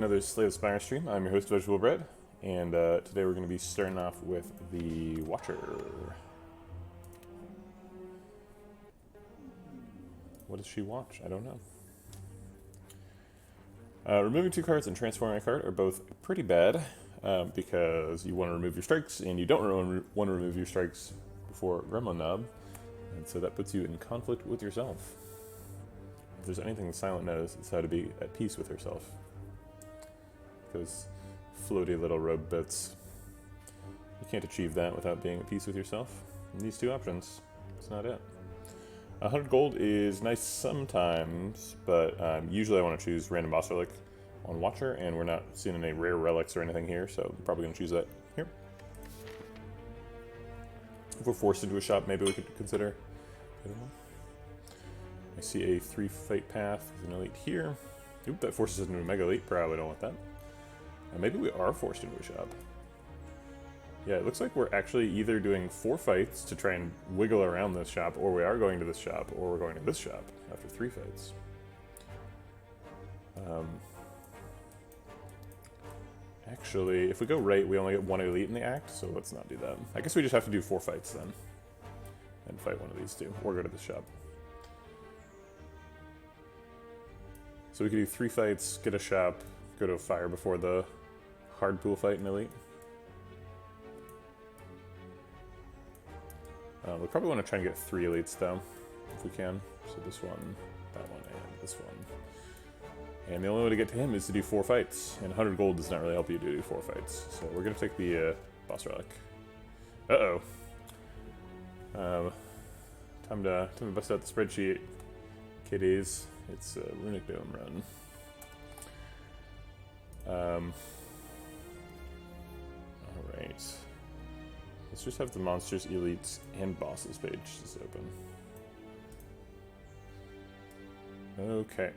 Another Slay the Spire stream. I'm your host, Vegetable Bread, and today we're going to be starting off with the Watcher. What does she watch? I don't know. Removing 2 cards and transforming a card are both pretty bad because you want to remove your strikes, and you don't want to remove your strikes before Gremlin Knob, and so that puts you in conflict with yourself. If there's anything the Silent knows, it's how to be at peace with herself. Those floaty little robe bits. You can't achieve that without being at peace with yourself. And these 2 options, that's not it. 100 gold is nice sometimes, but usually I want to choose random boss relic on Watcher, and we're not seeing any rare relics or anything here, so I'm probably going to choose that here. If we're forced into a shop, maybe we could consider. I don't know. I see a 3-fight path with an elite here. Oop, that forces us into a mega elite. Probably don't want that. Maybe we are forced into a shop. Yeah, it looks like we're actually either doing 4 fights to try and wiggle around this shop, or we are going to this shop, or we're going to this shop after 3 fights. Actually, if we go right, we only get 1 elite in the act, so let's not do that. I guess we just have to do 4 fights then. And fight one of these 2, or go to the shop. So we could do 3 fights, get a shop, go to a fire before the hard pool fight in elite. We probably want to try and get 3 elites though, if we can. So this one, that one, and this one. And the only way to get to him is to do 4 fights, and 100 gold does not really help you to do 4 fights. So we're going to take the boss relic. Uh-oh. Time to bust out the spreadsheet, kiddies. It's a Runic Dome run. Alright. Let's just have the monsters, elites, and bosses page just open. Okay.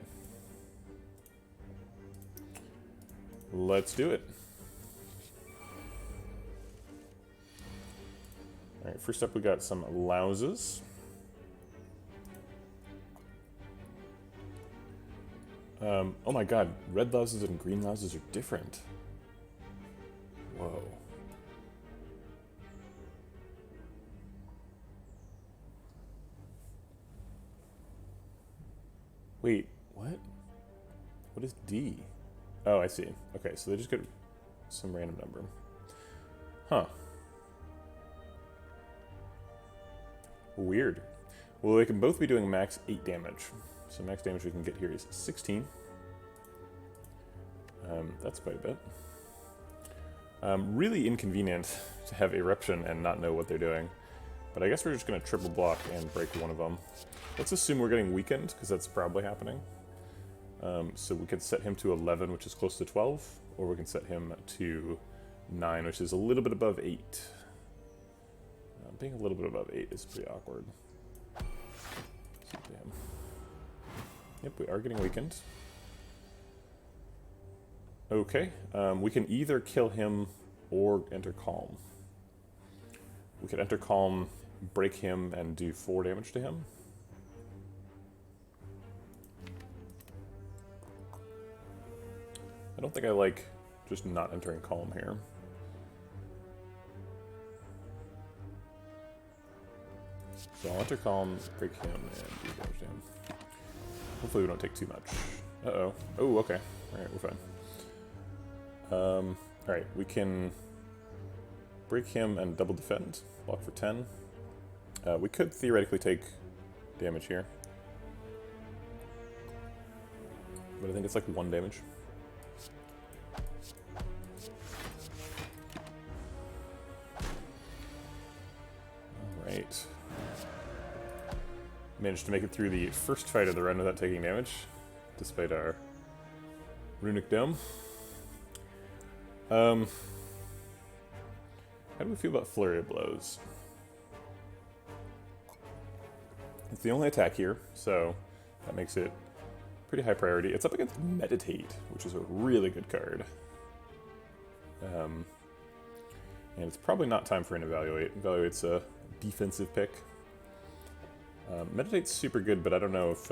Let's do it. Alright, first up we got some louses. Oh my god, red louses and green louses are different. Whoa. Wait, what? What is D? Oh, I see. Okay, so they just get some random number. Huh. Weird. Well, they can both be doing max 8 damage. So max damage we can get here is 16. That's quite a bit. Really inconvenient to have Eruption and not know what they're doing. But I guess we're just going to triple block and break one of them. Let's assume we're getting weakened, because that's probably happening. So we could set him to 11, which is close to 12. Or we can set him to 9, which is a little bit above 8. Being a little bit above 8 is pretty awkward. Damn. Yep, we are getting weakened. Okay, we can either kill him or enter Calm. We could enter Calm, break him, and do 4 damage to him. I don't think I like just not entering Calm here. So I'll enter Calm, break him, and do damage to him. Hopefully we don't take too much. Uh-oh. Oh, okay. Alright, we're fine. Alright, we can break him and double defend. Block for 10. We could theoretically take damage here. But I think it's like 1 damage. Alright. Managed to make it through the first fight of the run without taking damage, despite our Runic Dome. How do we feel about Flurry of Blows? It's the only attack here, so that makes it pretty high priority. It's up against Meditate, which is a really good card. And it's probably not time for an Evaluate. Evaluate's a defensive pick. Meditate's super good, but I don't know if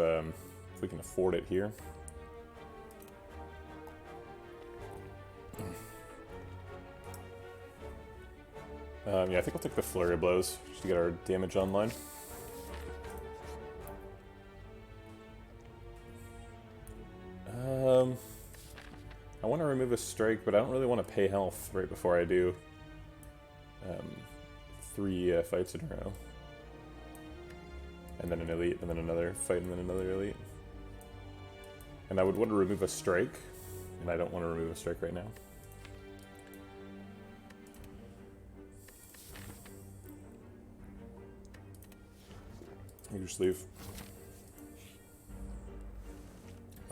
we can afford it here. Yeah, I think I'll take the Flurry of Blows just to get our damage online. I want to remove a strike, but I don't really want to pay health right before I do 3 fights in a row. And then an elite, and then another fight, and then another elite. And I would want to remove a strike, and I don't want to remove a strike right now. You just leave.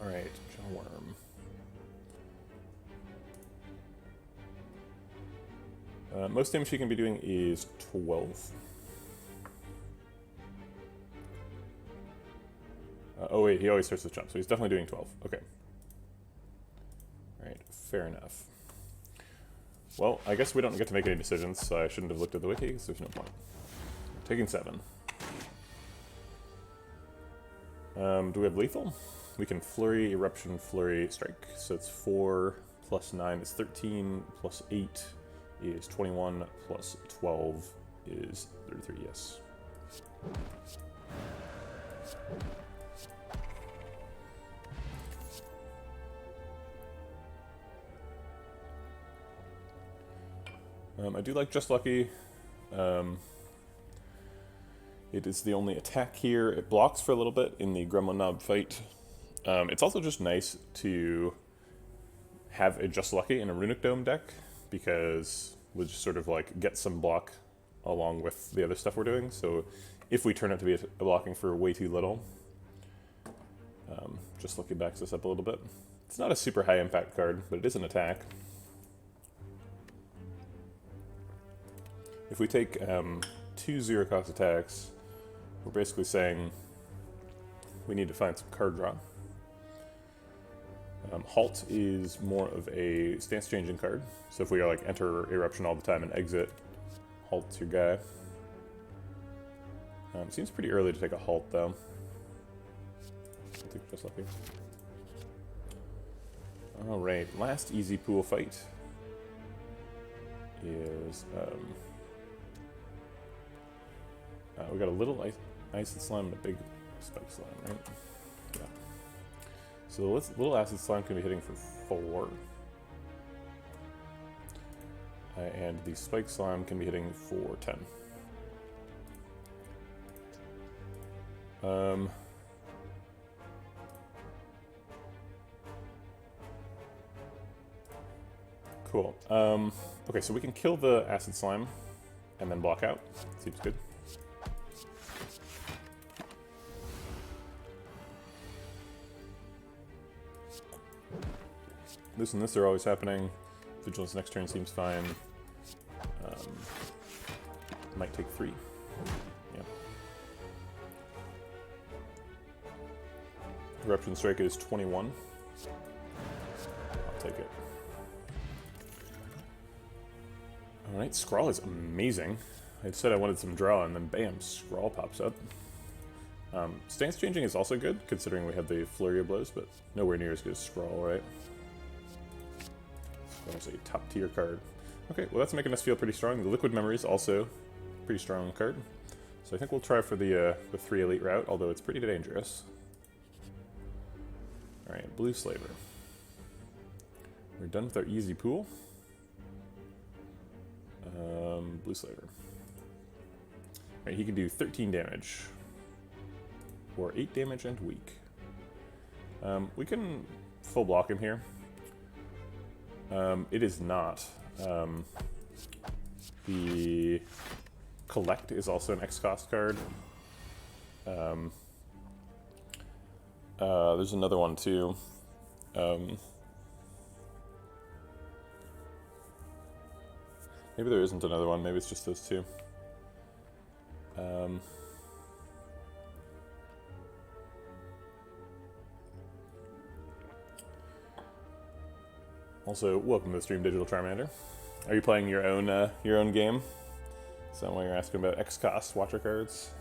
Alright, Jawworm. Most damage he can be doing is 12. Oh wait, he always starts with jump, so he's definitely doing 12. Okay. Alright, fair enough. Well, I guess we don't get to make any decisions, so I shouldn't have looked at the wiki, because there's no point. Taking 7. Do we have lethal? We can Flurry, Eruption, Flurry, Strike. So it's 4 plus 9 is 13, plus 8 is 21, plus 12 is 33, yes. I do like Just Lucky. It is the only attack here. It blocks for a little bit in the Gremlin Knob fight. It's also just nice to have a Just Lucky in a Runic Dome deck, because we'll just sort of like get some block along with the other stuff we're doing. So if we turn out to be blocking for way too little, Just Lucky backs us up a little bit. It's not a super high impact card, but it is an attack. If we take 2 0-cost attacks, we're basically saying we need to find some card draw. Halt is more of a stance-changing card, so if we are like enter Eruption all the time and exit, Halt's your guy. Seems pretty early to take a Halt though. I'll take Just Lucky. Alright, last easy pool fight is we got a little acid slime and a big spike slime, right? Yeah. So the little acid slime can be hitting for 4. And the spike slime can be hitting for 10. Cool. Okay, so we can kill the acid slime and then block out. Seems good. This and this are always happening. Vigilance next turn seems fine. Might take 3. Yeah. Eruption Strike is 21. I'll take it. Alright, Scrawl is amazing. I said I wanted some draw, and then bam, Scrawl pops up. Stance Changing is also good, considering we have the Flurry of Blows, but nowhere near as good as Scrawl, right? Scrawl's a top-tier card. Okay, well that's making us feel pretty strong. The Liquid Memory is also a pretty strong card. So I think we'll try for the 3 Elite route, although it's pretty dangerous. Alright, Blue Slaver. We're done with our easy pool. Blue Slaver. Alright, he can do 13 damage. Or 8 damage and weak. We can full block him here. It is not. The Collect is also an X-Cost card. There's another one too. Maybe there isn't another one, maybe it's just those two. Also, welcome to the stream, Digital Charmander. Are you playing your own game? Is that why you're asking about X-Cost Watcher cards?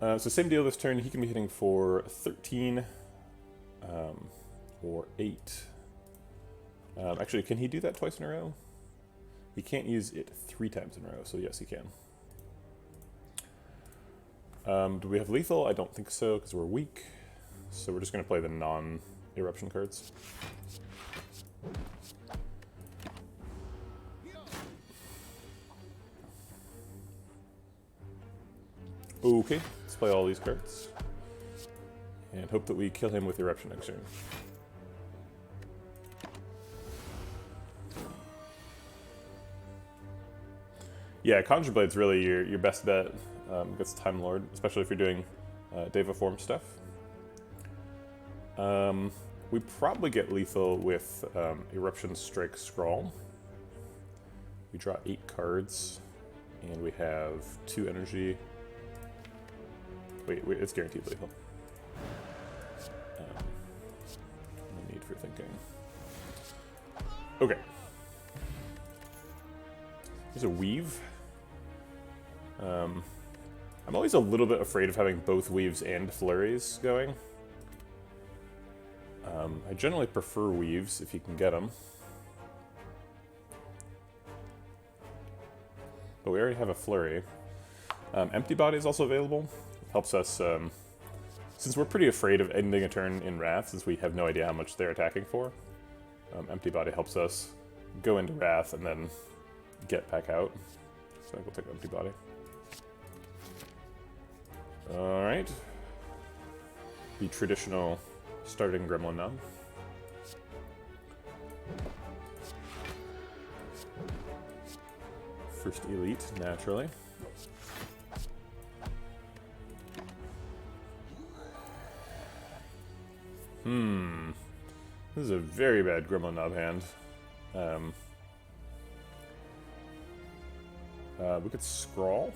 So same deal this turn. He can be hitting for 13 or 8. Actually, can he do that twice in a row? He can't use it 3 times in a row, so yes, he can. Do we have lethal? I don't think so, because we're weak. So we're just going to play the non-eruption cards. Okay, let's play all these cards. And hope that we kill him with eruption next turn. Yeah, Conjure Blade's really your best bet against Time Lord, especially if you're doing Deva form stuff. We probably get lethal with Eruption, Strike, Scrawl. We draw 8 cards, and we have 2 energy. Wait, it's guaranteed lethal. No need for thinking. Okay. There's a Weave. I'm always a little bit afraid of having both Weaves and Flurries going. I generally prefer Weaves if you can get them. But we already have a Flurry. Empty Body is also available. Helps us, since we're pretty afraid of ending a turn in Wrath, since we have no idea how much they're attacking for. Empty Body helps us go into Wrath and then get back out. So I think we'll take Empty Body. Alright. The traditional starting Gremlin Knob. First Elite, naturally. This is a very bad Gremlin Knob hand. We could Scrawl.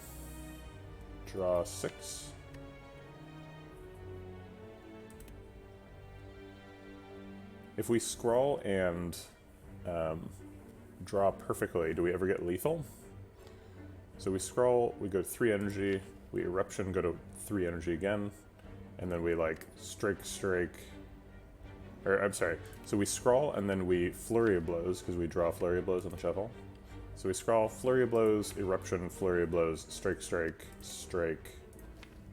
Draw 6. If we Scrawl and draw perfectly, do we ever get lethal? So we Scrawl, we go to 3 energy, we Eruption, go to 3 energy again, and then we like strike, or I'm sorry, so we Scrawl and then we Flurry of Blows, because we draw Flurry of Blows on the shuffle. So we Scrawl, Flurry of Blows, Eruption, Flurry of Blows, strike,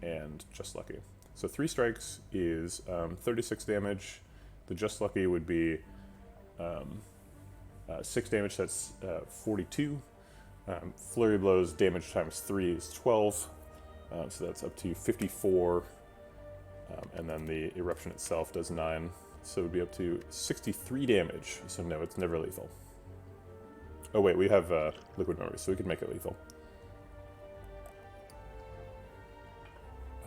and Just Lucky. So 3 strikes is 36 damage. The Just Lucky would be 6 damage, that's 42. Flurry of Blows, damage times 3 is 12. So that's up to 54. And then the Eruption itself does 9. So it would be up to 63 damage. So no, it's never lethal. Oh wait, we have Liquid Memory, so we could make it lethal.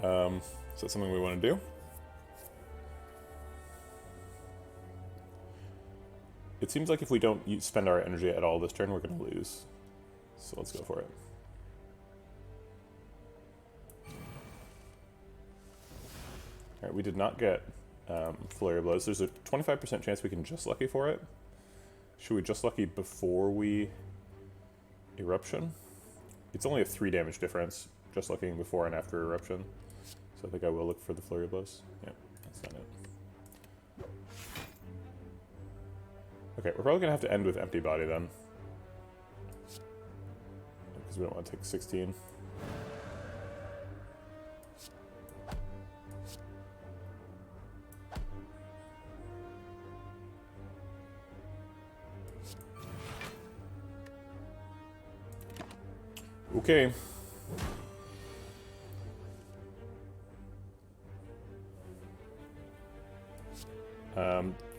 So that's something we want to do. It seems like if we don't spend our energy at all this turn, we're going to lose. So let's go for it. Alright, we did not get Flurry of Blows. There's a 25% chance we can Just Lucky for it. Should we Just Lucky before we Eruption? It's only a 3 damage difference, Just Luckying before and after Eruption. So I think I will look for the Flurry of Blows. Yeah, that's not it. Okay, we're probably going to have to end with Empty Body then. Because we don't want to take 16. Okay.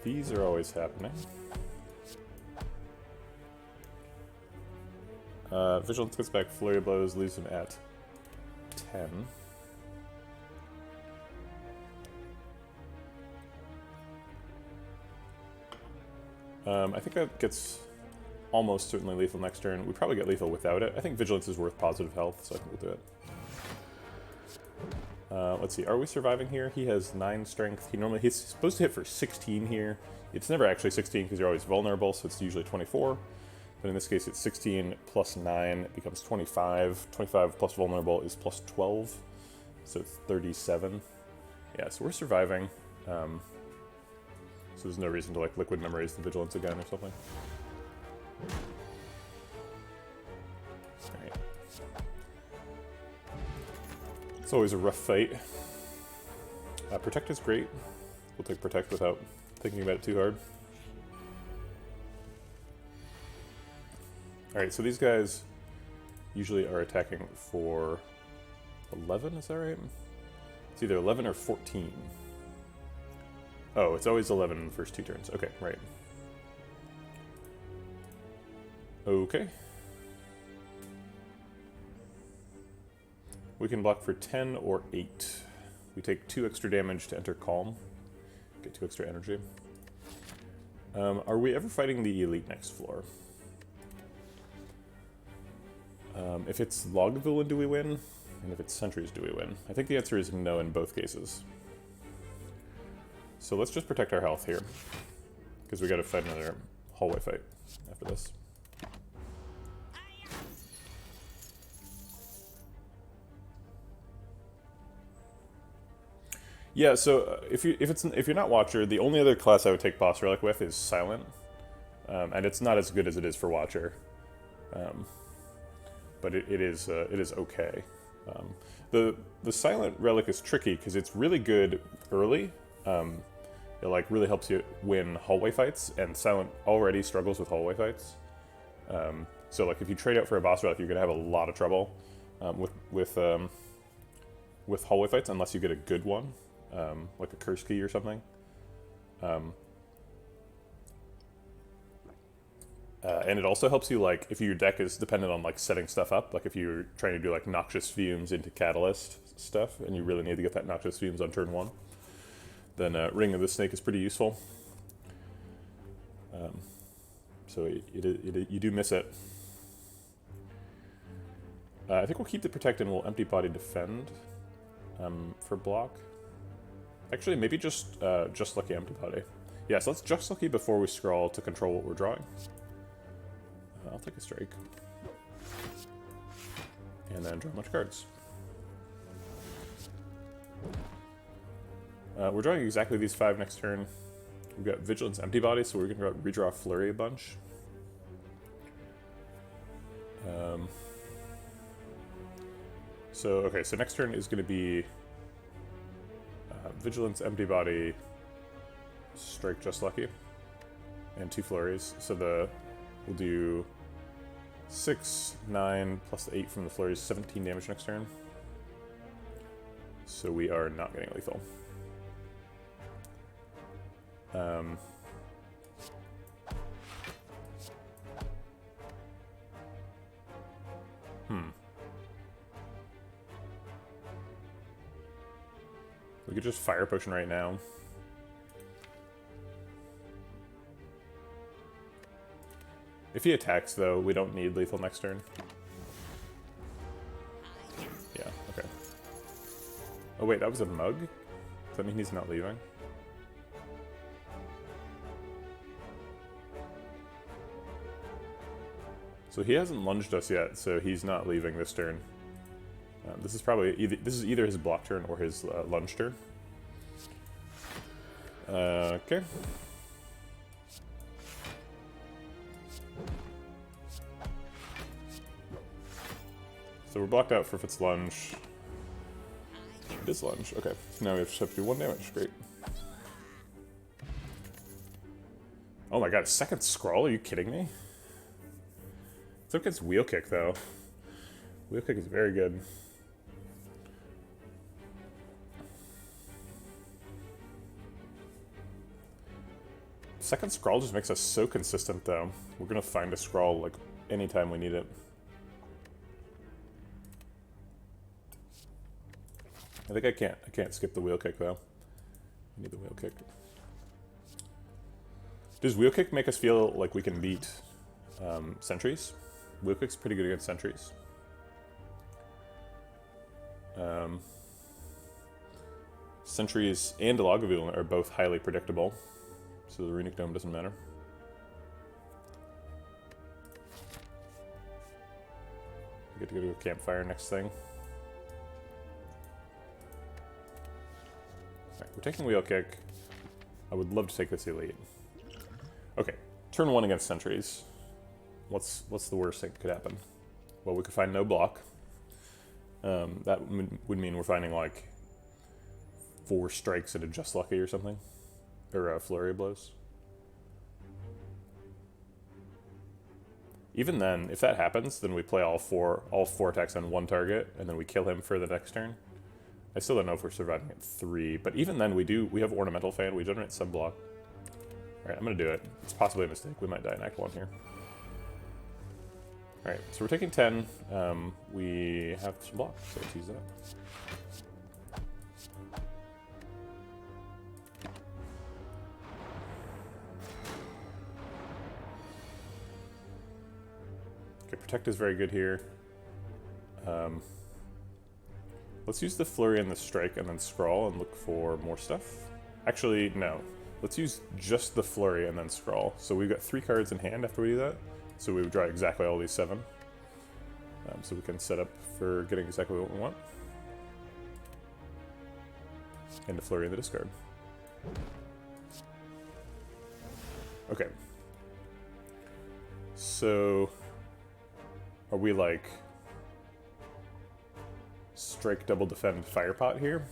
These are always happening. Vigilance gets back Flurry of Blows, leaves him at 10. I think that gets almost certainly lethal next turn. We probably get lethal without it. I think Vigilance is worth positive health, so I think we'll do it. Let's see, are we surviving here? He has 9 strength. He's supposed to hit for 16 here. It's never actually 16 because you're always vulnerable, so it's usually 24. But in this case, it's 16 plus 9, it becomes 25. 25 plus vulnerable is plus 12, so it's 37. Yeah, so we're surviving. So there's no reason to like liquid memories the vigilance again or something. Alright. It's always a rough fight. Protect is great. We'll take Protect without thinking about it too hard. Alright, so these guys usually are attacking for 11, is that right? It's either 11 or 14. Oh, it's always 11 in the first 2 turns. Okay, right. Okay. We can block for 10 or 8. We take 2 extra damage to enter Calm. Get 2 extra energy. Are we ever fighting the Elite next floor? If it's Log Villain, do we win? And if it's Sentries, do we win? I think the answer is no in both cases. So let's just protect our health here, because we gotta fight another hallway fight after this. Yeah, so if you're not Watcher, the only other class I would take Boss Relic with is Silent, and it's not as good as it is for Watcher, but it is okay. The Silent Relic is tricky because it's really good early. It like really helps you win hallway fights, and Silent already struggles with hallway fights. So like if you trade out for a Boss Relic, you're gonna have a lot of trouble with hallway fights unless you get a good one. Like a curse key or something. And it also helps you, like, if your deck is dependent on, like, setting stuff up, like if you're trying to do, like, Noxious Fumes into Catalyst stuff, and you really need to get that Noxious Fumes on turn 1, then Ring of the Snake is pretty useful. So you do miss it. I think we'll keep the Protect and we'll Empty Body Defend for block. Actually, maybe just Lucky Empty Body. Yeah, so let's Just Lucky before we scroll to control what we're drawing. I'll take a Strike. And then draw a bunch of cards. We're drawing exactly these 5 next turn. We've got Vigilance Empty Body, so we're going to redraw Flurry a bunch. So next turn is going to be Vigilance Empty Body, Strike Just Lucky, and 2 flurries. So we'll do 6, 9, plus the 8 from the flurries, 17 damage next turn. So we are not getting lethal. We could just Fire Potion right now. If he attacks, though, we don't need lethal next turn. Yeah, okay. Oh wait, that was a mug? Does that mean he's not leaving? So he hasn't lunged us yet, so he's not leaving this turn. This is probably either his block turn or his lunge turn. Okay. So we're blocked out for if it's lunge. It is lunge. Okay. So now we just have to do 1 damage. Great. Oh my god, second scroll? Are you kidding me? It's up against Wheel Kick, though. Wheel Kick is very good. Second scroll just makes us so consistent, though. We're gonna find a scroll like anytime we need it. I think I can't skip the Wheel Kick though. I need the Wheel Kick. Does Wheel Kick make us feel like we can beat Sentries? Wheel Kick's pretty good against Sentries. Sentries and Lagavulin are both highly predictable, so the Runic Dome doesn't matter. We get to go to a campfire next thing. Alright, we're taking Wheel Kick. I would love to take this elite. Okay, turn 1 against sentries. What's the worst thing that could happen? Well, we could find no block. That would mean we're finding like 4 strikes and a just lucky or something, or a flurry of blows. Even then, if that happens, then we play all four attacks on 1 target, and then we kill him for the next turn. I still don't know if we're surviving at 3, but even then we have Ornamental Fan, we generate some block. Alright, I'm gonna do it. It's possibly a mistake, we might die in Act 1 here. Alright, so we're taking 10, we have some block, so let's use that. Okay, Protect is very good here. Let's use the Flurry and the Strike and then Scrawl and look for more stuff. Actually, no. Let's use just the Flurry and then Scrawl. So we've got 3 cards in hand after we do that. So we would draw exactly all these 7. So we can set up for getting exactly what we want. And the Flurry in the discard. Okay. So are we like strike, double defend, fire pot here?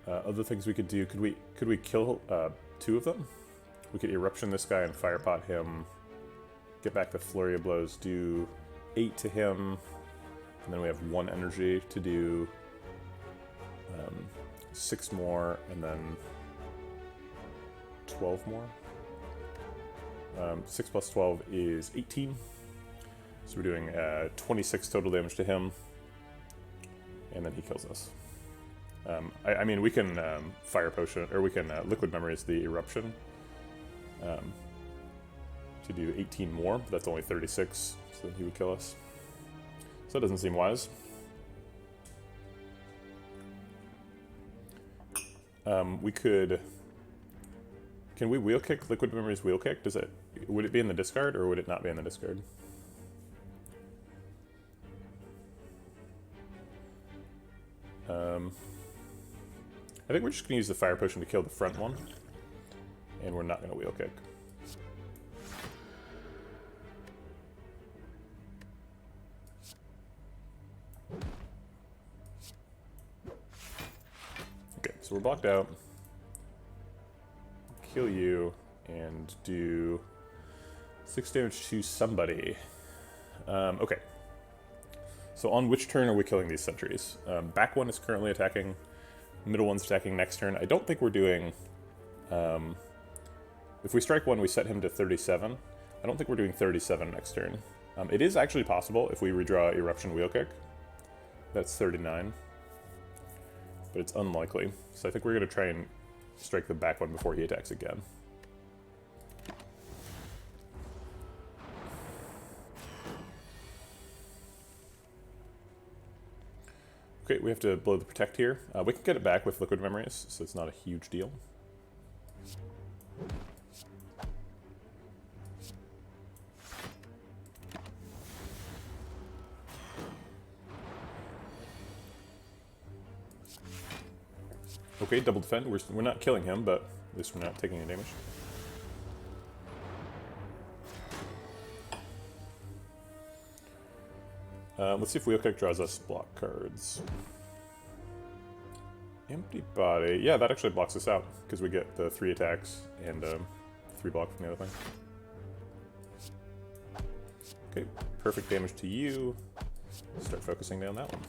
Other things we could do, could we kill 2 of them? We could Eruption this guy and fire pot him, get back the Flurry of Blows, do 8 to him, and then we have 1 energy to do 6 more, and then 12 more. 6 plus 12 is 18. So we're doing 26 total damage to him, and then he kills us. I mean, we can Fire Potion, or we can Liquid Memories the Eruption to do 18 more, but that's only 36, so then he would kill us. So that doesn't seem wise. We could... Can we Wheel Kick Liquid Memories Wheel Kick? Would it be in the discard, or would it not be in the discard? I think we're just going to use the Fire Potion to kill the front one, and we're not going to Wheel Kick. Okay, so we're blocked out. Kill you, and do 6 damage to somebody. Okay. So on which turn are we killing these sentries? Back one is currently attacking. Middle one's attacking next turn. I don't think we're doing... if we strike one, we set him to 37. I don't think we're doing 37 next turn. It is actually possible if we redraw Eruption Wheel Kick. That's 39. But it's unlikely. So I think we're going to try and strike the back one before he attacks again. Okay, we have to blow the Protect here. We can get it back with Liquid Memories, so it's not a huge deal. Okay, double defend. We're not killing him, but at least we're not taking any damage. Let's see if Wheel Kick draws us block cards. Empty Body. Yeah, that actually blocks us out, because we get the 3 attacks and 3 block from the other thing. Okay, perfect damage to you. Start focusing down that one.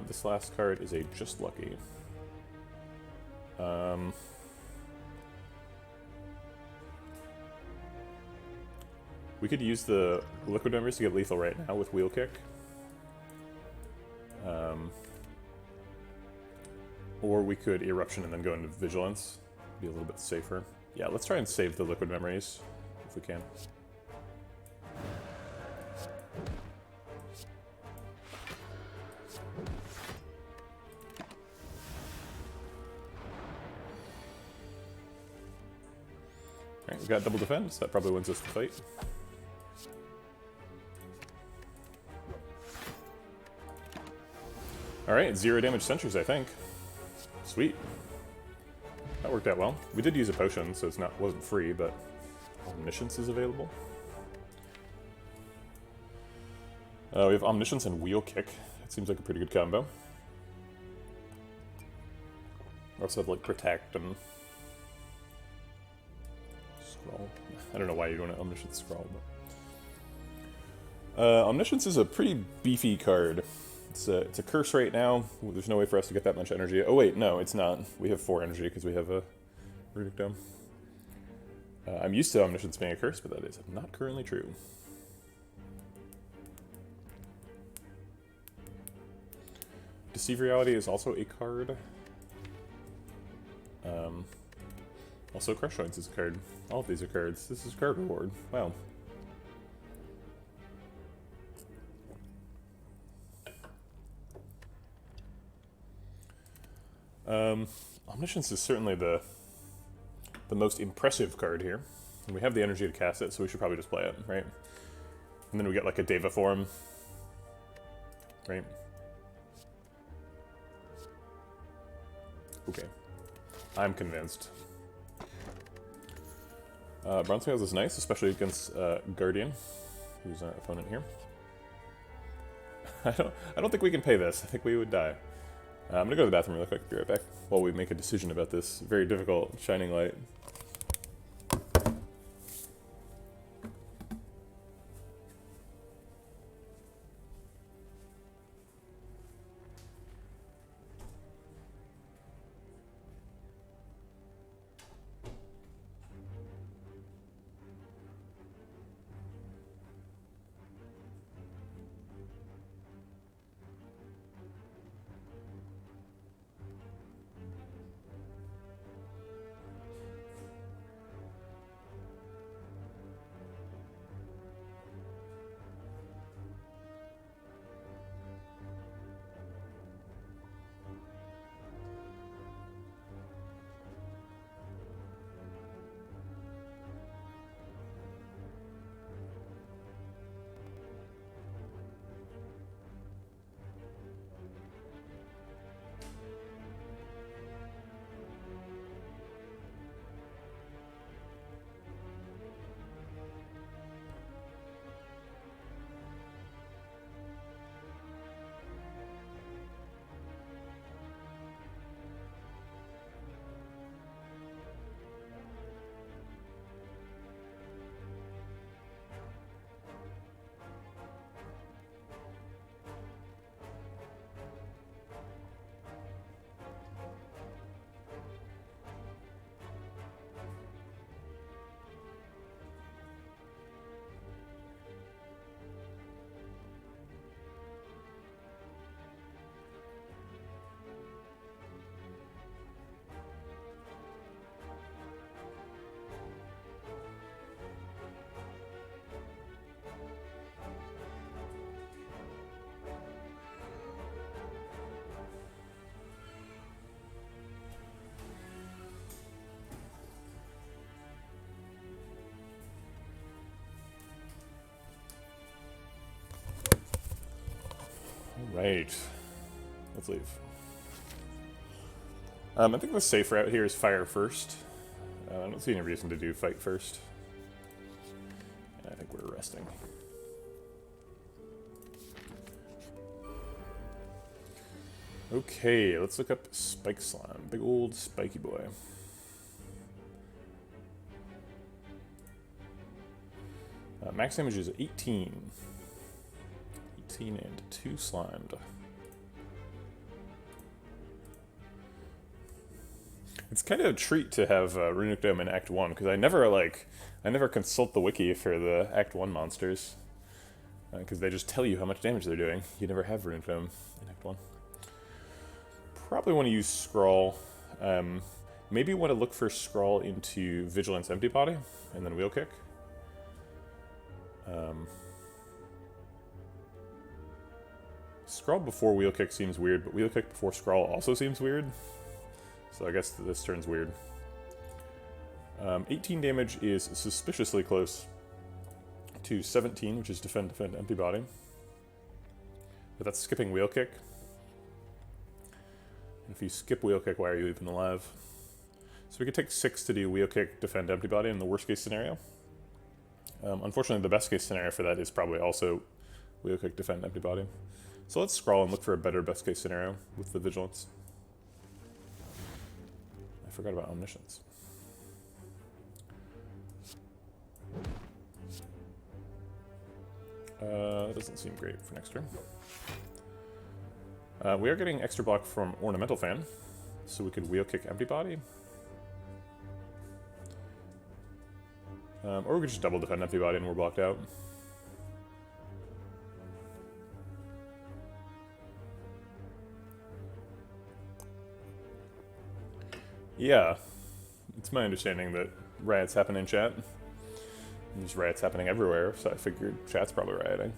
This last card is a Just Lucky. We could use the Liquid Memories to get lethal right now with Wheel Kick. Or we could Eruption and then go into Vigilance. Be a little bit safer. Yeah, let's try and save the Liquid Memories if we can. Alright, we've got double defense. That probably wins us the fight. Alright, 0 damage sentries, I think. Sweet. That worked out well. We did use a potion, so wasn't free, but Omniscience is available. We have Omniscience and Wheel Kick. It seems like a pretty good combo. We also have, like, Protect and Scroll. I don't know why you'd want to Omniscience Scroll, but... Omniscience is a pretty beefy card. It's a curse right now. There's no way for us to get that much energy. Oh wait, no, it's not. We have 4 energy because we have a Runic Dome. I'm used to Omniscience being a curse, but that is not currently true. Deceive Reality is also a card. Also Crush Joints is a card. All of these are cards. This is card reward. Wow. Omniscience is certainly the most impressive card here. And we have the energy to cast it, so we should probably just play it, right? And then we get like a Deva form, right? Okay. I'm convinced. Bronze Scales is nice, especially against Guardian, who's our opponent here. I don't think we can pay this. I think we would die. I'm gonna go to the bathroom real quick, be right back, while we make a decision about this very difficult Shining Light. Right. Let's leave. I think the safe route here is fire first. I don't see any reason to do fight first. I think we're resting. Okay, let's look up Spike Slime. Big old spiky boy. Max damage is 18. 18 and 2 slimed. It's kind of a treat to have Runic Dome in Act 1, because I never consult the wiki for the Act 1 monsters. Because they just tell you how much damage they're doing. You never have Runic Dome in Act 1. Probably want to use Scrawl. Maybe want to look for Scrawl into Vigilance Empty Body, and then Wheel Kick. Scrawl before Wheel Kick seems weird, but Wheel Kick before Scrawl also seems weird. So I guess this turn's weird. 18 damage is suspiciously close to 17, which is defend, defend, empty body. But that's skipping wheel kick. And if you skip wheel kick, why are you even alive? So we could take 6 to do wheel kick, defend, empty body in the worst case scenario. Unfortunately, the best case scenario for that is probably also wheel kick, defend, empty body. So let's scroll and look for a better best case scenario with the vigilance. I forgot about Omniscience. That doesn't seem great for next turn. We are getting extra block from Ornamental Fan, so we could wheel kick empty body. Or we could just double defend empty body and we're blocked out. Yeah, it's my understanding that riots happen in chat. There's riots happening everywhere, so I figured chat's probably rioting.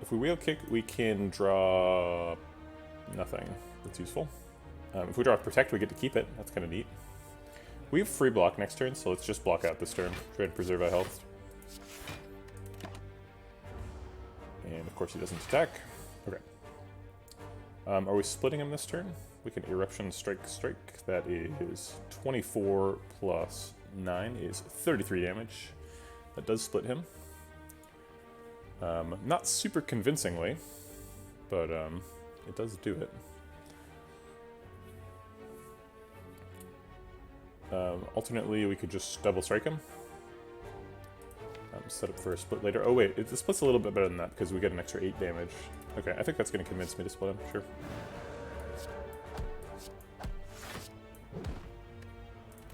If we wheel kick, we can draw nothing that's useful. If we draw protect, we get to keep it. That's kind of neat. We have free block next turn, so let's just block out this turn. Try to preserve our health. And of course he doesn't attack. Okay. Are we splitting him this turn? We can Eruption Strike Strike. That is 24 plus 9 is 33 damage. That does split him. Not super convincingly, but it does do it. Alternately, we could just double strike him. Set up for a split later. Oh wait, it splits a little bit better than that because we get an extra 8 damage. Okay, I think that's going to convince me to split him, sure.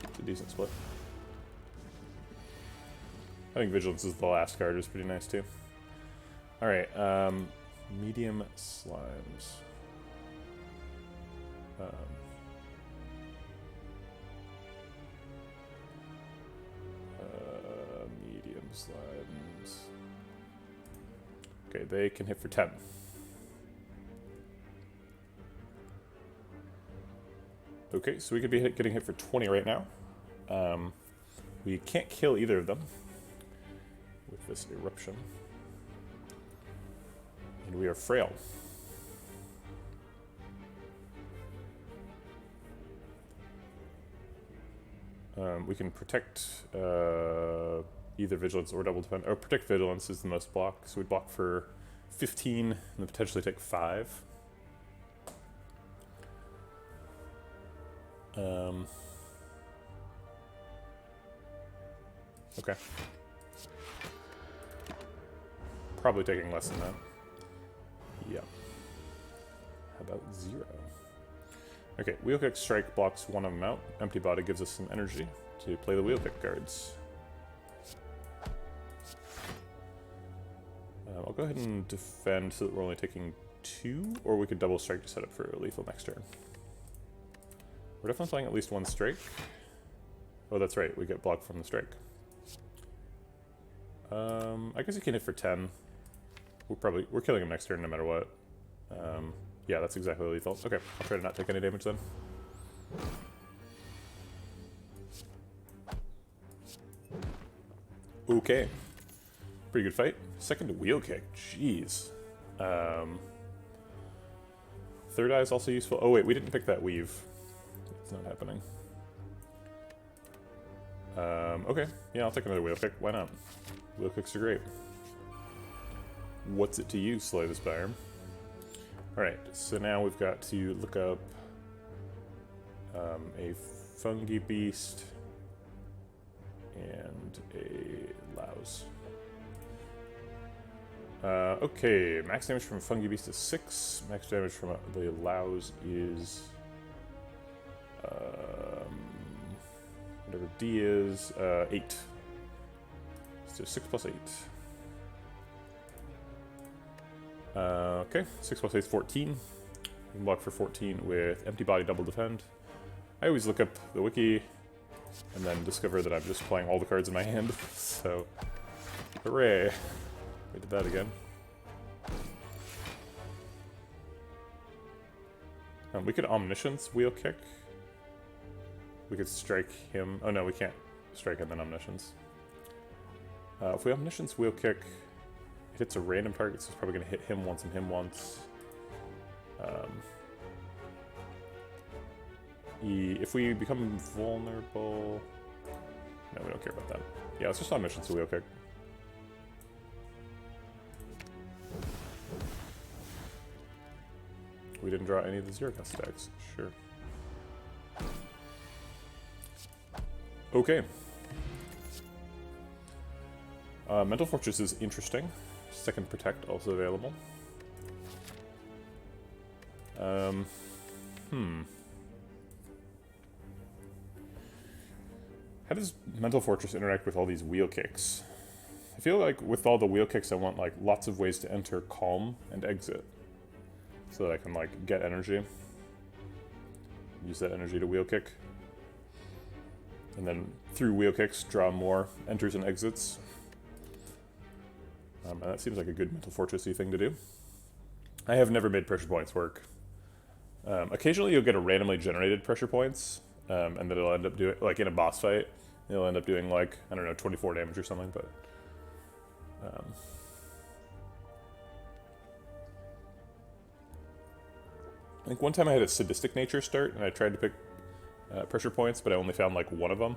It's a decent split. I think Vigilance is the last card, is pretty nice too. Alright, medium slimes. Medium slimes. Okay, they can hit for 10. Okay, so we could be getting hit for 20 right now. We can't kill either of them with this eruption. And we are frail. We can protect either Vigilance or double defend. Oh, protect Vigilance is the most block, so we block for 15 and then potentially take 5. Okay. Probably taking less than that. Yeah. How about 0? Okay, Wheel Kick Strike blocks one of them out. Empty Body gives us some energy to play the Wheel Kick cards. I'll go ahead and defend so that we're only taking 2, or we could double strike to set up for lethal next turn. We're definitely playing at least 1 strike. Oh, that's right, we get blocked from the strike. I guess he can hit for 10. We're killing him next turn no matter what. Yeah, that's exactly lethal. Okay, I'll try to not take any damage then. Okay. Pretty good fight. Second Wheel Kick, jeez. Third Eye is also useful. Oh wait, we didn't pick that weave. It's not happening. Okay, yeah, I'll take another Wheel Kick. Why not? Wheel Kicks are great. What's it to you, Slay the Spire? Alright, so now we've got to look up a Fungi Beast and a Louse. Okay, max damage from a Fungi Beast is 6. Max damage from the Louse is whatever D is, 8. So 6 plus 8. Okay, 6 plus 8 is 14. We can block for 14 with Empty Body Double Defend. I always look up the wiki and then discover that I'm just playing all the cards in my hand. So, hooray. We did that again. We could Omniscience wheel kick. We could strike him. Oh no, we can't strike and then Omniscience. If we Omniscience wheel kick, it hits a random target, so it's probably going to hit him once and him once. If we become vulnerable... No, we don't care about that. Yeah, let's just Omniscience wheel kick. We didn't draw any of the zero cost attacks. Sure. Okay. Mental Fortress is interesting. Second Protect also available. How does Mental Fortress interact with all these wheel kicks? I feel like with all the wheel kicks I want like lots of ways to enter Calm and exit. So that I can like get energy. Use that energy to wheel kick. And then through wheel kicks draw more enters and exits. And that seems like a good Mental Fortress-y thing to do. I have never made pressure points work. Occasionally you'll get a randomly generated pressure points, and then it'll end up doing, like in a boss fight, it'll end up doing like, I don't know, 24 damage or something, but... I think one time I had a sadistic nature start, and I tried to pick pressure points, but I only found like one of them.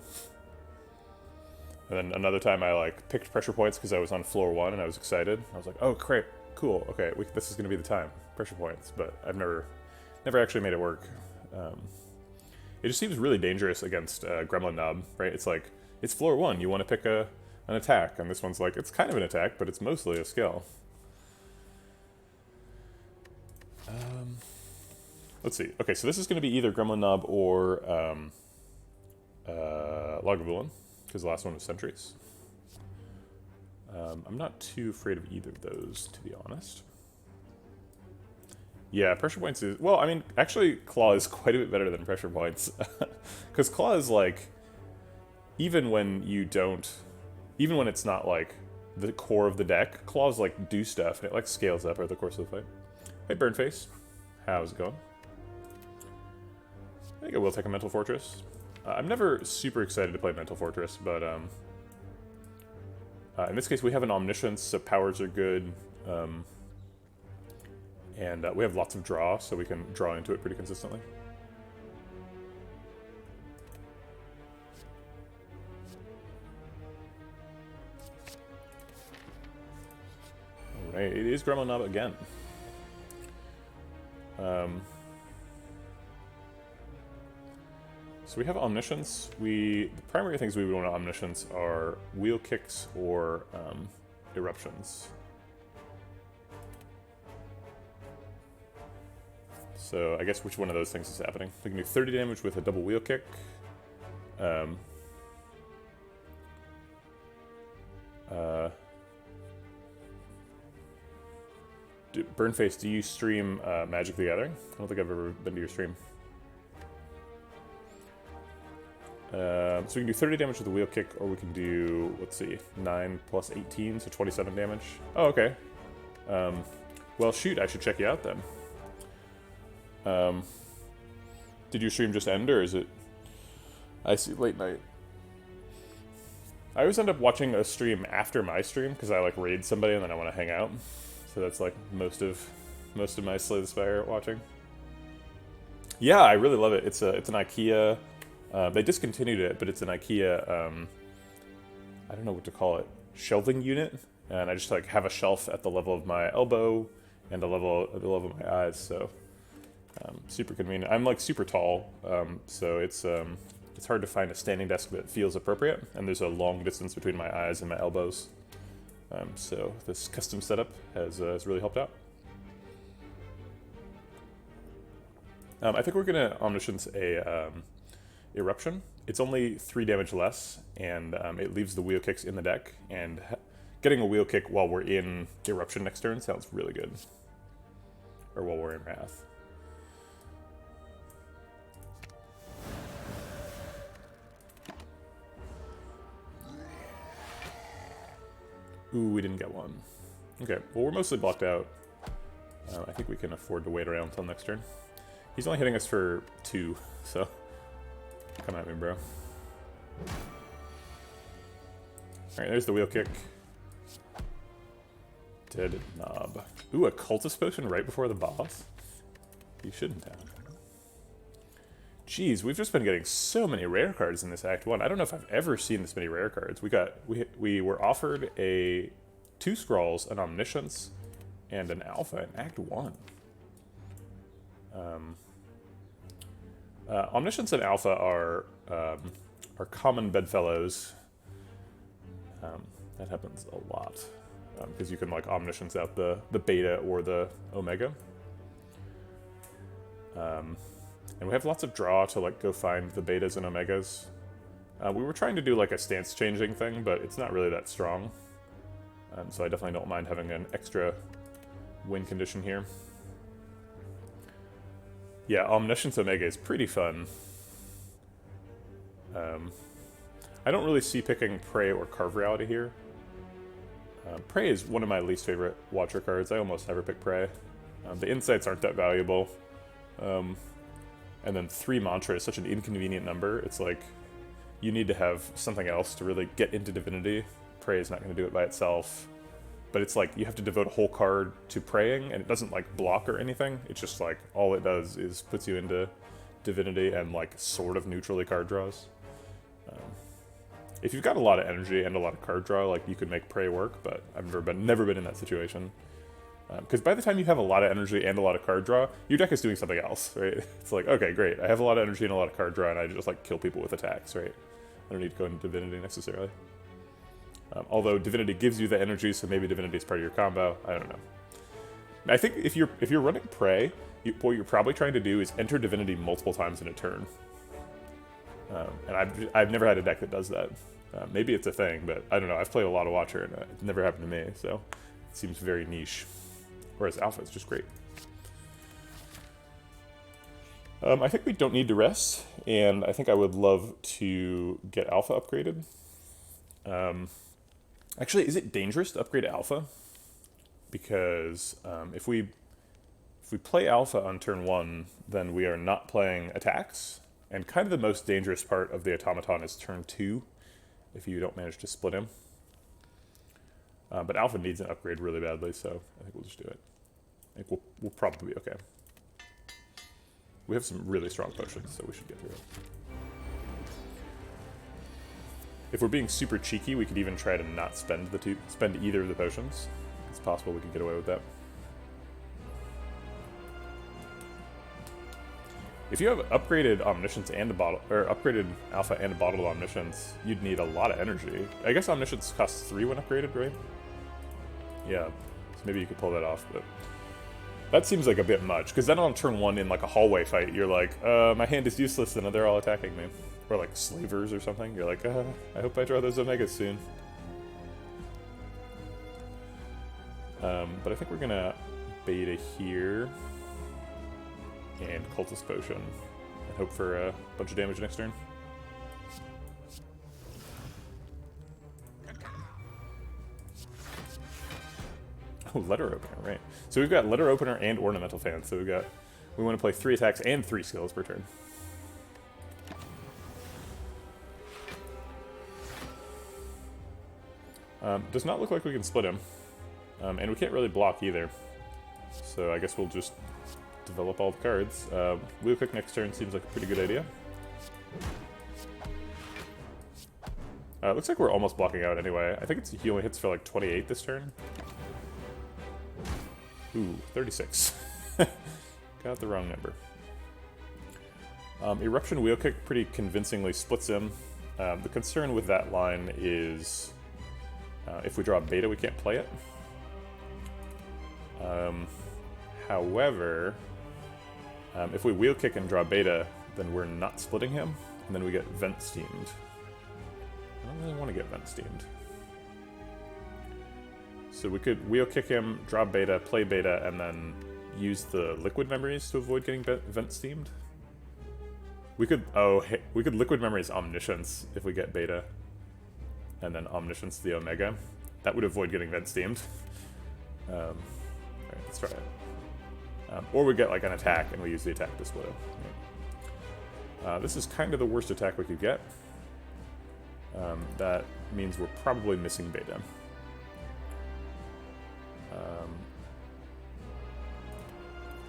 And then another time I like picked pressure points because I was on floor 1 and I was excited. I was like, oh crap, cool, okay, this is going to be the time, pressure points. But I've never actually made it work. It just seems really dangerous against Gremlin Knob, right? It's like, it's floor 1, you want to pick an attack, and this one's like, it's kind of an attack, but it's mostly a skill. Let's see. Okay, so this is going to be either Gremlin Knob or Lagavulin, because the last one was Sentries. I'm not too afraid of either of those, to be honest. Yeah, pressure points is... Well, I mean, actually, Claw is quite a bit better than pressure points. Because Claw is like... Even when you don't... Even when it's not like the core of the deck, Claws like do stuff, and it like scales up over the course of the fight. Hey, Burnface. How's it going? I think I will take a Mental Fortress. I'm never super excited to play Mental Fortress, but in this case we have an Omniscience, so powers are good, and we have lots of draw, so we can draw into it pretty consistently. Alright, it is Gremlin Knob again. So we have Omniscience. The primary things we would want to Omniscience are wheel kicks or eruptions. So I guess which one of those things is happening? We can do 30 damage with a double wheel kick. Burnface, do you stream Magic the Gathering? I don't think I've ever been to your stream. So we can do 30 damage with the wheel kick, or we can do, let's see, 9 plus 18, so 27 damage. Oh, okay. Well, shoot, I should check you out then. Did your stream just end, or is it... I see, late night. I always end up watching a stream after my stream, because I, like, raid somebody and then I want to hang out. So that's, like, most of my Slay the Spire watching. Yeah, I really love it. It's an IKEA... they discontinued it, but it's an IKEA, I don't know what to call it, shelving unit, and I just like have a shelf at the level of my elbow and the level of my eyes, so super convenient. I'm like super tall, so it's hard to find a standing desk that feels appropriate, and there's a long distance between my eyes and my elbows, so this custom setup has really helped out. I think we're gonna Omniscience a Eruption. It's only 3 damage less, and it leaves the wheel kicks in the deck, and getting a wheel kick while we're in Eruption next turn sounds really good. Or while we're in Wrath. Ooh, we didn't get one. Okay, well we're mostly blocked out. I think we can afford to wait around until next turn. He's only hitting us for 2, so come at me, bro. Alright, there's the wheel kick. Dead knob. Ooh, a cultist potion right before the boss? You shouldn't have. Jeez, we've just been getting so many rare cards in this Act 1. I don't know if I've ever seen this many rare cards. We were offered 2 Scrolls, an Omniscience, and an Alpha in Act 1. Omniscience and Alpha are common bedfellows. That happens a lot. Because you can like Omniscience out the Beta or the Omega. And we have lots of draw to like go find the Betas and Omegas. We were trying to do like a stance changing thing, but it's not really that strong. So I definitely don't mind having an extra win condition here. Yeah, Omniscience Omega is pretty fun. I don't really see picking Prey or Carve Reality here. Prey is one of my least favorite Watcher cards. I almost never pick Prey. The insights aren't that valuable. And then 3 Mantra is such an inconvenient number. It's like, you need to have something else to really get into Divinity. Prey is not going to do it by itself. But it's like, you have to devote a whole card to praying, and it doesn't like block or anything. It's just like, all it does is puts you into Divinity and like sort of neutrally card draws. If you've got a lot of energy and a lot of card draw, like you could make Prey work, but I've never been in that situation. Because by the time you have a lot of energy and a lot of card draw, your deck is doing something else, right? It's like, okay, great, I have a lot of energy and a lot of card draw, and I just like kill people with attacks, right? I don't need to go into Divinity necessarily. Although Divinity gives you the energy, so maybe Divinity is part of your combo. I don't know. I think if you're running Prey, what you're probably trying to do is enter Divinity multiple times in a turn. And I've never had a deck that does that. Maybe it's a thing, but I don't know. I've played a lot of Watcher, and it's never happened to me, so it seems very niche. Whereas Alpha is just great. I think we don't need to rest, and I think I would love to get Alpha upgraded. Actually, is it dangerous to upgrade Alpha? Because if we play Alpha on turn 1, then we are not playing attacks, and kind of the most dangerous part of the Automaton is turn 2, if you don't manage to split him. But Alpha needs an upgrade really badly, so I think we'll just do it. I think we'll probably be okay. We have some really strong potions, so we should get through it. If we're being super cheeky, we could even try to not spend either of the potions. It's possible we could get away with that. If you have upgraded Omniscience and a bottle, or upgraded Alpha and a bottle of Omniscience, you'd need a lot of energy. I guess Omniscience costs 3 when upgraded, right? Yeah, so maybe you could pull that off, but that seems like a bit much, because then on turn 1 in like a hallway fight, you're like, my hand is useless and they're all attacking me. Or like slavers or something. You're like, I hope I draw those Omegas soon. But I think we're gonna Beta here. And Cultist Potion. And hope for a bunch of damage next turn. Oh, Letter Opener, right. So we've got Letter Opener and Ornamental Fan, so we want to play 3 attacks and 3 skills per turn. Does not look like we can split him. And we can't really block either. So I guess we'll just develop all the cards. Wheel Kick next turn seems like a pretty good idea. Looks like we're almost blocking out anyway. I think he only hits for like 28 this turn. Ooh, 36. Got the wrong number. Eruption Wheel Kick pretty convincingly splits him. The concern with that line is if we draw a Beta, we can't play it. However, if we Wheel Kick and draw Beta, then we're not splitting him, and then we get Vent Steamed. I don't really want to get Vent Steamed. So we could Wheel Kick him, draw Beta, play Beta, and then use the Liquid Memories to avoid getting Vent Steamed. We could Liquid Memories Omniscience if we get Beta, and then Omniscience the Omega. That would avoid getting Vent Steamed. Alright, let's try it. Or we get like an attack and we use the attack to split. This is kind of the worst attack we could get. That means we're probably missing beta.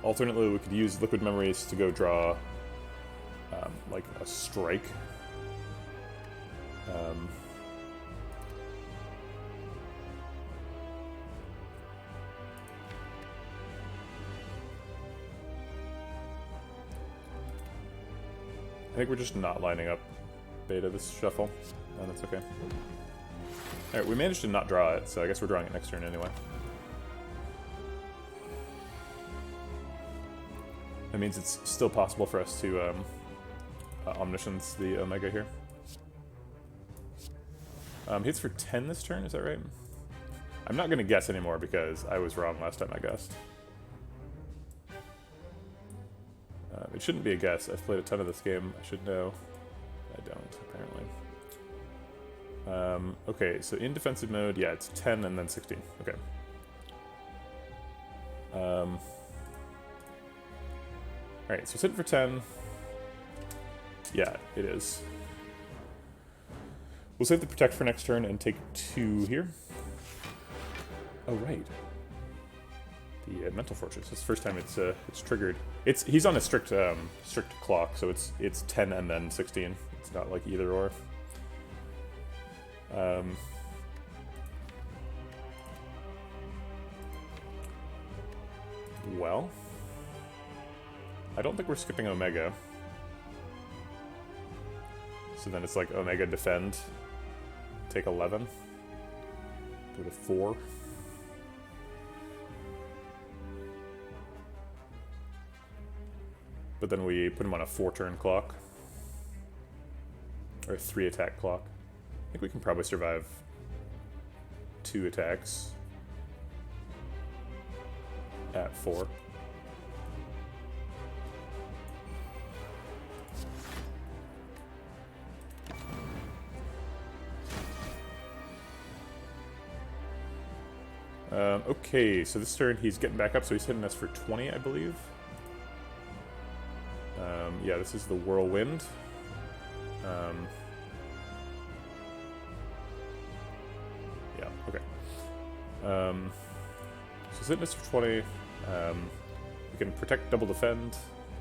Alternately, we could use liquid memories to go draw like a strike. I think we're just not lining up beta this shuffle, and that's okay. Alright, we managed to not draw it, so I guess we're drawing it next turn anyway. That means it's still possible for us to Omniscience the Omega here. Hits for 10 this turn, is that right? I'm not going to guess anymore because I was wrong last time I guessed. It shouldn't be a guess. I've played a ton of this game. I should know. I don't, apparently. Okay, so in defensive mode, yeah, it's 10 and then 16. Okay. Alright, so it's hitting for 10. Yeah, it is. We'll save the Protect for next turn and take 2 here. Oh, right. The Mental Fortress. It's the first time it's triggered. He's on a strict clock, so it's 10 and then 16. It's not like either or. Well, I don't think we're skipping Omega. So then it's like Omega defend, take 11, go to 4. But then we put him on a 4-turn clock. Or a 3-attack clock. I think we can probably survive 2 attacks at 4. Okay, so this turn he's getting back up, so he's hitting us for 20, I believe. Yeah, this is the Whirlwind. Yeah, okay. So he's hitting us for 20. We can protect, double defend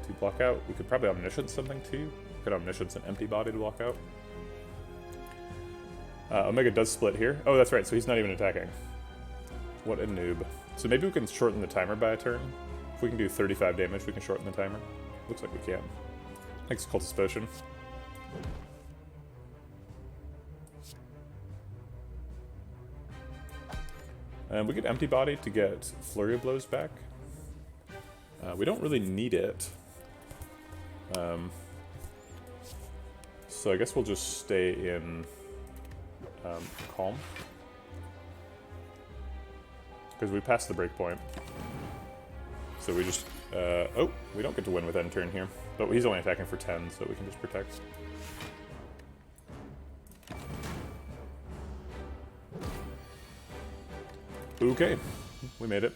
to block out. We could probably Omniscience something too. We could Omniscience an empty body to block out. Omega does split here. Oh, that's right, so he's not even attacking. What a noob. So maybe we can shorten the timer by a turn. If we can do 35 damage, we can shorten the timer. Looks like we can. Thanks, Cultist Potion. We get Empty Body to get Flurry of Blows back. We don't really need it. So I guess we'll just stay in Calm. Because we passed the breakpoint. So we just... oh, we don't get to win with end turn here. But he's only attacking for 10, so we can just protect. Okay, we made it.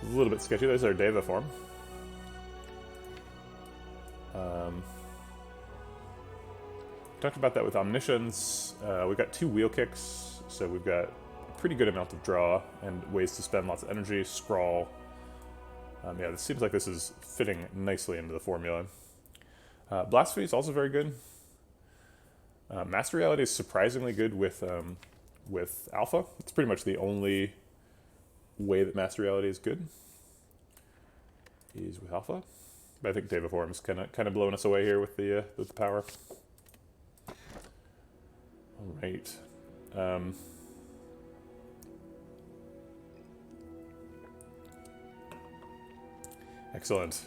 A little bit sketchy. There's our Deva form. Talked about that with Omniscience. We've got 2 wheel kicks, so we've got a pretty good amount of draw and ways to spend lots of energy. Scrawl. Yeah, this seems like this is fitting nicely into the formula. Blasphemy is also very good. Master Reality is surprisingly good with Alpha. It's pretty much the only way that Master Reality is good. Is with Alpha. But I think Deva Form is kind of blowing us away here with the power. All right. Excellent.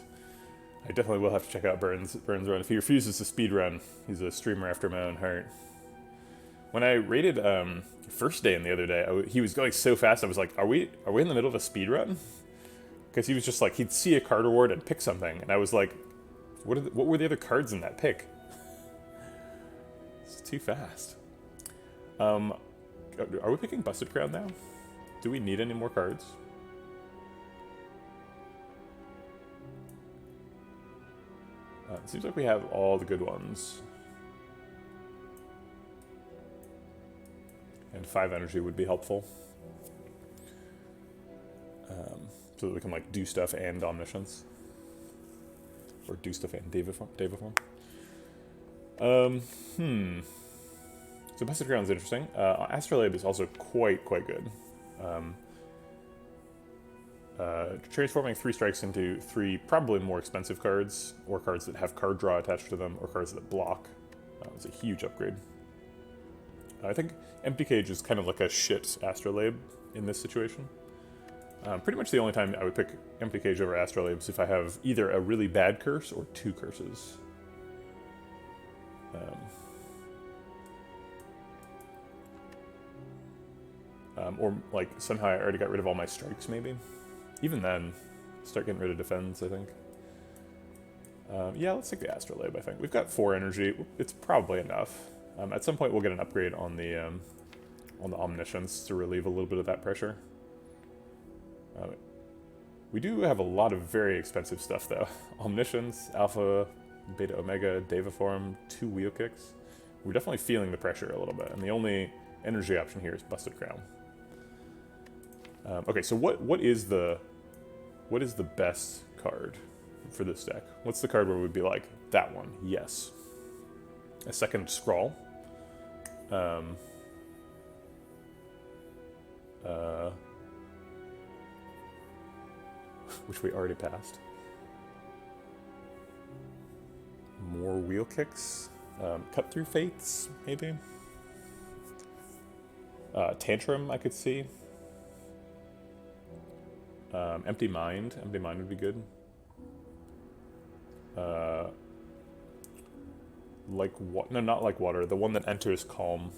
I definitely will have to check out Burns' run. If he refuses to speed run, he's a streamer after my own heart. When I rated First Day the other day, he was going so fast. I was like, "Are we in the middle of a speed run?" Because he was just like, he'd see a card award and pick something, and I was like, "What were the other cards in that pick?" It's too fast. Are we picking Busted Crown now? Do we need any more cards? It seems like we have all the good ones. And 5 energy would be helpful. So that we can like do stuff and Omniscience. Or do stuff and Deva form. So Busted Crown is interesting. Astrolabe is also quite good. Transforming 3 strikes into 3 probably more expensive cards, or cards that have card draw attached to them, or cards that block. It's a huge upgrade. I think Empty Cage is kind of like a shit Astrolabe in this situation. Pretty much the only time I would pick Empty Cage over Astrolabe is if I have either a really bad curse or 2 curses. Or like somehow I already got rid of all my strikes maybe. Even then, start getting rid of defends, I think. Yeah, let's take the Astrolabe, I think. We've got 4 energy. It's probably enough. At some point we'll get an upgrade on the Omniscience to relieve a little bit of that pressure. We do have a lot of very expensive stuff though. Omniscience, Alpha, Beta, Omega, Deva form, 2 wheel kicks. We're definitely feeling the pressure a little bit, and the only energy option here is Busted Crown. Okay, so what is the best card for this deck? What's the card where we'd be like, that one, yes. A second Scrawl. Which we already passed. More wheel kicks. Cut Through Fates, maybe. Tantrum, I could see. Empty Mind. Empty Mind would be good. No, not Like Water. The one that enters Calm.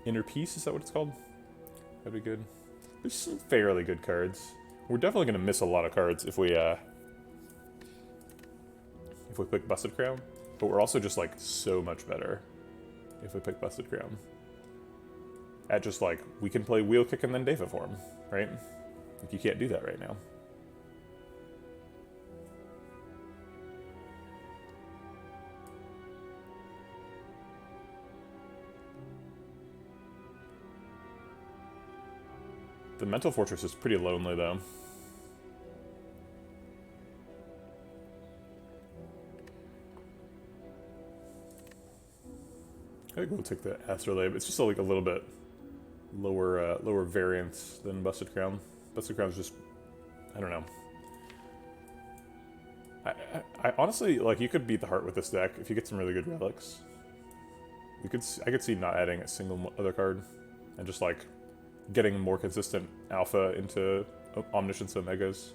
Inner Peace, is that what it's called? That'd be good. There's some fairly good cards. We're definitely going to miss a lot of cards if we pick Busted Crown. But we're also just like so much better if we pick Busted Crown. At just like, we can play Wheel Kick and then Deva form, right? Like you can't do that right now. The Mental Fortress is pretty lonely though. I think we'll take the Astrolabe. It's just like a little bit lower variance than Busted Crown. Busted Crown's just, I don't know. I honestly, like, you could beat the heart with this deck if you get some really good relics. I could see not adding a single other card and just like getting more consistent alpha into Omniscience Omegas.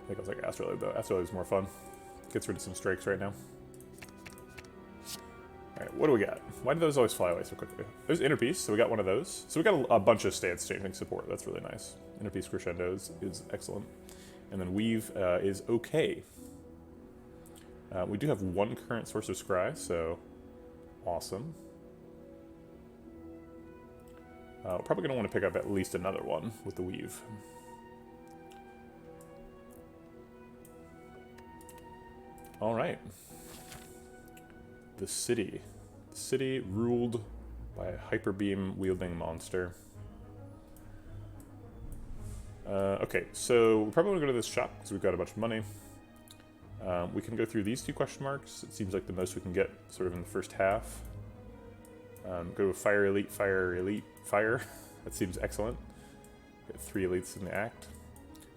I think I was like Astrolabe though. Astrolabe's more fun. Gets rid of some strikes right now. Alright, what do we got? Why do those always fly away so quickly? There's Inner Peace, so we got one of those. So we got a bunch of stance changing support. That's really nice. Inner Peace Crescendos is excellent. And then Weave is okay. We do have 1 current source of Scry, so awesome. We're probably going to want to pick up at least another one with the Weave. Alright. The city. The city ruled by a hyper beam wielding monster. Okay, so we're probably going to go to this shop because we've got a bunch of money. We can go through these 2 question marks. It seems like the most we can get sort of in the first half. Go to Fire Elite, Fire Elite, Fire. That seems excellent. Got 3 elites in the act.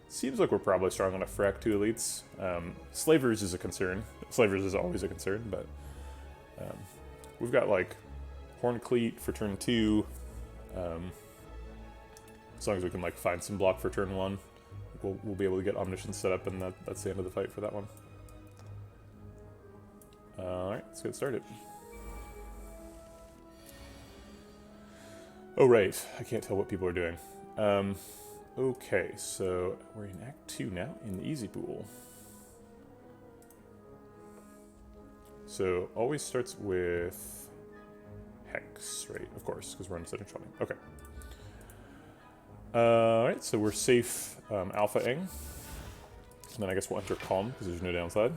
Seems like we're probably strong enough for Act 2 elites. Slavers is a concern. Slavers is always a concern, but we've got like Horn Cleat for turn 2. As long as we can like find some block for turn 1, we'll be able to get Omniscience set up, and that's the end of the fight for that one. Alright, let's get started. Oh right, I can't tell what people are doing. Okay, so we're in Act 2 now, in the Easy Pool. So always starts with Hex, right? Of course, because we're on setting 20. Okay. Alright, so we're safe alpha-ing. And then I guess we'll enter calm, because there's no downside.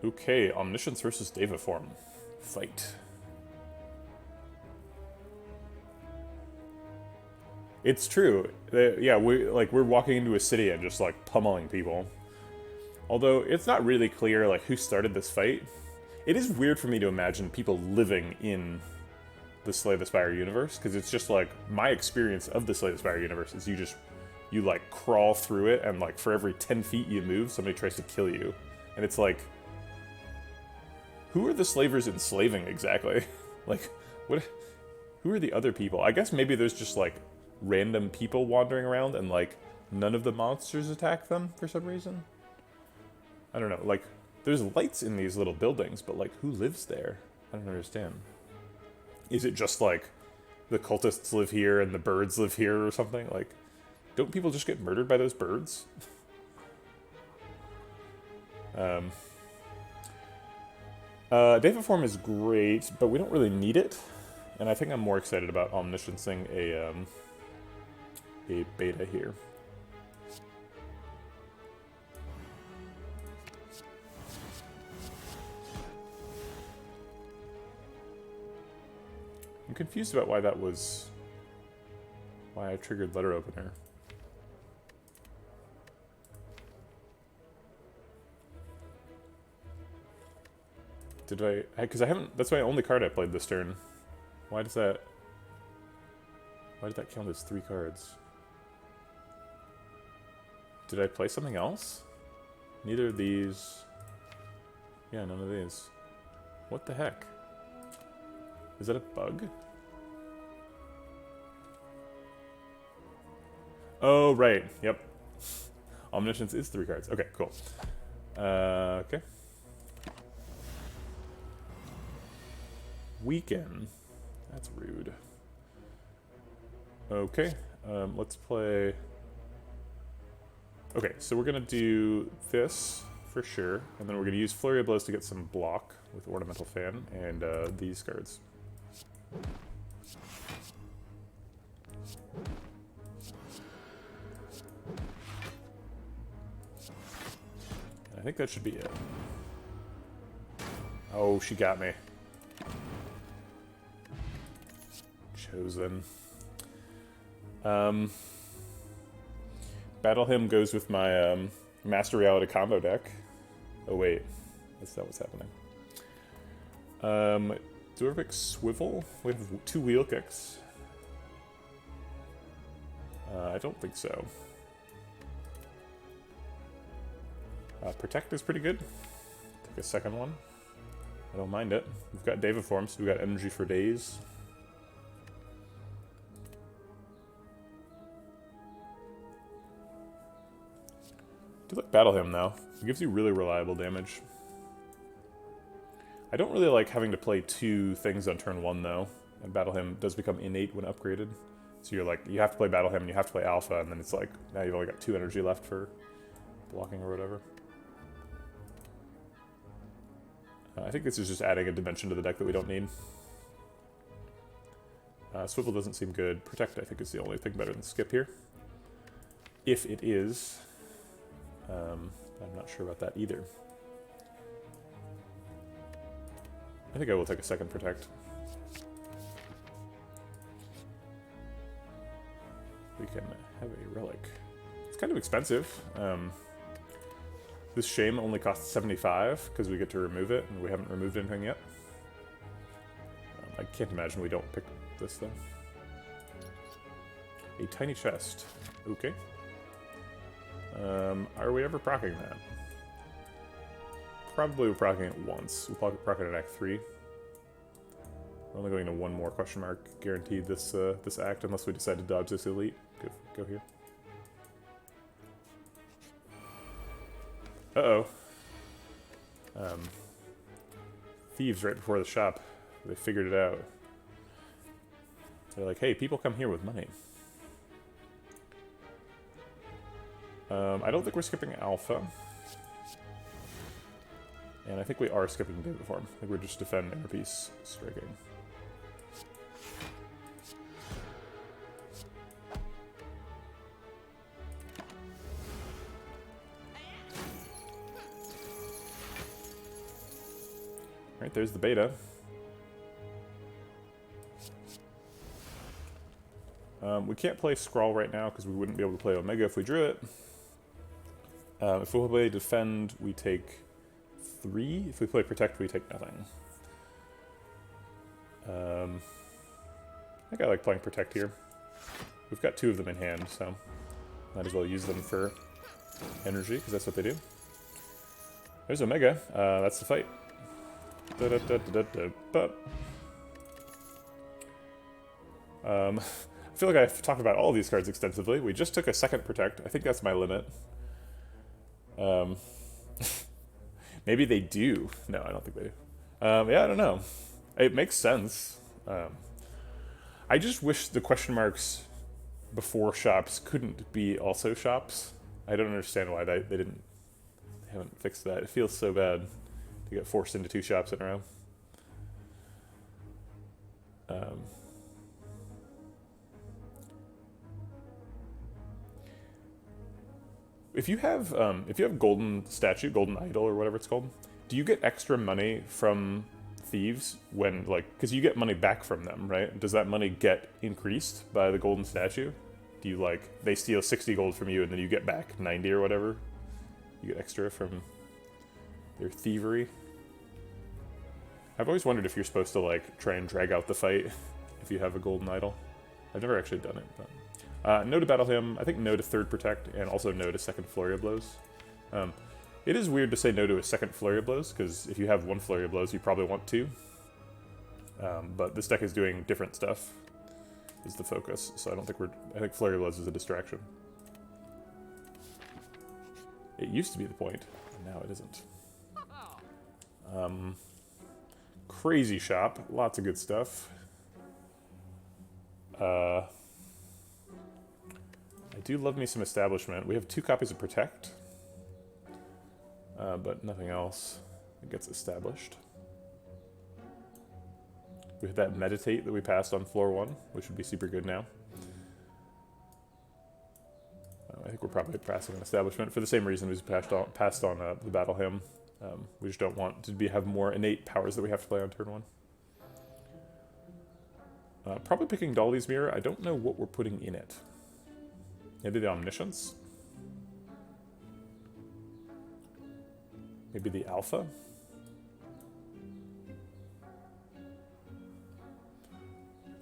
Okay, Omniscience versus Deva form. Fight. It's true. Yeah, we're walking into a city and just like pummeling people. Although it's not really clear like who started this fight. It is weird for me to imagine people living in the Slay the Spire universe, because it's just like my experience of the Slay the Spire universe is you like crawl through it, and like for every 10 feet you move, somebody tries to kill you, and it's like, who are the slavers enslaving exactly? Like, what? Who are the other people? I guess maybe there's just like random people wandering around, and like none of the monsters attack them for some reason. I don't know. Like, there's lights in these little buildings, but like, who lives there? I don't understand. Is it just like the cultists live here and the birds live here or something? Like, don't people just get murdered by those birds? Deva form is great, but we don't really need it. And I think I'm more excited about omnisciencing a beta here. I'm confused about why that was... why I triggered letter opener. Did I... because I haven't... that's my only card I played this turn. Why does that... why did that count as 3 cards? Did I play something else? Neither of these... yeah, none of these. What the heck? Is that a bug? Oh, right. Yep. Omniscience is 3 cards. Okay, cool. Okay. Weaken. That's rude. Okay. Let's play... okay, so we're going to do this for sure, and then we're going to use Flurry of Blows to get some block with Ornamental Fan, and these cards. I think that should be it. Oh, she got me. Chosen. Battle Hymn goes with my Master Reality combo deck. Oh wait, that's not what's happening. Dwarvic Swivel? We have 2 wheel kicks. I don't think so. Protect is pretty good. Take a second one. I don't mind it. We've got Deva form, so we've got energy for days. I do like Battle Hymn though. It gives you really reliable damage. I don't really like having to play 2 things on turn 1 though, and Battle Hymn does become innate when upgraded. So you're like, you have to play Battle Hymn and you have to play Alpha, and then it's like, now you've only got 2 energy left for blocking or whatever. I think this is just adding a dimension to the deck that we don't need. Swivel doesn't seem good. Protect, I think, is the only thing better than Skip here. If it is. I'm not sure about that either. I think I will take a second Protect. We can have a Relic. It's kind of expensive. This Shame only costs 75 because we get to remove it, and we haven't removed anything yet. I can't imagine we don't pick this though. A Tiny Chest. Okay. Are we ever proccing that? Probably we're proccing it once. We'll proc it in Act 3. We're only going to 1 more question mark guaranteed this this act, unless we decide to dodge this elite. Go here. Uh-oh. Thieves right before the shop. They figured it out. They're like, hey, people come here with money. I don't think we're skipping alpha. And I think we are skipping Data Form. I think we're just defend inner piece striking. Alright, there's the beta. We can't play Scrawl right now because we wouldn't be able to play Omega if we drew it. If we play Defend, we take 3. If we play Protect, we take nothing. I think I like playing Protect here. We've got 2 of them in hand, so might as well use them for energy, because that's what they do. There's Omega. That's the fight. I feel like I've talked about all these cards extensively. We just took a second Protect. I think that's my limit. Maybe they do. No, I don't think they do. Yeah, I don't know. It makes sense. I just wish the question marks before shops couldn't be also shops. I don't understand why they haven't fixed that. It feels so bad to get forced into 2 shops in a row. If you have golden statue, golden idol, or whatever it's called, do you get extra money from thieves when, like, because you get money back from them, right? Does that money get increased by the golden statue? Do you, like, they steal 60 gold from you and then you get back 90 or whatever? You get extra from their thievery? I've always wondered if you're supposed to, like, try and drag out the fight if you have a golden idol. I've never actually done it, but... no to battle him, I think no to 3rd Protect, and also no to 2nd Flurry of Blows. It is weird to say no to a 2nd Flurry of Blows, because if you have 1 Flurry of Blows, you probably want 2. But this deck is doing different stuff, is the focus, so I think Flurry of Blows is a distraction. It used to be the point, and now it isn't. Crazy shop, lots of good stuff. I do love me some Establishment. We have 2 copies of Protect, but nothing else that gets established. We have that Meditate that we passed on floor 1, which would be super good now. I think we're probably passing an Establishment for the same reason we passed on the Battle Hymn. We just don't want to have more innate powers that we have to play on turn 1. Probably picking Dolly's Mirror. I don't know what we're putting in it. Maybe the Omniscience? Maybe the Alpha?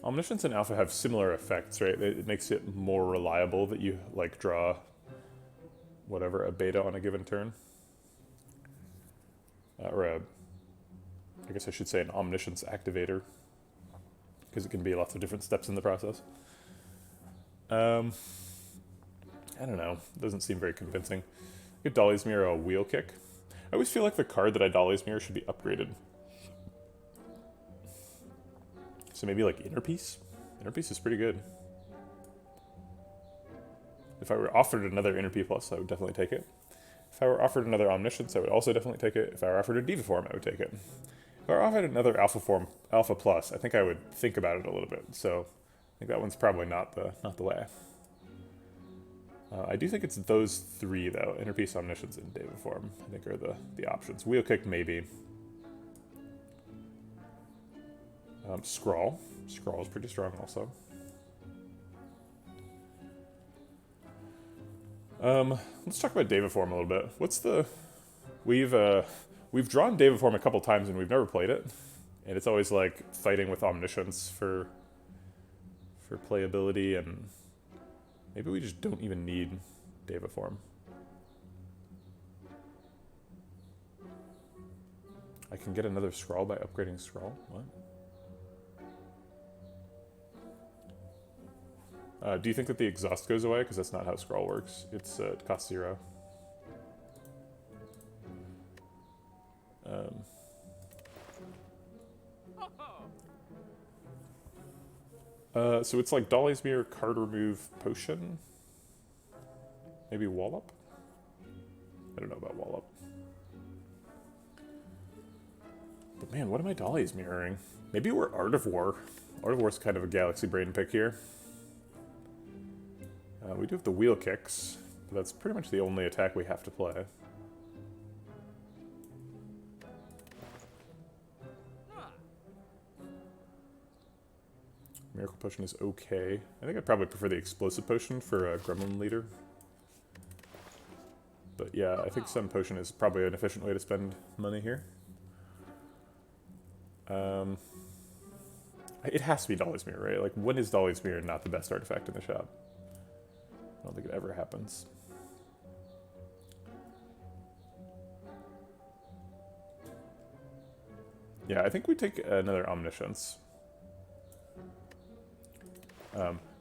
Omniscience and Alpha have similar effects, right? It makes it more reliable that you, like, draw whatever, a beta on a given turn. I guess I should say an Omniscience activator, because it can be lots of different steps in the process. I don't know. Doesn't seem very convincing. Give Dolly's Mirror a Wheel Kick. I always feel like the card that I Dolly's Mirror should be upgraded. So maybe like Inner Piece? Inner Piece is pretty good. If I were offered another Inner Piece Plus, I would definitely take it. If I were offered another Omniscience, I would also definitely take it. If I were offered a Diva Form, I would take it. If I were offered another Alpha Plus, I think I would think about it a little bit. So I think that one's probably not the way. I do think it's those 3, though. Inner Piece, Omniscience, and Diva Form, I think, are the options. Wheel Kick, maybe. Scrawl. Scrawl is pretty strong, also. Let's talk about Diva Form a little bit. What's the... We've drawn Diva Form a couple times, and we've never played it. And it's always, like, fighting with Omniscience for playability, and... Maybe we just don't even need Diva Form. I can get another Scrawl by upgrading Scrawl? What? Do you think that the exhaust goes away? Because that's not how Scrawl works. It costs 0. So it's like Dolly's Mirror, card remove, potion. Maybe Wallop? I don't know about Wallop. But man, what are my dollies mirroring? Maybe we're Art of War. Art of War's kind of a Galaxy Brain pick here. We do have the wheel kicks, but that's pretty much the only attack we have to play. Miracle Potion is okay. I think I'd probably prefer the Explosive Potion for a Gremlin Leader. But yeah, I think Sun Potion is probably an efficient way to spend money here. It has to be Dolly's Mirror, right? Like, when is Dolly's Mirror not the best artifact in the shop? I don't think it ever happens. Yeah, I think we take another Omniscience.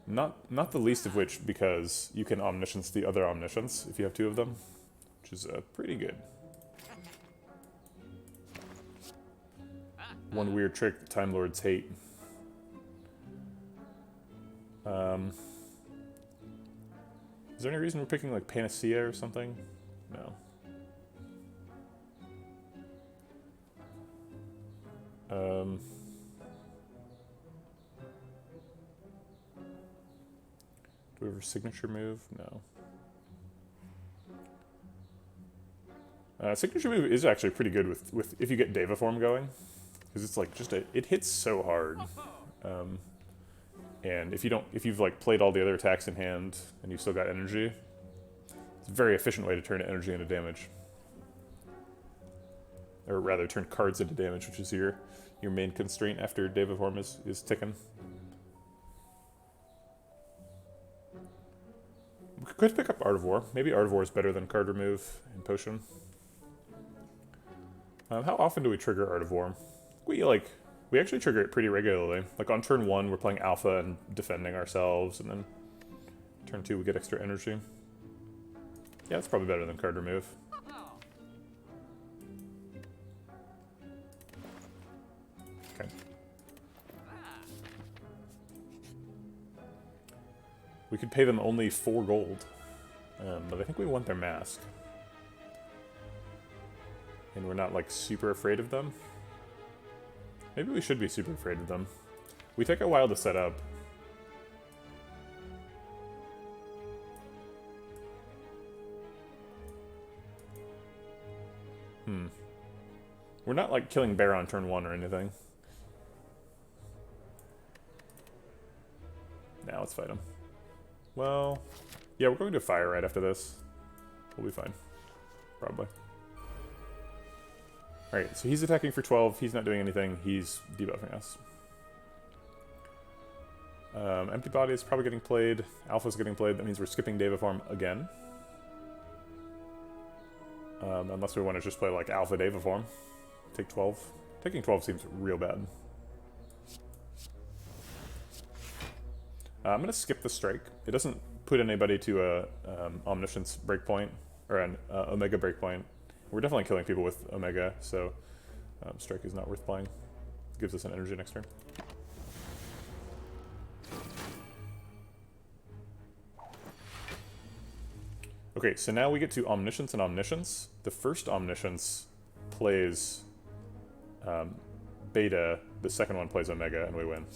Not the least of which because you can Omniscience the other Omniscience if you have two of them, which is pretty good. One weird trick that Time Lords hate. Is there any reason we're picking like Panacea or something? No. Do we have a signature move? No. Signature move is actually pretty good with if you get Deva form going, because it's like just it hits so hard. And if you've like played all the other attacks in hand and you've still got energy, it's a very efficient way to turn energy into damage. Or rather, turn cards into damage, which is your main constraint after Deva form is ticking. We could pick up Art of War. Maybe Art of War is better than card remove and potion. How often do we trigger Art of War? We actually trigger it pretty regularly. Like on turn 1, we're playing Alpha and defending ourselves, and then turn 2 we get extra energy. Yeah, it's probably better than card remove. Okay. We could pay them only 4 gold, but I think we want their mask. And we're not like super afraid of them. Maybe we should be super afraid of them. We take a while to set up. We're not like killing Bear on turn 1 or anything. Now let's fight him. Well, yeah, we're going to fire right after this. We'll be fine. Probably. Alright, so he's attacking for 12, he's not doing anything, he's debuffing us. Empty Body is probably getting played, Alpha's getting played, that means we're skipping Deva form again. Unless we want to just play like Alpha Deva form. Take 12. Taking 12 seems real bad. I'm going to skip the strike. It doesn't put anybody to a Omniscience breakpoint, or an Omega breakpoint. We're definitely killing people with Omega, so strike is not worth playing. It gives us an energy next turn. Okay, so now we get to Omniscience and Omniscience. The first Omniscience plays Beta, the second one plays Omega, and we win.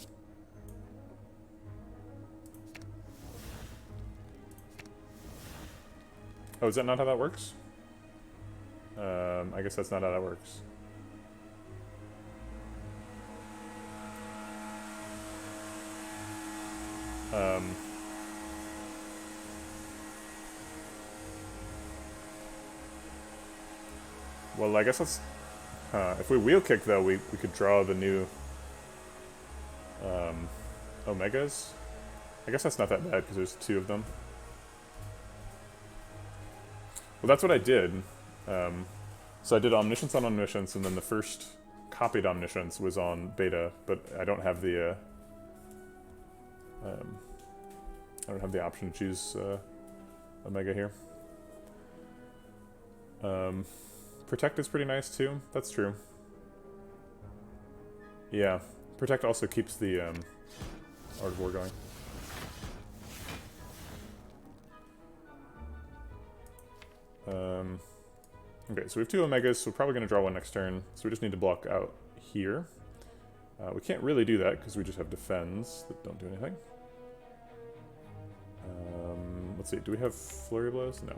Oh, is that not how that works? I guess that's not how that works. Well, I guess let's... if we wheel kick, though, we could draw the new Omegas. I guess that's not that bad, because there's 2 of them. Well, that's what I did. So I did Omniscience on Omniscience, and then the first copied Omniscience was on Beta, but I don't have the option to choose Omega here. Protect is pretty nice too. That's true. Yeah, Protect also keeps the Art of War going. Okay, so we have 2 Omegas, so we're probably going to draw one next turn. So we just need to block out here. We can't really do that because we just have defends that don't do anything. Let's see, do we have Flurry Blows? No.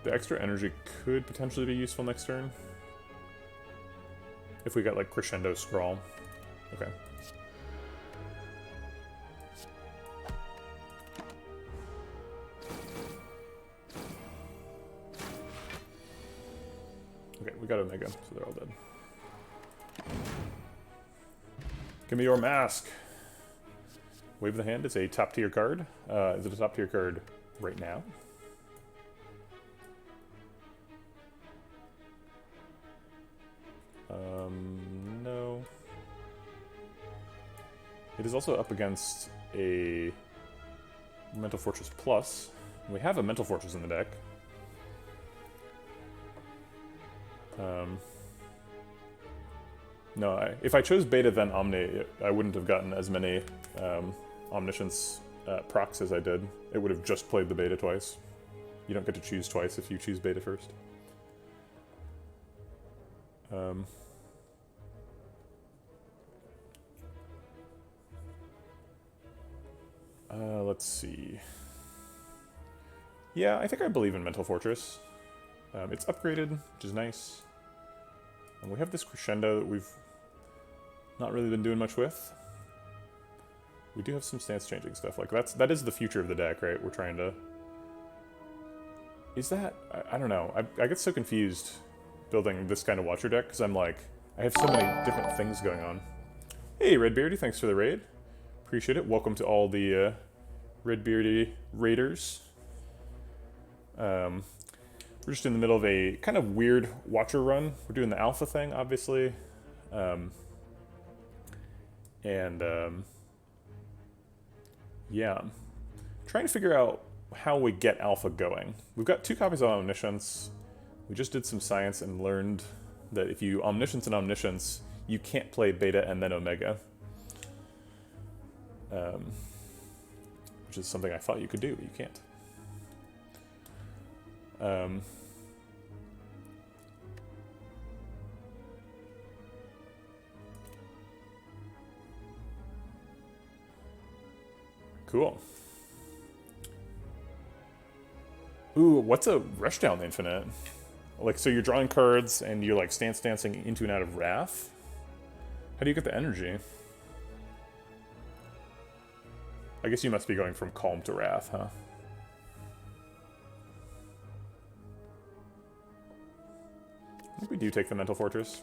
The extra energy could potentially be useful next turn. If we got like Crescendo Scrawl. Okay. Okay, we got Omega, so they're all dead. Give me your mask! Wave of the Hand is a top tier card. Is it a top tier card right now? No. It is also up against a Mental Fortress Plus. We have a Mental Fortress in the deck. No, if I chose Beta then Omni, I wouldn't have gotten as many Omniscience procs as I did. It would have just played the Beta twice. You don't get to choose twice if you choose Beta first. Let's see. Yeah, I think I believe in Mental Fortress. It's upgraded, which is nice. And we have this Crescendo that we've not really been doing much with. We do have some stance changing stuff. Like that is the future of the deck, right? We're trying to... Is that... I don't know. I get so confused building this kind of Watcher deck, because I'm like, I have so many different things going on. Hey, Redbeardy, thanks for the raid. Appreciate it. Welcome to all the Redbeardy raiders. We're just in the middle of a kind of weird Watcher run. We're doing the Alpha thing, obviously. Yeah. Trying to figure out how we get Alpha going. We've got 2 copies of Omniscience. We just did some science and learned that if you Omniscience and Omniscience, you can't play Beta and then Omega. Which is something I thought you could do, but you can't. Cool. Ooh, what's a Rushdown Infinite? Like, so you're drawing cards and you're like stance dancing into and out of Wrath? How do you get the energy? I guess you must be going from Calm to Wrath, huh? I think we do take the Mental Fortress.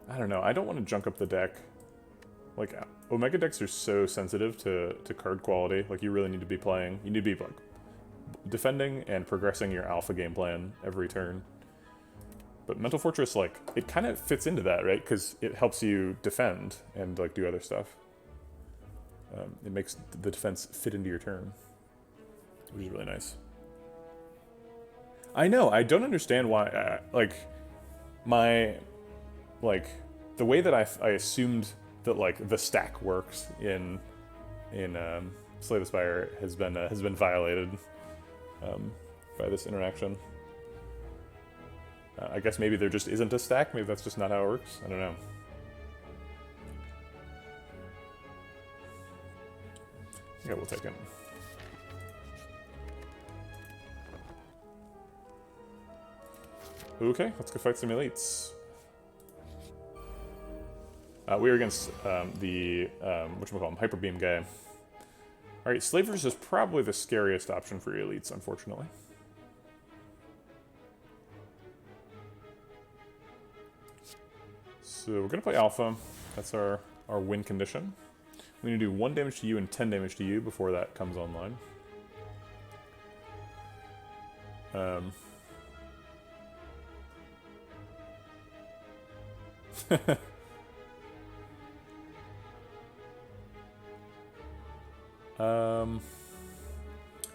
I don't know, I don't want to junk up the deck. Like, Omega decks are so sensitive to card quality. Like, you really need to be playing... You need to be, like, defending and progressing your Alpha game plan every turn. But Mental Fortress, like, it kind of fits into that, right? Because it helps you defend and, like, do other stuff. It makes the defense fit into your turn, which is really nice. I know, I don't understand why, the way that I assumed that, like, the stack works in Slay the Spire has been violated by this interaction. I guess maybe there just isn't a stack. Maybe that's just not how it works. I don't know. Yeah, we'll take it. Okay, let's go fight some elites. We are against the whatchamacallit, Hyper Beam guy. Alright, Slavers is probably the scariest option for elites, unfortunately. So we're gonna play Alpha. That's our win condition. We're gonna do 1 damage to you and 10 damage to you before that comes online.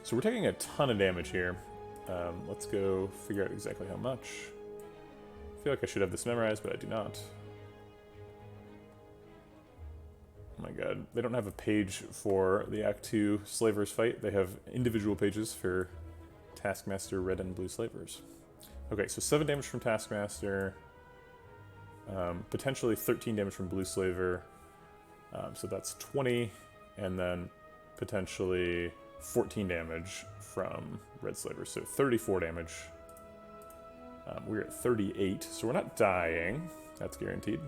So we're taking a ton of damage here. Let's go figure out exactly how much. I feel like I should have this memorized, but I do not. Oh my god, they don't have a page for the Act 2 Slavers fight. They have individual pages for Taskmaster, Red and Blue Slavers. Okay, so 7 damage from Taskmaster, potentially 13 damage from Blue Slaver, so that's 20, and then potentially 14 damage from Red Slaver, so 34 damage. We're at 38, so we're not dying, that's guaranteed.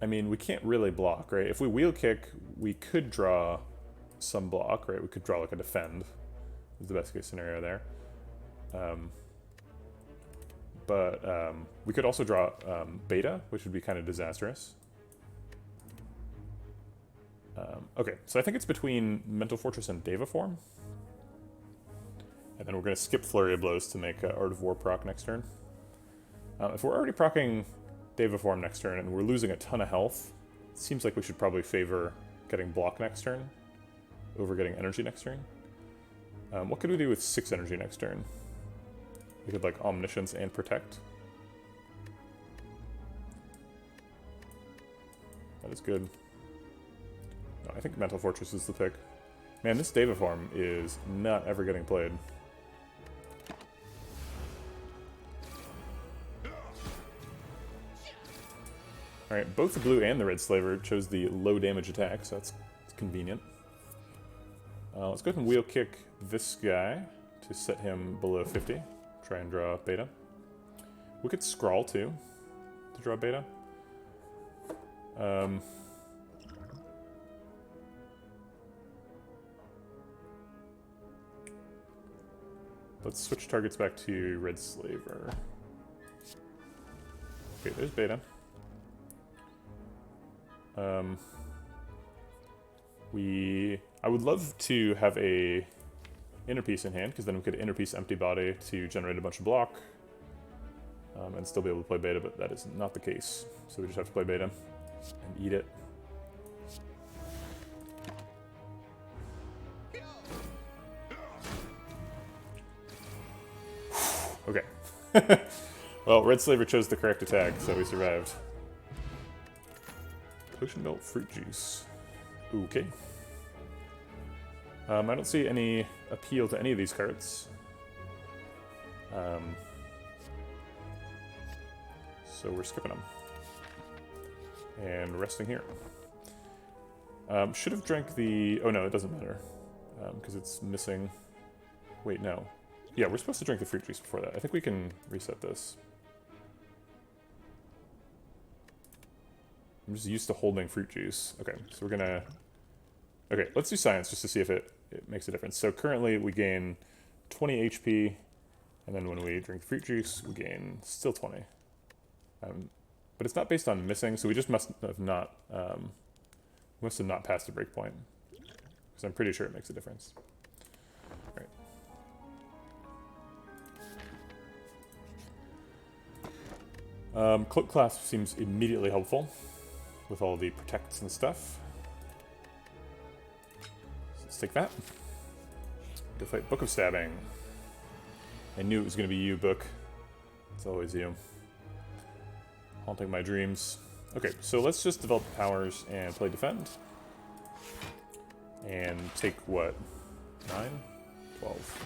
I mean, we can't really block, right? If we wheel kick, we could draw some block, right? We could draw like a defend, is the best case scenario there. We could also draw beta, which would be kind of disastrous. Okay, so I think it's between Mental Fortress and Deva Form. And then we're going to skip Flurry of Blows to make Art of War proc next turn. If we're already proccing Deva Form next turn and we're losing a ton of health, it seems like we should probably favor getting block next turn over getting energy next turn. What could we do with 6 energy next turn? We could like Omniscience and Protect. That is good. No, I think Mental Fortress is the pick. Man, this Deva Form is not ever getting played. Alright, both the blue and the red slaver chose the low damage attack, so that's convenient. Let's go ahead and wheel kick this guy to set him below 50. Try and draw beta. We could scrawl too to draw beta. Let's switch targets back to red slaver. Okay, there's beta. I would love to have a inner piece in hand, because then we could inner piece empty body to generate a bunch of block and still be able to play beta, but that is not the case. So we just have to play beta and eat it. Okay. Well, red slaver chose the correct attack, so we survived. Potion Belt Fruit Juice. Okay. I don't see any appeal to any of these cards. So we're skipping them. And resting here. Should have drank the... Oh no, it doesn't matter. Because it's missing... Wait, no. Yeah, we're supposed to drink the fruit juice before that. I think we can reset this. I'm just used to holding fruit juice. Okay, so we're gonna... Okay, let's do science just to see if it makes a difference. So currently we gain 20 HP, and then when we drink fruit juice, we gain still 20. But it's not based on missing, so we just must have not passed the breakpoint. Because I'm pretty sure it makes a difference. Alright. Cloak Clasp seems immediately helpful with all the protects and stuff. So let's take that. Go fight Book of Stabbing. I knew it was going to be you, Book. It's always you. Haunting my dreams. Okay, so let's just develop powers and play defend. And take what? 9? 12.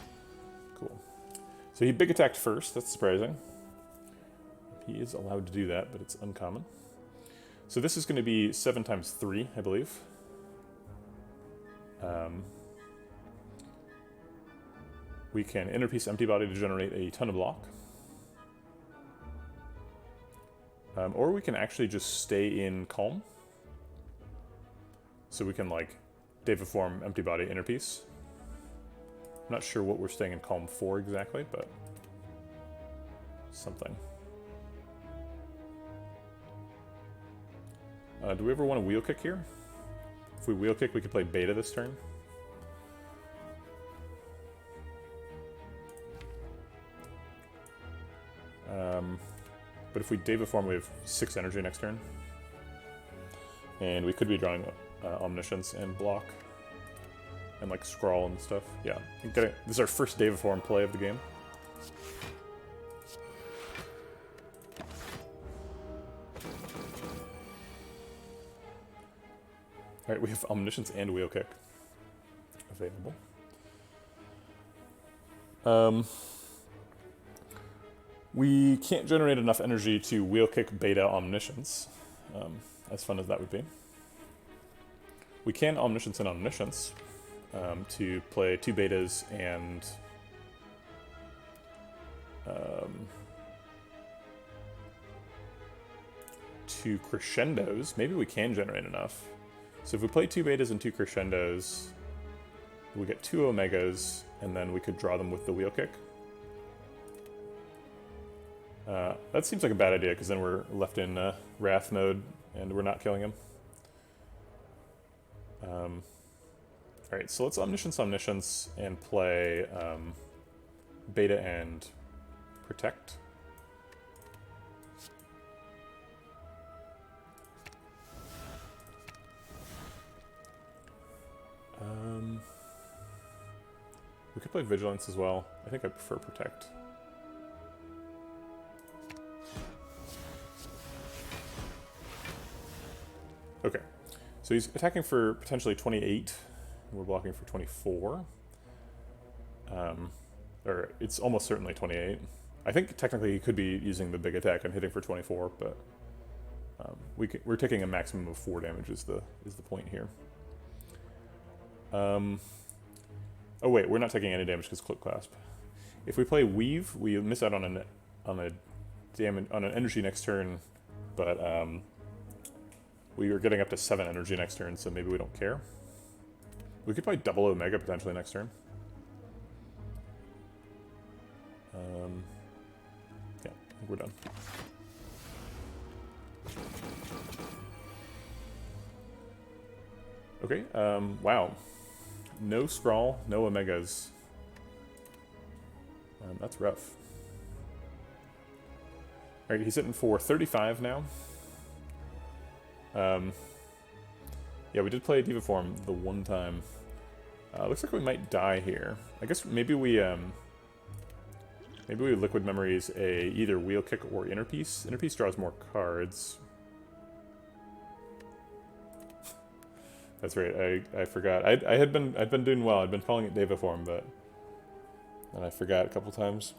Cool. So he big attacked first, that's surprising. He is allowed to do that, but it's uncommon. So this is going to be 7 times 3, I believe. We can inner piece empty body to generate a ton of block. Or we can actually just stay in calm. So we can like Deva Form empty body inner piece. I'm not sure what we're staying in calm for exactly, but something. Do we ever want to wheel kick here? If we wheel kick, we could play beta this turn. But if we Deva form, we have 6 energy next turn. And we could be drawing Omniscience and block. And like scrawl and stuff. Yeah. This is our first Deva form play of the game. Alright, we have Omniscience and Wheel Kick available. We can't generate enough energy to Wheel Kick Beta Omniscience, as fun as that would be. We can Omniscience and Omniscience to play 2 betas and 2 crescendos. Maybe we can generate enough. So if we play 2 betas and 2 crescendos, we get 2 omegas, and then we could draw them with the Wheel Kick. That seems like a bad idea, because then we're left in Wrath mode, and we're not killing him. Alright, so let's Omniscience, and play Beta and Protect. We could play Vigilance as well. I think I prefer Protect. Okay, so he's attacking for potentially 28, and we're blocking for 24. Or it's almost certainly 28. I think technically he could be using the big attack and hitting for 24, but we're taking a maximum of 4 damage is the point here. Oh wait, we're not taking any damage because Cloak Clasp. If we play Weave, we miss out on an energy next turn, but we are getting up to 7 energy next turn, so maybe we don't care. We could play double Omega potentially next turn. Yeah, I think we're done. Okay, wow. No Scrawl, no Omegas. That's rough. Alright, he's hitting for 35 now. Yeah, we did play a Diva form the one time. Looks like we might die here. I guess maybe we Liquid Memories a either Wheel Kick or Inner Peace. Inner Peace draws more cards. That's right. I forgot. I'd been doing well. I'd been calling it Deva form, but then I forgot a couple times.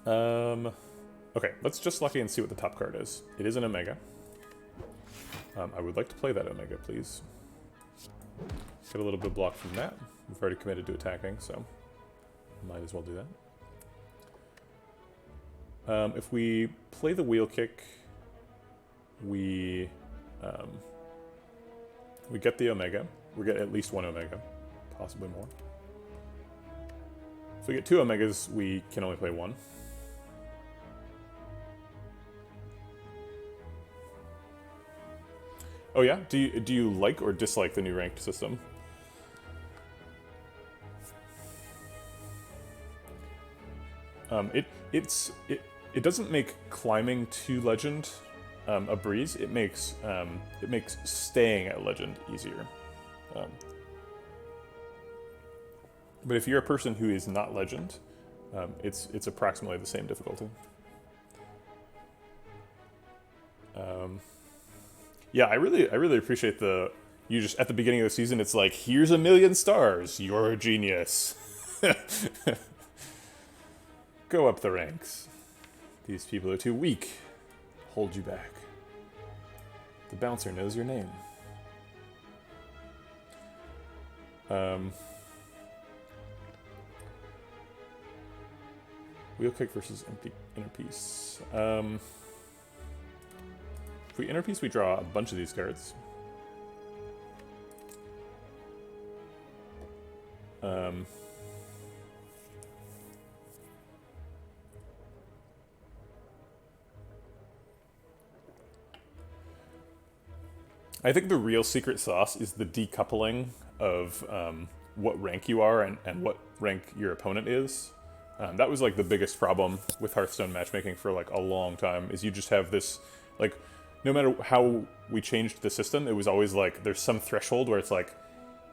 Okay, let's just lucky and see what the top card is. It is an Omega. I would like to play that Omega, please. Get a little bit of block from that. We've already committed to attacking, so might as well do that. If we play the Wheel Kick, we get the Omega. We get at least 1 Omega, possibly more. If we get 2 Omegas, we can only play 1. Oh yeah? Do you like or dislike the new ranked system? It doesn't make climbing to Legend a breeze. It makes staying at Legend easier. But if you're a person who is not Legend, it's approximately the same difficulty. Yeah, I really appreciate you just at the beginning of the season. It's like, here's 1,000,000 stars. You're a genius. Go up the ranks. These people are too weak. Hold you back. The bouncer knows your name. Wheel Kick versus Inner Peace. If we Inner Peace, we draw a bunch of these cards. I think the real secret sauce is the decoupling of what rank you are and what rank your opponent is. That was like the biggest problem with Hearthstone matchmaking for like a long time, is you just have this, like, no matter how we changed the system, it was always like there's some threshold where it's like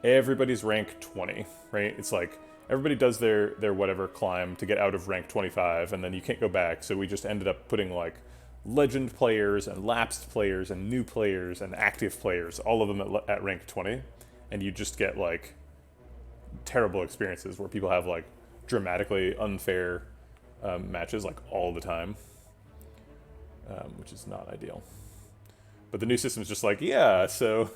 everybody's rank 20, right? It's like everybody does their whatever climb to get out of rank 25, and then you can't go back. So we just ended up putting like legend players and lapsed players and new players and active players, all of them at rank 20, and you just get like terrible experiences where people have like dramatically unfair matches like all the time, which is not ideal. But the new system is just like, yeah, so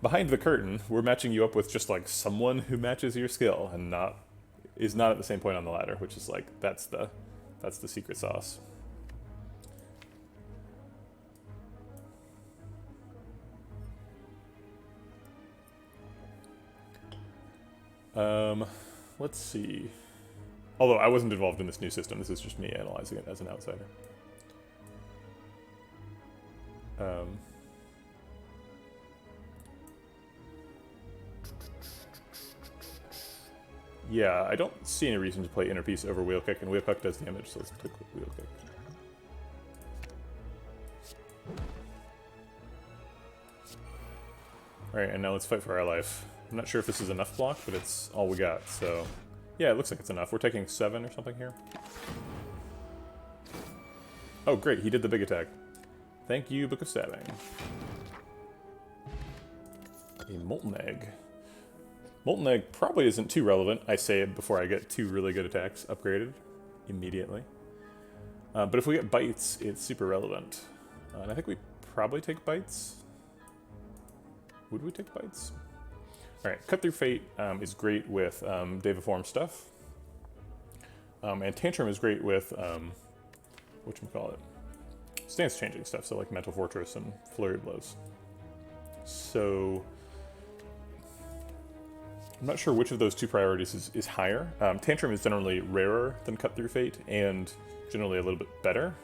behind the curtain, we're matching you up with just like someone who matches your skill and is not at the same point on the ladder, which is like that's the secret sauce. Let's see. Although I wasn't involved in this new system, this is just me analyzing it as an outsider. Yeah, I don't see any reason to play Inner Peace over Wheel Kick, and Wheel Kick does damage, so let's play Wheel Kick. Alright, and now let's fight for our life. I'm not sure if this is enough block, but it's all we got, so... Yeah, it looks like it's enough. We're taking 7 or something here. Oh, great, he did the big attack. Thank you, Book of Stabbing. A Molten Egg. Molten Egg probably isn't too relevant. I say it before I get 2 really good attacks upgraded immediately. But if we get Bites, it's super relevant. And I think we probably take Bites. Would we take Bites? Alright, Cut Through Fate is great with Daviform stuff. And Tantrum is great with, whatchamacallit, stance changing stuff, so like Mental Fortress and Flurry Blows. So, I'm not sure which of those 2 priorities is higher. Tantrum is generally rarer than Cut Through Fate, and generally a little bit better.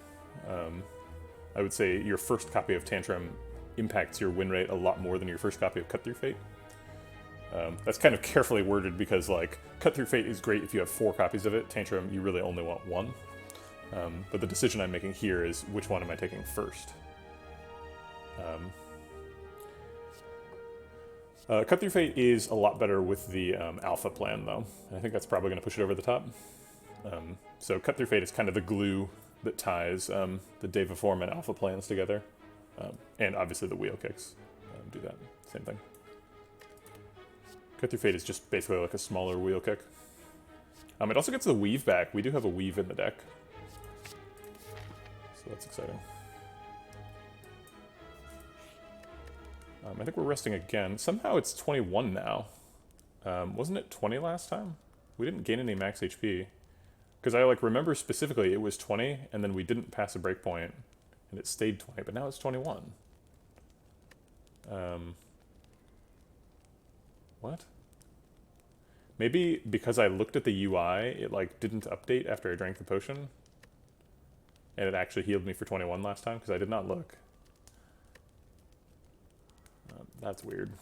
I would say your first copy of Tantrum impacts your win rate a lot more than your first copy of Cut Through Fate. That's kind of carefully worded because, like, Cut Through Fate is great if you have 4 copies of it. Tantrum, you really only want 1. But the decision I'm making here is which one am I taking first. Cut Through Fate is a lot better with the alpha plan, though. I think that's probably going to push it over the top. So Cut Through Fate is kind of the glue that ties the Daviform and alpha plans together. And obviously the wheel kicks do that. Same thing. Cut Through Fate is just basically like a smaller wheel kick. It also gets the weave back. We do have a weave in the deck. So that's exciting. I think we're resting again. Somehow it's 21 now. Wasn't it 20 last time? We didn't gain any max HP. Because I like remember specifically it was 20, and then we didn't pass a breakpoint, and it stayed 20, but now it's 21. What? Maybe because I looked at the UI, it like didn't update after I drank the potion, and it actually healed me for 21 last time, because I did not look. That's weird.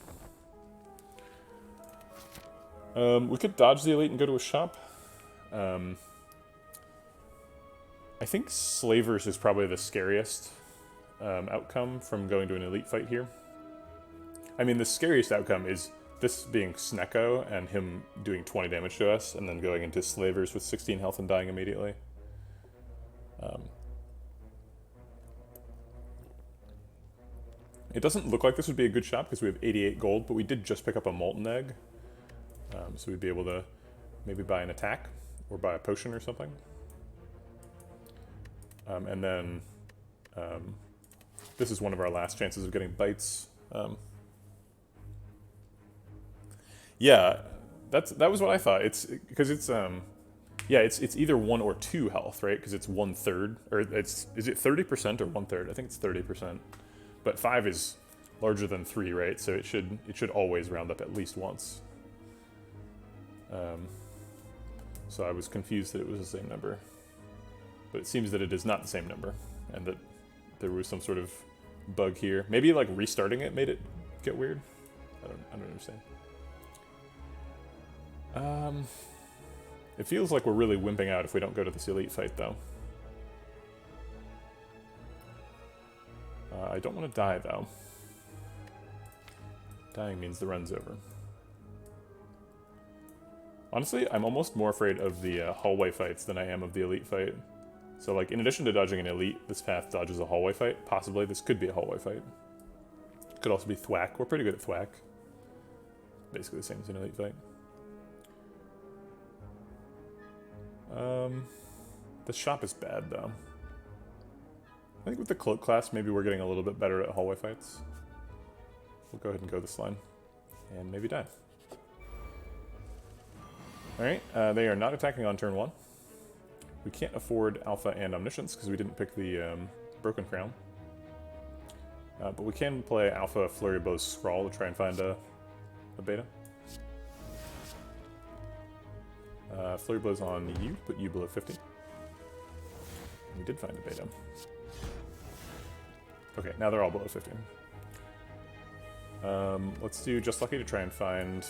We could dodge the elite and go to a shop. I think Slavers is probably the scariest outcome from going to an elite fight here. I mean, the scariest outcome is this being Snecko and him doing 20 damage to us, and then going into Slavers with 16 health and dying immediately. It doesn't look like this would be a good shop because we have 88 gold, but we did just pick up a Molten Egg. So we'd be able to maybe buy an attack or buy a potion or something. And then this is one of our last chances of getting bites. Yeah, that was what I thought. It's because it's yeah, it's either 1 or 2 health, right? Because it's 1/3, or is it 30% or 1/3? I think it's 30%. But 5 is larger than 3, right? So it should always round up at least once. So I was confused that it was the same number. But it seems that it is not the same number, and that there was some sort of bug here. Maybe like restarting it made it get weird. I don't understand. It feels like we're really wimping out if we don't go to this elite fight, though. I don't want to die, though. Dying means the run's over. Honestly, I'm almost more afraid of the hallway fights than I am of the elite fight. So, like, in addition to dodging an elite, this path dodges a hallway fight. Possibly, this could be a hallway fight. Could also be thwack. We're pretty good at thwack. Basically the same as an elite fight. The shop is bad, though. I think with the cloak class, maybe we're getting a little bit better at hallway fights. We'll go ahead and go this line. And maybe die. Alright, they are not attacking on turn 1. We can't afford Alpha and Omniscience because we didn't pick the Broken Crown. But we can play Alpha Flurry Bow's Scrawl to try and find a beta. Flurry Blow's on you, put you below 50. We did find a beta. Okay, now they're all below 50. Let's do Just Lucky to try and find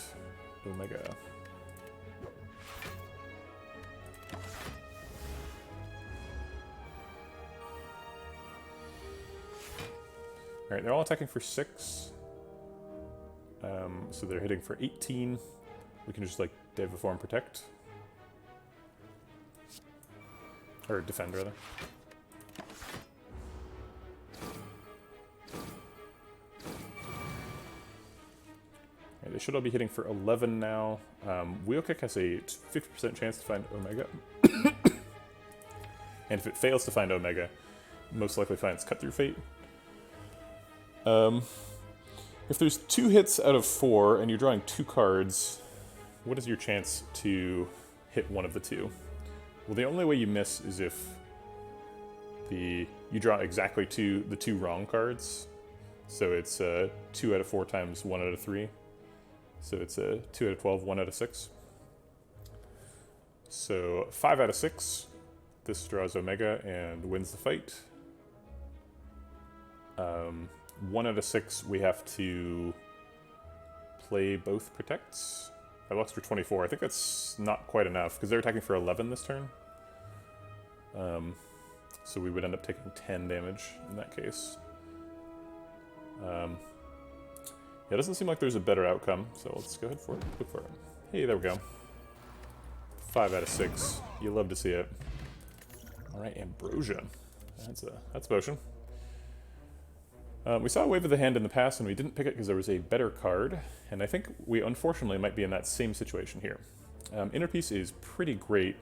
Omega. Alright, they're all attacking for 6. So they're hitting for 18. We can just, like, Deviform Protect. Or Defend, rather. Alright, they should all be hitting for 11 now. Wheel Kick has a 50% chance to find Omega. And if it fails to find Omega, most likely finds Cut Through Fate. If there's 2 hits out of 4 and you're drawing 2 cards, what is your chance to hit one of the 2? Well, the only way you miss is if you draw exactly the 2 wrong cards. So it's 2 out of 4 times 1 out of 3. So it's 2 out of 12, 1 out of 6. So 5 out of 6. This draws Omega and wins the fight. 1 out of 6, we have to play both protects. I lost for 24. I think that's not quite enough, because they're attacking for 11 this turn. So we would end up taking 10 damage in that case. Yeah, it doesn't seem like there's a better outcome, so let's go ahead for it. Look for it. Hey, there we go. 5 out of 6. You love to see it. Alright, Ambrosia. That's potion. We saw a Wave of the Hand in the past, and we didn't pick it because there was a better card, and I think we unfortunately might be in that same situation here. Inner Peace is pretty great.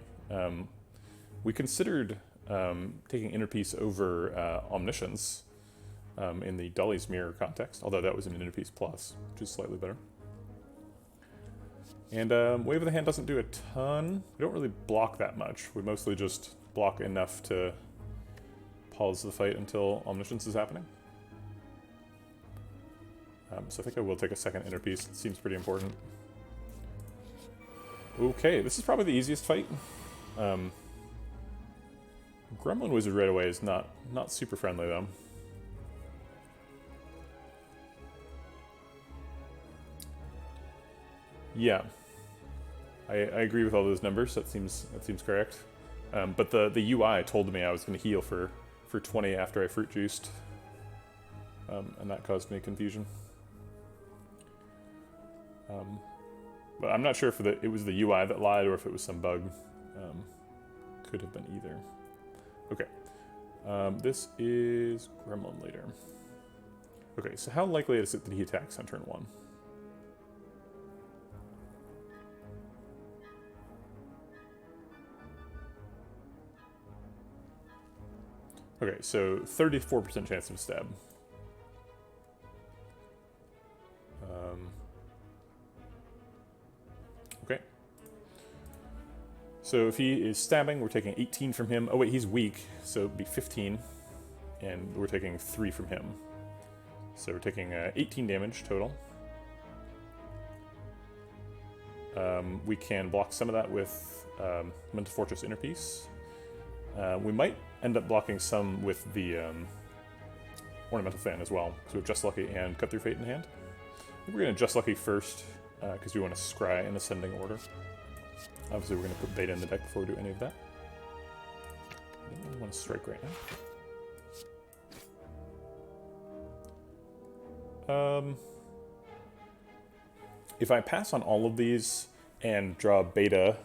We considered taking Inner Peace over Omniscience in the Dolly's Mirror context, although that was an Inner Peace Plus, which is slightly better. And Wave of the Hand doesn't do a ton. We don't really block that much. We mostly just block enough to pause the fight until Omniscience is happening. So I think I will take a second Inner Peace. It seems pretty important. Okay, this is probably the easiest fight. Gremlin Wizard right away is not super friendly, though. Yeah. I agree with all those numbers. That seems correct. But the UI told me I was going to heal for 20 after I fruit juiced. And that caused me confusion. But I'm not sure if it was the UI that lied or if it was some bug. Could have been either. Okay. This is Gremlin Leader. Okay, so how likely is it that he attacks on turn 1? Okay, so 34% chance of a stab. Okay. So if he is stabbing, we're taking 18 from him. Oh wait, he's weak, so it'd be 15. And we're taking 3 from him. So we're taking 18 damage total. We can block some of that with Mental Fortress Inner Peace. We might end up blocking some with the Ornamental Fan as well, because we have Just Lucky and Cut Through Fate in hand. I think we're going to Just Lucky first, because we want to scry in ascending order. Obviously, we're going to put beta in the deck before we do any of that. I don't really want to strike right now. If I pass on all of these and draw beta,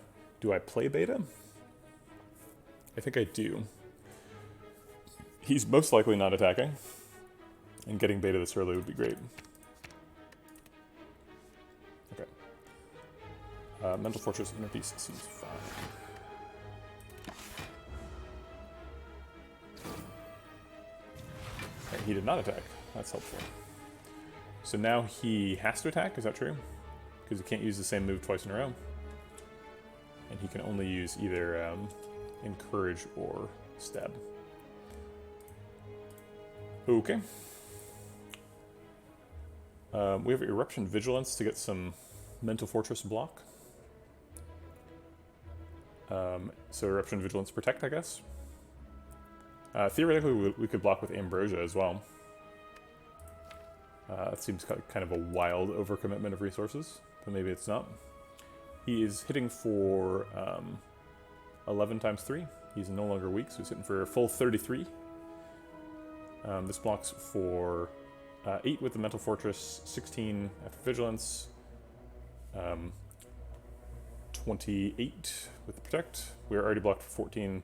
do I play beta? I think I do. He's most likely not attacking, and getting beta this early would be great. Okay. Mental Fortress Inner Peace seems fine. Okay, he did not attack. That's helpful. So now he has to attack, is that true? Because he can't use the same move twice in a row. And he can only use either Encourage or Stab. Okay. We have Eruption Vigilance to get some Mental Fortress block. So Eruption Vigilance Protect, I guess. Theoretically, we could block with Ambrosia as well. That seems kind of a wild overcommitment of resources, but maybe it's not. He is hitting for 11 times 3. He's no longer weak, so he's hitting for a full 33. This blocks for 8 with the Mental Fortress, 16 after Vigilance, 28 with the Protect. We are already blocked for 14,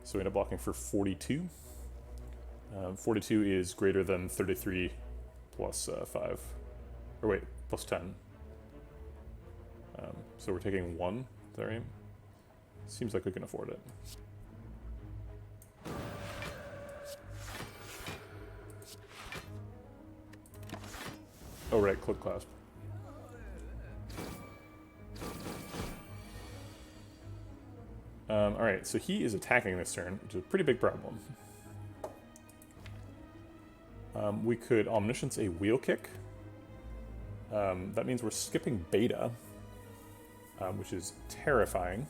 so we end up blocking for 42. 42 is greater than 33 plus 5. Or wait, plus 10. So we're taking 1, is that right? Seems like we can afford it. Oh right, Clip Clasp. Alright, so he is attacking this turn, which is a pretty big problem. We could Omniscience a Wheel Kick. That means we're skipping beta, which is terrifying.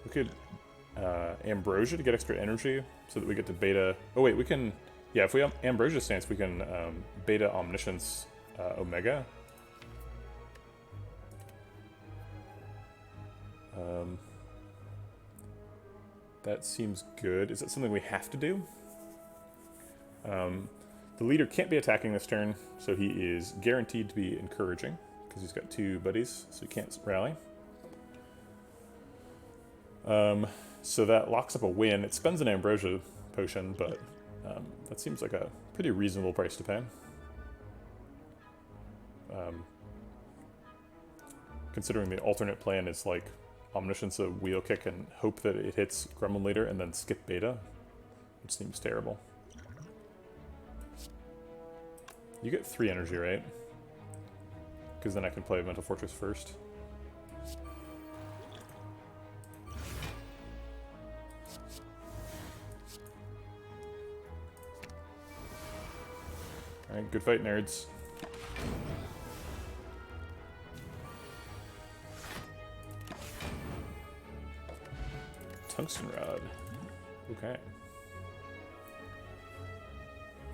We could Ambrosia to get extra energy so that we get to beta. Oh wait, we can, yeah, if we have Ambrosia stance, we can beta Omniscience Omega. That seems good. Is that something we have to do? The leader can't be attacking this turn, so he is guaranteed to be encouraging, because he's got 2 buddies, so he can't rally. So that locks up a win. It spends an Ambrosia potion, but that seems like a pretty reasonable price to pay. Considering the alternate plan is like Omniscience a Wheel Kick and hope that it hits Gremlin Leader and then skip beta, which seems terrible. You get 3 energy, right? Because then I can play Mental Fortress first. Alright, good fight, nerds. Tungsten Rod. Okay.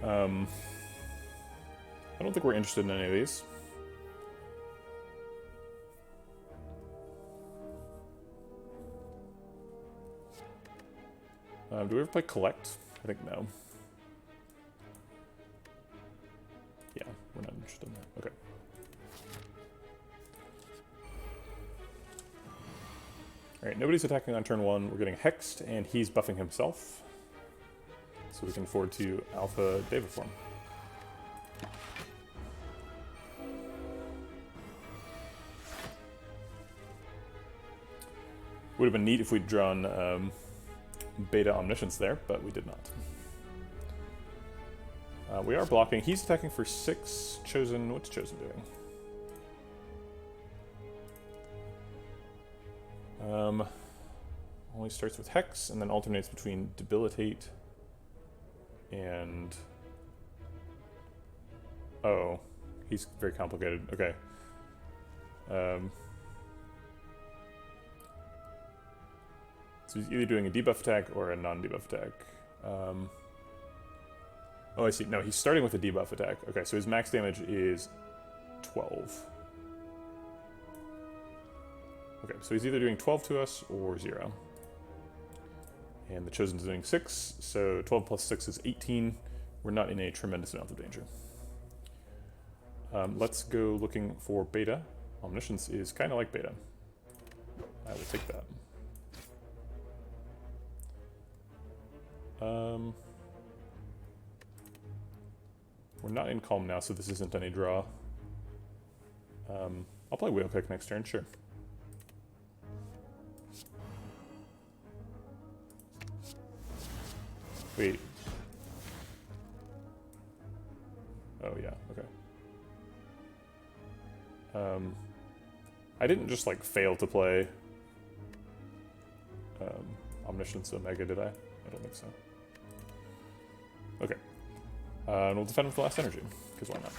I don't think we're interested in any of these. Do we ever play Collect? I think no. Yeah, we're not interested in that. Okay. Alright, nobody's attacking on turn 1. We're getting hexed, and he's buffing himself. So we can afford to Alpha David form. Would have been neat if we'd drawn Beta Omniscience there, but we did not. We are blocking. He's attacking for 6. Chosen, what's Chosen doing? Only starts with Hex, and then alternates between Debilitate and... Oh, he's very complicated. Okay. So he's either doing a debuff attack or a non-debuff attack. Oh, I see. No, he's starting with a debuff attack. Okay, so his max damage is 12. Okay, so he's either doing 12 to us or 0. And the Chosen's doing 6, so 12 plus 6 is 18. We're not in a tremendous amount of danger. Let's go looking for Beta. Omniscience is kind of like Beta. I will take that. We're not in Calm now, so this isn't any draw. I'll play Wheel Kick next turn, sure. Wait. Oh yeah, okay. I didn't just like fail to play Omniscience Omega, did I? I don't think so. Okay. And we'll defend with the last energy, because why not?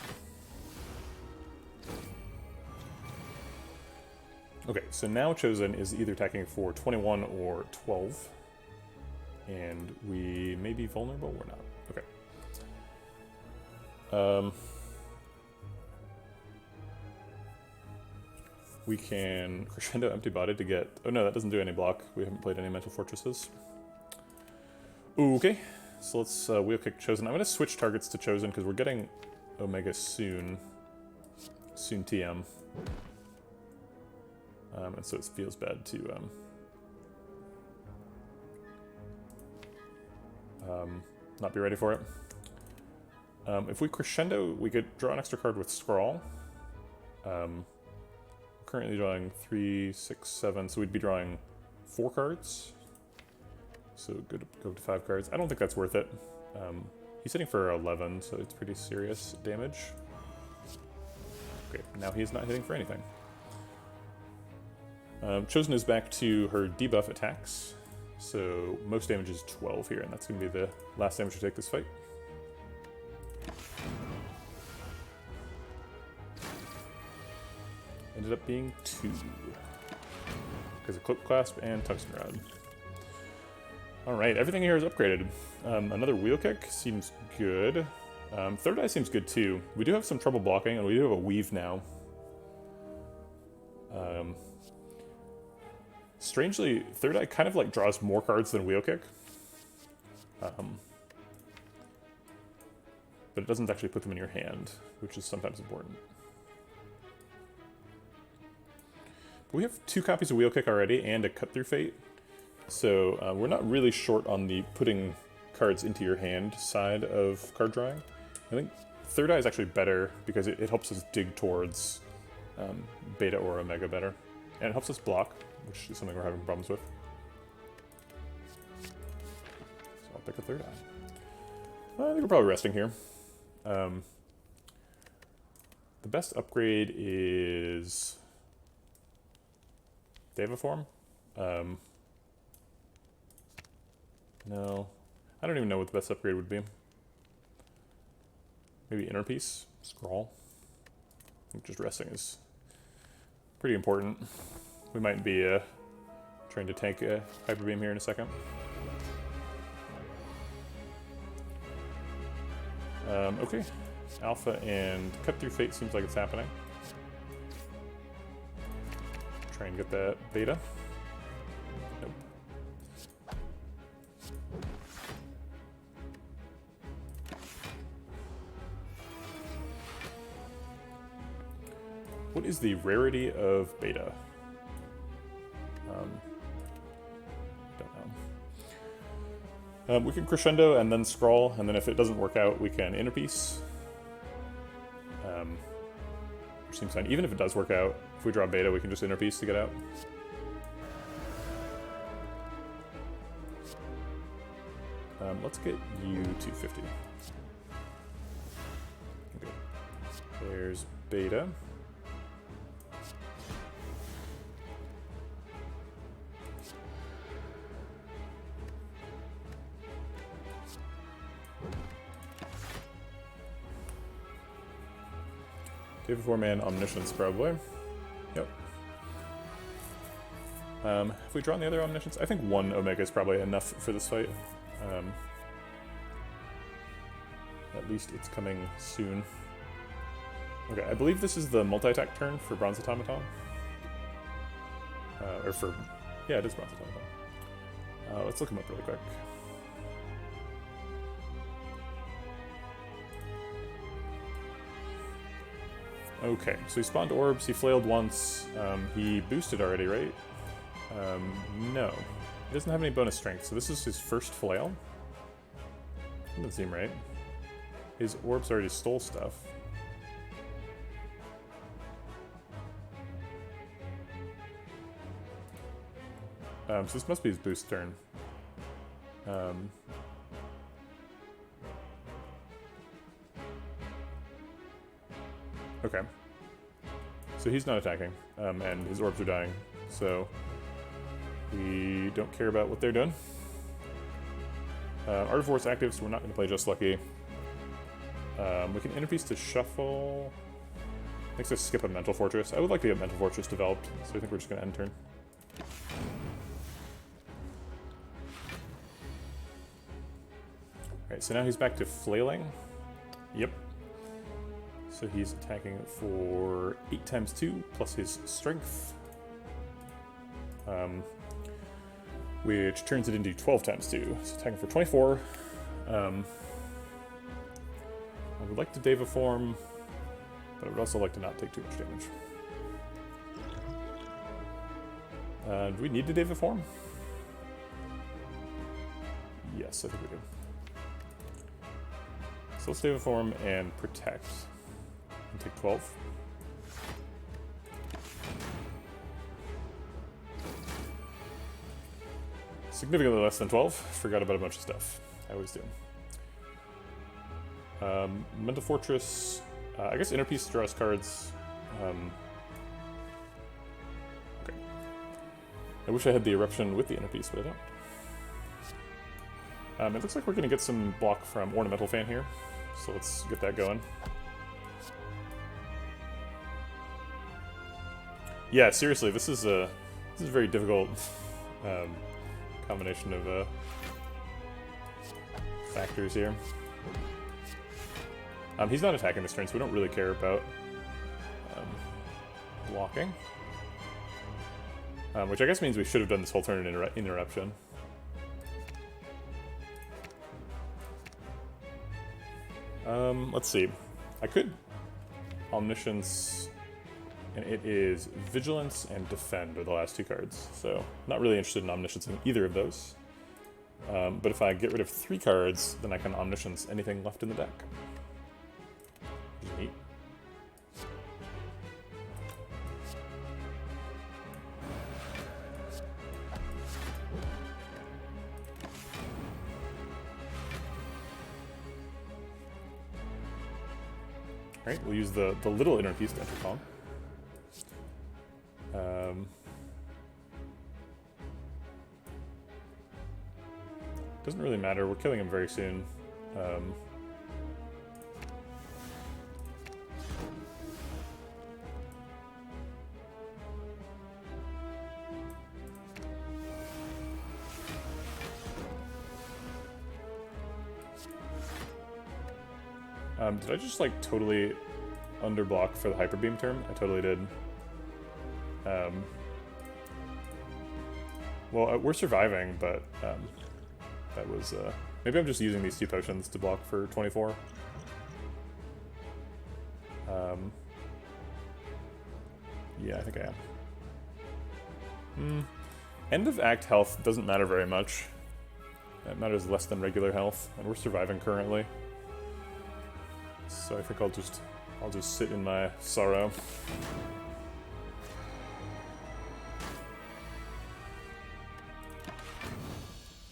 Okay, so now Chosen is either attacking for 21 or 12. And we may be vulnerable or not. Okay. We can Crescendo Empty Body to get... Oh no, that doesn't do any block. We haven't played any Mental Fortresses. Ooh, okay, so let's Wheel Kick Chosen. I'm going to switch targets to Chosen because we're getting Omega soon. Soon TM. And so it feels bad to... not be ready for it. If we Crescendo, we could draw an extra card with Scrawl. Currently drawing 3, 6, 7, so we'd be drawing 4 cards. So go to 5 cards. I don't think that's worth it. He's hitting for 11, so it's pretty serious damage. Okay, now he's not hitting for anything. Chosen is back to her debuff attacks. So most damage is 12 here, and that's going to be the last damage to take this fight. Ended up being 2. Because of Cloak Clasp and Tungsten Rod. Alright, everything here is upgraded. Another Wheel Kick seems good. Third Eye seems good too. We do have some trouble blocking, and we do have a Weave now. Strangely, Third Eye kind of like draws more cards than Wheel Kick. But it doesn't actually put them in your hand, which is sometimes important. But we have 2 copies of Wheel Kick already and a Cut Through Fate. So we're not really short on the putting cards into your hand side of card drawing. I think Third Eye is actually better because it helps us dig towards Beta or Omega better. And it helps us block, which is something we're having problems with. So I'll pick a Third Eye. I think we're probably resting here. The best upgrade is Deva Form. No, I don't even know what the best upgrade would be. Maybe Inner Peace, Scrawl. I think just resting is pretty important. We might be trying to tank a Hyper Beam here in a second. Okay, Alpha and Cut Through Fate seems like it's happening. Try and get that Beta. Nope. What is the rarity of Beta? Don't know. We can Crescendo and then Scrawl, and then if it doesn't work out, we can Inner Peace. Which seems fine. Even if it does work out, if we draw Beta, we can just Inner Peace to get out. Let's get you 250. Okay. There's Beta. Give a 4-man Omniscience, probably. Yep. If we draw on the other Omniscience, I think 1 Omega is probably enough for this fight. At least it's coming soon. Okay, I believe this is the multi-attack turn for Bronze Automaton. Yeah, it is Bronze Automaton. Let's look him up really quick. Okay, so he spawned orbs, he flailed once, he boosted already, right? No. He doesn't have any bonus strength, so this is his first flail? Doesn't seem right. His orbs already stole stuff. So this must be his boost turn. Okay. So he's not attacking, and his orbs are dying, so we don't care about what they're doing. Art of War's active, so we're not going to play Just Lucky. We can interpiece to shuffle. Makes us skip a Mental Fortress. I would like to get Mental Fortress developed, so I think we're just going to end turn. Alright, so now he's back to flailing. Yep. So he's attacking for 8 times 2 plus his strength. Which turns it into 12 times 2. So attacking for 24. I would like to Deva form, but I would also like to not take too much damage. Do we need to Deva form? Yes, I think we do. So let's Deva form and protect. And take 12. Significantly less than 12. Forgot about a bunch of stuff. I always do. Mental Fortress. I guess Inner Peace draws cards. Okay. I wish I had the Eruption with the Inner Peace, but I don't. It looks like we're going to get some block from Ornamental Fan here. So let's get that going. Yeah, seriously, this is a very difficult combination of factors here. He's not attacking this turn, so we don't really care about blocking. Which I guess means we should have done this whole turn in Interruption. Let's see. I could Omniscience, and it is Vigilance and Defend are the last 2 cards, so not really interested in Omnisciencing either of those. But if I get rid of 3 cards, then I can Omniscience anything left in the deck. Which is neat. Alright, we'll use the little Inner Peace to enter Kong. Doesn't really matter, we're killing him very soon. Did I just like totally underblock for the Hyper Beam turn? I totally did. Well, we're surviving, but that was maybe I'm just using these 2 potions to block for 24. Yeah, I think I am. End of act health doesn't matter very much. It matters less than regular health, and we're surviving currently. So I think I'll just sit in my sorrow.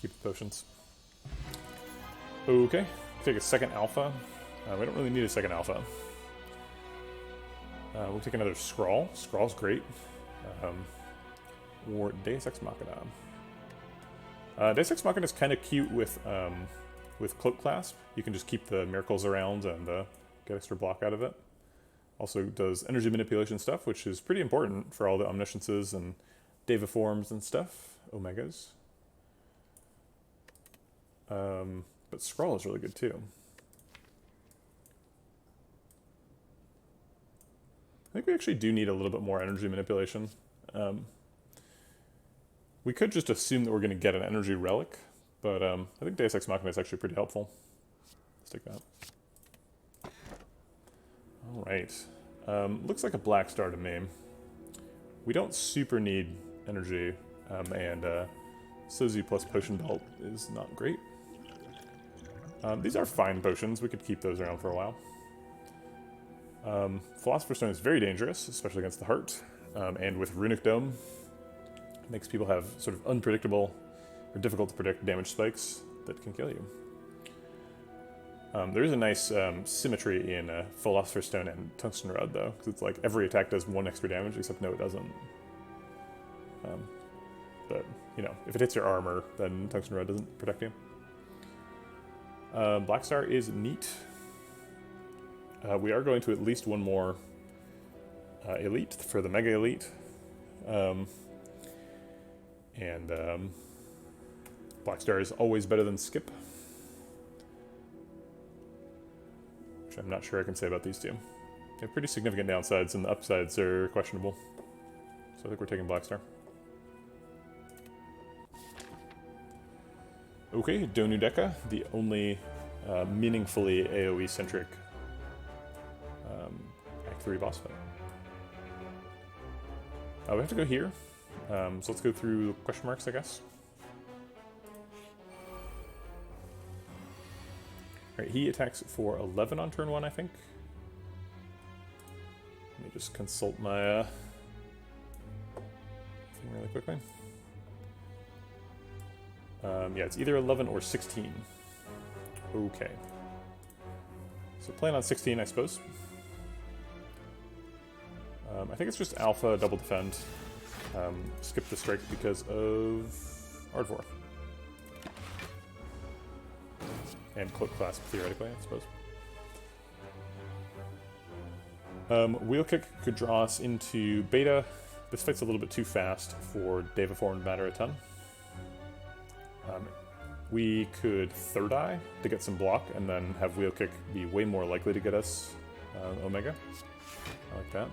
Keep the potions. Okay, take a second alpha. We don't really need a second alpha. We'll take another Scrawl. Scrawl's great. Or Deus Ex Machina. Deus Ex Machina is kind of cute with Cloak Clasp. You can just keep the miracles around and get extra block out of it. Also does energy manipulation stuff, which is pretty important for all the Omnisciences and Deva forms and stuff. Omegas. But Scrawl is really good too. I think we actually do need a little bit more energy manipulation. We could just assume that we're going to get an energy relic, but I think Deus Ex Machina is actually pretty helpful. Let's take that. All right. Looks like a black star to me. We don't super need energy, and Sozu plus Potion Belt is not great. These are fine potions. We could keep those around for a while. Philosopher's Stone is very dangerous, especially against the heart, and with Runic Dome. It makes people have sort of unpredictable or difficult to predict damage spikes that can kill you. There is a nice symmetry in Philosopher's Stone and Tungsten Rod, though, because it's like every attack does 1 extra damage, except no, it doesn't. But, you know, if it hits your armor, then Tungsten Rod doesn't protect you. Black Star is neat. We are going to at least one more Elite for the Mega Elite. Black Star is always better than Skip. Which I'm not sure I can say about these two. They have pretty significant downsides, and the upsides are questionable. So I think we're taking Black Star. Okay, Donu Deka, the only meaningfully AoE-centric Act 3 boss fight. We have to go here, so let's go through question marks, I guess. Alright, he attacks for 11 on turn 1, I think. Let me just consult my thing really quickly. Yeah, it's either 11 or 16. Okay. So plan on 16, I suppose. I think it's just Alpha, double defend. Skip the strike because of Ardvor. And Cloak Clasp, theoretically, I suppose. Wheel Kick could draw us into Beta. This fight's a little bit too fast for Deva Form to matter a ton. We could Third Eye to get some block, and then have Wheel Kick be way more likely to get us Omega. I like that.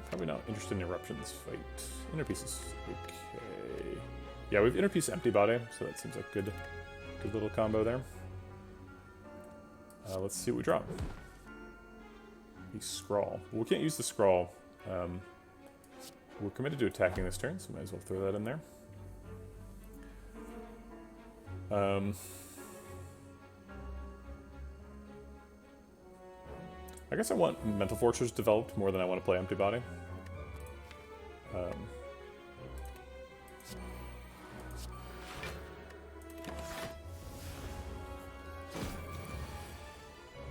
Probably not interested in Eruptions fight. Inner Pieces. Okay. Yeah, we have Inner Piece Empty Body, so that seems like good little combo there. Let's see what we drop. The Scrawl. Well, we can't use the Scrawl. We're committed to attacking this turn, so might as well throw that in there. I guess I want Mental Fortress developed more than I want to play Empty Body.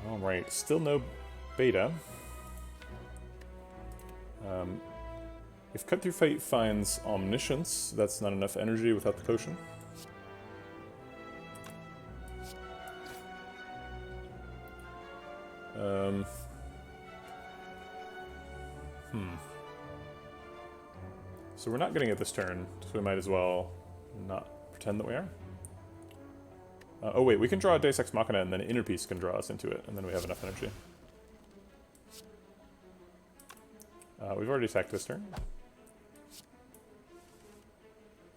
Alright, still no Beta. If Cut Through Fate finds Omniscience, that's not enough energy without the potion. So we're not getting it this turn, so we might as well not pretend that we are. Oh wait, we can draw a Deus Ex Machina and then Inner Piece can draw us into it, and then we have enough energy. We've already attacked this turn.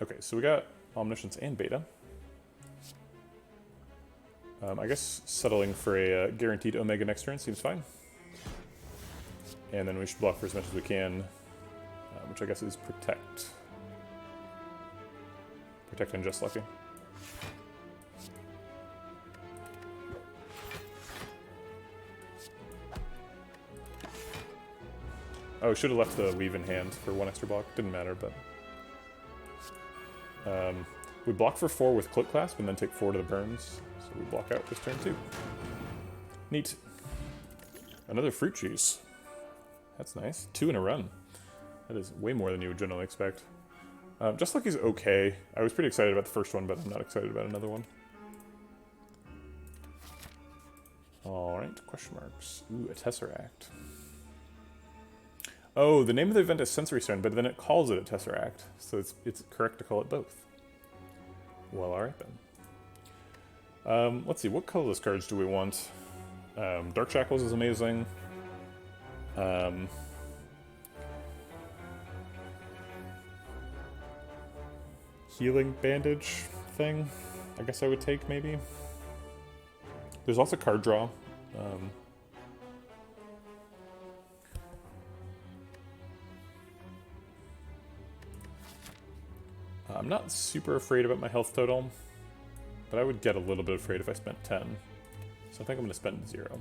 Okay, so we got Omniscience and Beta. I guess settling for a guaranteed Omega next turn seems fine. And then we should block for as much as we can, which I guess is Protect. Protect and Just Lucky. Oh, should have left the Weave in hand for 1 extra block. Didn't matter, but... we block for 4 with Cloak Clasp and then take 4 to the burns. So we block out this turn too. Neat. Another fruit juice. That's nice. 2 in a run. That is way more than you would generally expect. Just Lucky's okay. I was pretty excited about the first one, but I'm not excited about another one. Alright, question marks. Ooh, a Tesseract. Oh, the name of the event is Sensory Stone, but then it calls it a Tesseract. So it's correct to call it both. Well, alright then. Let's see, what colorless cards do we want? Dark Shackles is amazing. Healing bandage thing, I guess I would take maybe. There's also card draw. I'm not super afraid about my health total, but I would get a little bit afraid if I spent 10. So I think I'm going to spend 0.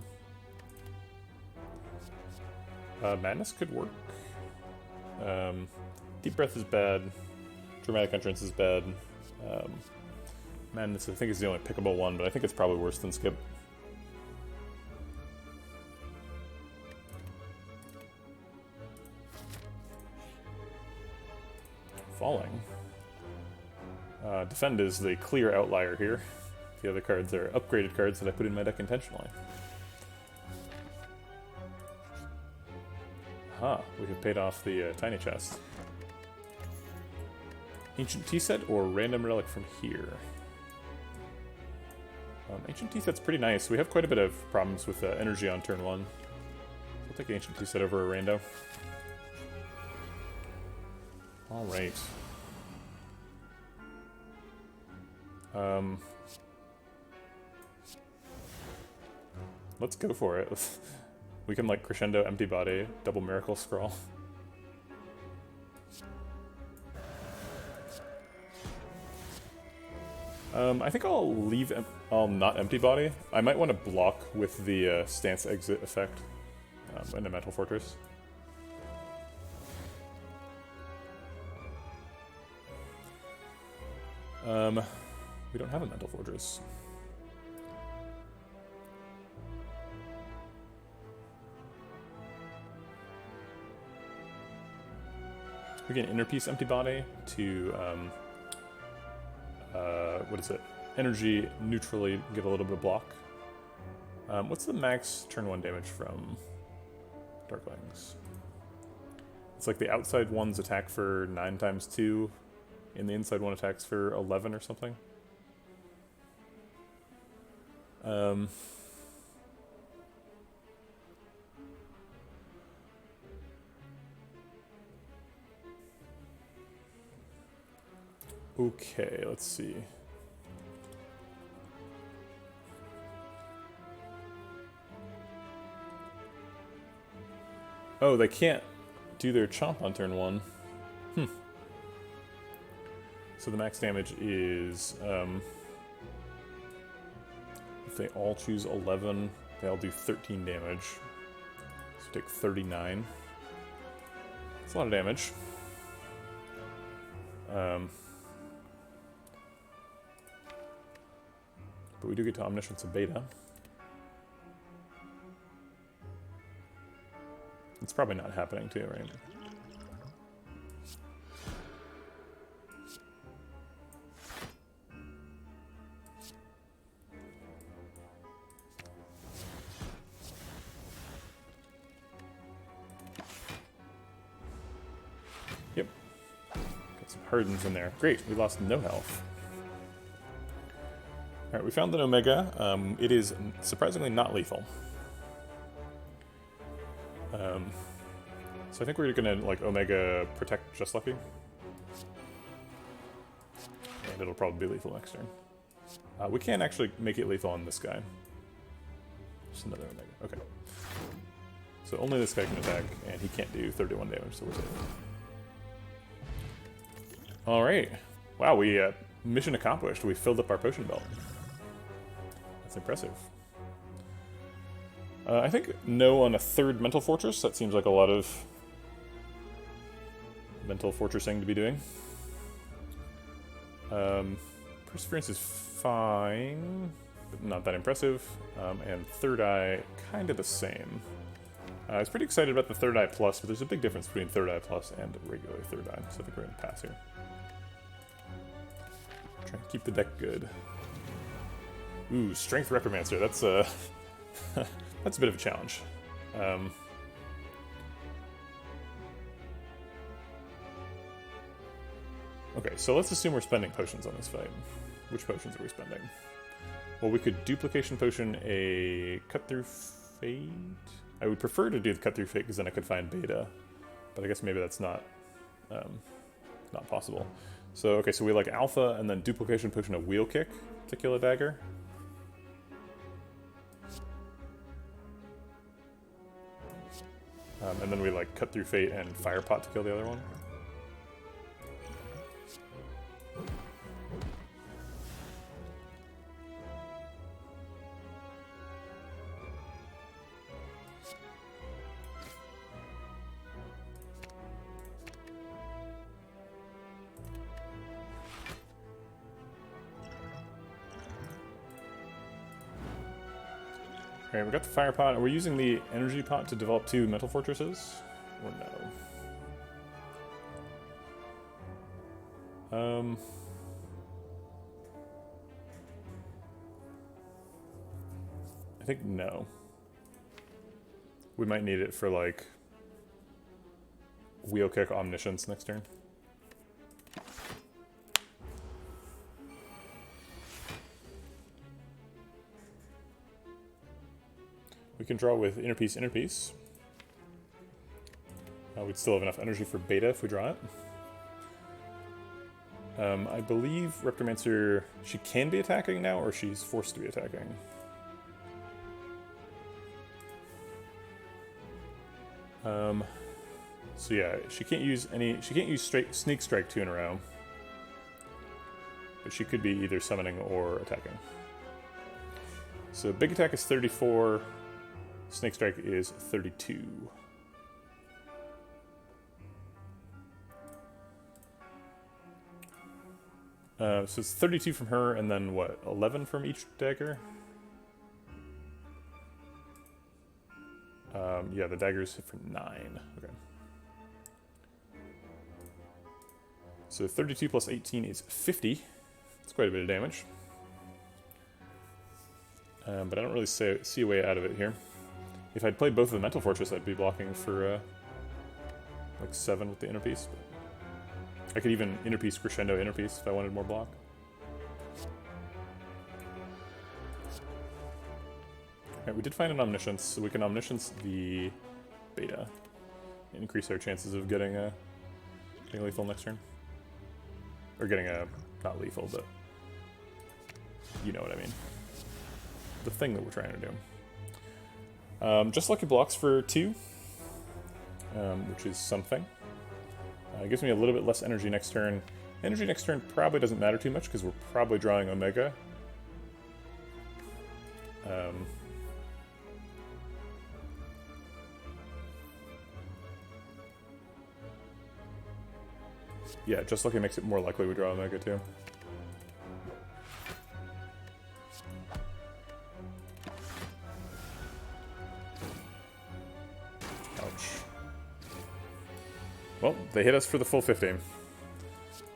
Madness could work. Deep Breath is bad. Dramatic Entrance is bad. Madness, I think, is the only pickable one, but I think it's probably worse than Skip. Falling. Defend is the clear outlier here. The other cards are upgraded cards that I put in my deck intentionally. Aha, we have paid off the tiny chest. Ancient Tea Set or Random Relic from here? Ancient Tea Set's pretty nice. We have quite a bit of problems with energy on turn 1. I'll take Ancient Tea Set over a rando. Alright. Let's go for it. We can, like, Crescendo Empty Body, double Miracle Scroll. I think I'll not Empty Body. I might want to block with the Stance Exit effect in a Mental Fortress. We don't have a Mental Fortress. We can Inner Peace Empty Body to, what is it? Energy neutrally give a little bit of block. What's the max turn 1 damage from Darklings? It's like the outside one's attack for 9 times 2, and the inside one attacks for 11 or something. Okay, let's see. Oh, they can't do their chomp on turn 1. So the max damage is, if they all choose 11, they all do 13 damage. So take 39. That's a lot of damage. But we do get to Omniscience of Beta. It's probably not happening too, right? Yep. Got some Hardens in there. Great, we lost no health. Alright, we found an Omega. It is surprisingly not lethal. So I think we're gonna, like, Omega protect Just Lucky. And it'll probably be lethal next turn. We can actually make it lethal on this guy. Just another Omega. Okay. So only this guy can attack, and he can't do 31 damage, so we're safe. Alright. Wow, we, mission accomplished. We filled up our potion belt. That's impressive. I think no on a third Mental Fortress. That seems like a lot of Mental Fortressing to be doing. Perseverance is fine, but not that impressive. And Third Eye, kind of the same. I was pretty excited about the Third Eye Plus, but there's a big difference between Third Eye Plus and regular Third Eye, so I think we're going to pass here. Try and keep the deck good. Ooh, Strength Reprimancer, that's that's a bit of a challenge. Okay, so let's assume we're spending potions on this fight. Which potions are we spending? Well, we could Duplication Potion a Cut Through Fate. I would prefer to do the cut through fate because then I could find beta, but I guess maybe that's not possible. So okay, so we like alpha and then duplication potion of wheel kick to kill a dagger. And then we like cut through fate and fire pot to kill the other one. Alright, we got the fire pot. Are we using the energy pot to develop 2 mental fortresses? Or no? I think no. We might need it for like wheel kick omniscience next turn. We can draw with inner piece, inner piece. We'd still have enough energy for beta if we draw it. I believe Reptomancer, she can be attacking now, or she's forced to be attacking. So yeah, she can't use sneak strike 2 in a row. But she could be either summoning or attacking. So big attack is 34. Snake Strike is 32. So it's 32 from her, and then what, 11 from each dagger? Yeah, the daggers hit for 9. Okay. So 32 plus 18 is 50. That's quite a bit of damage. But I don't really see a way out of it here. If I'd played both of the Mental Fortress, I'd be blocking for like 7 with the inner piece. But I could even inner piece crescendo inner piece if I wanted more block. Alright, we did find an Omniscience, so we can Omniscience the beta. Increase our chances of getting lethal next turn. Or getting not lethal, but you know what I mean. The thing that we're trying to do. Just lucky blocks for 2, which is something. It gives me a little bit less energy next turn. Energy next turn probably doesn't matter too much because we're probably drawing Omega. Yeah, just lucky makes it more likely we draw Omega too. Well, they hit us for the full 50.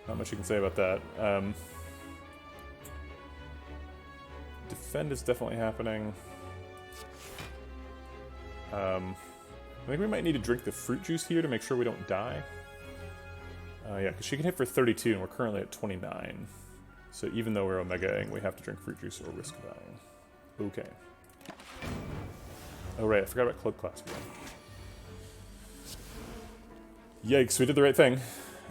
Not much you can say about that. Defend is definitely happening. I think we might need to drink the fruit juice here to make sure we don't die. Yeah, because she can hit for 32 and we're currently at 29. So even though we're Omega-ing, we have to drink fruit juice or risk dying. Okay. Oh right, I forgot about Cloak Clasp again. Yikes, we did the right thing.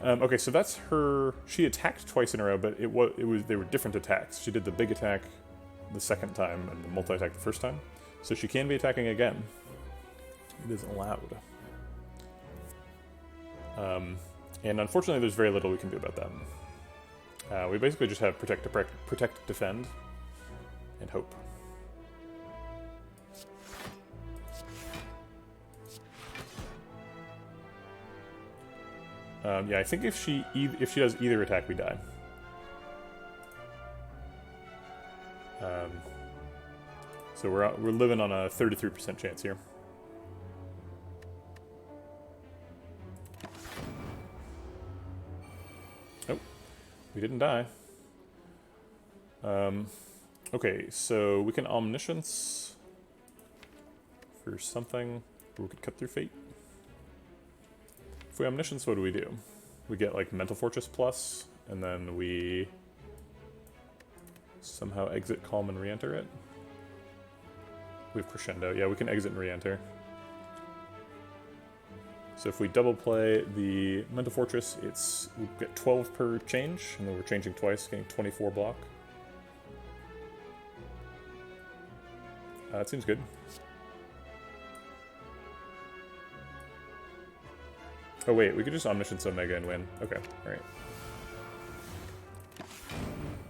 Okay, so that's her. She attacked twice in a row, but they were different attacks. She did the big attack the second time and the multi-attack the first time. So she can be attacking again. It is allowed. And unfortunately, there's very little we can do about that. We basically just have protect, defend, and hope. Yeah, I think if she does either attack, we die. So we're living on a 33% chance here. Oh, we didn't die. Okay, so we can Omniscience for something, or we could cut through fate. If we Omniscience, what do? We get like Mental Fortress plus, and then we somehow exit, calm, and re-enter it. We have Crescendo. Yeah, we can exit and re-enter. So if we double play the Mental Fortress, we get 12 per change, and then we're changing twice, getting 24 block. It seems good. Oh wait, we could just Omniscience Omega and win. Okay, alright.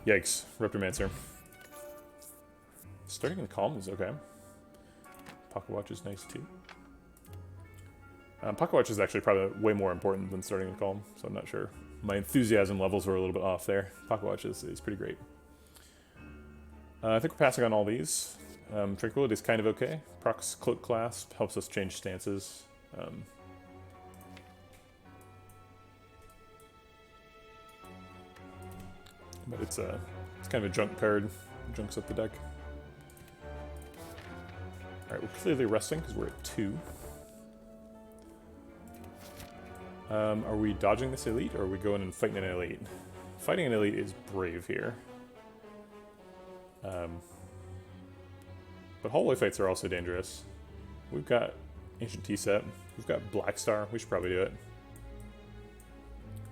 Yikes, Reptomancer. Starting in Calm is okay. Pocket Watch is nice too. Pocket Watch is actually probably way more important than starting in Calm, so I'm not sure. My enthusiasm levels were a little bit off there. Pocket Watch is pretty great. I think we're passing on all these. Tranquility is kind of okay. Procs Cloak Clasp helps us change stances. But it's kind of a junk card. Junks up the deck. Alright, we're clearly resting because we're at 2. Are we dodging this elite, or are we going and fighting an elite? Fighting an elite is brave here. But hallway fights are also dangerous. We've got Ancient T-Set. We've got Black Star. We should probably do it.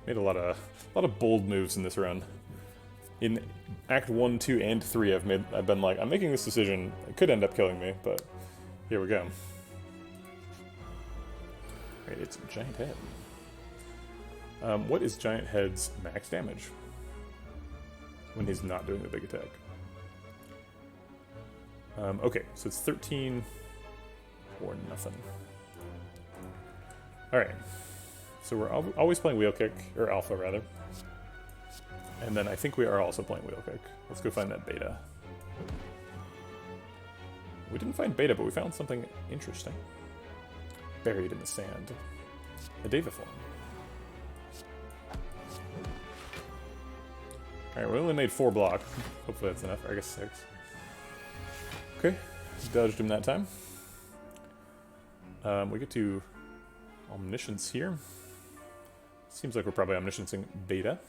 Made a lot of bold moves in this run. In Act 1, 2, and 3, I've been like, I'm making this decision. It could end up killing me, but here we go. Right, it's Giant Head. What is Giant Head's max damage when he's not doing the big attack? Okay, so it's 13 or nothing. Alright, so we're always playing Wheel Kick, or Alpha rather. And then I think we are also playing Wheel Kick. Let's go find that Beta. We didn't find Beta, but we found something interesting. Buried in the sand. A Daviform. Alright, we only made 4 block. Hopefully that's enough. Or I guess 6. Okay, dodged him that time. We get to Omniscience here. Seems like we're probably Omnisciencing Beta.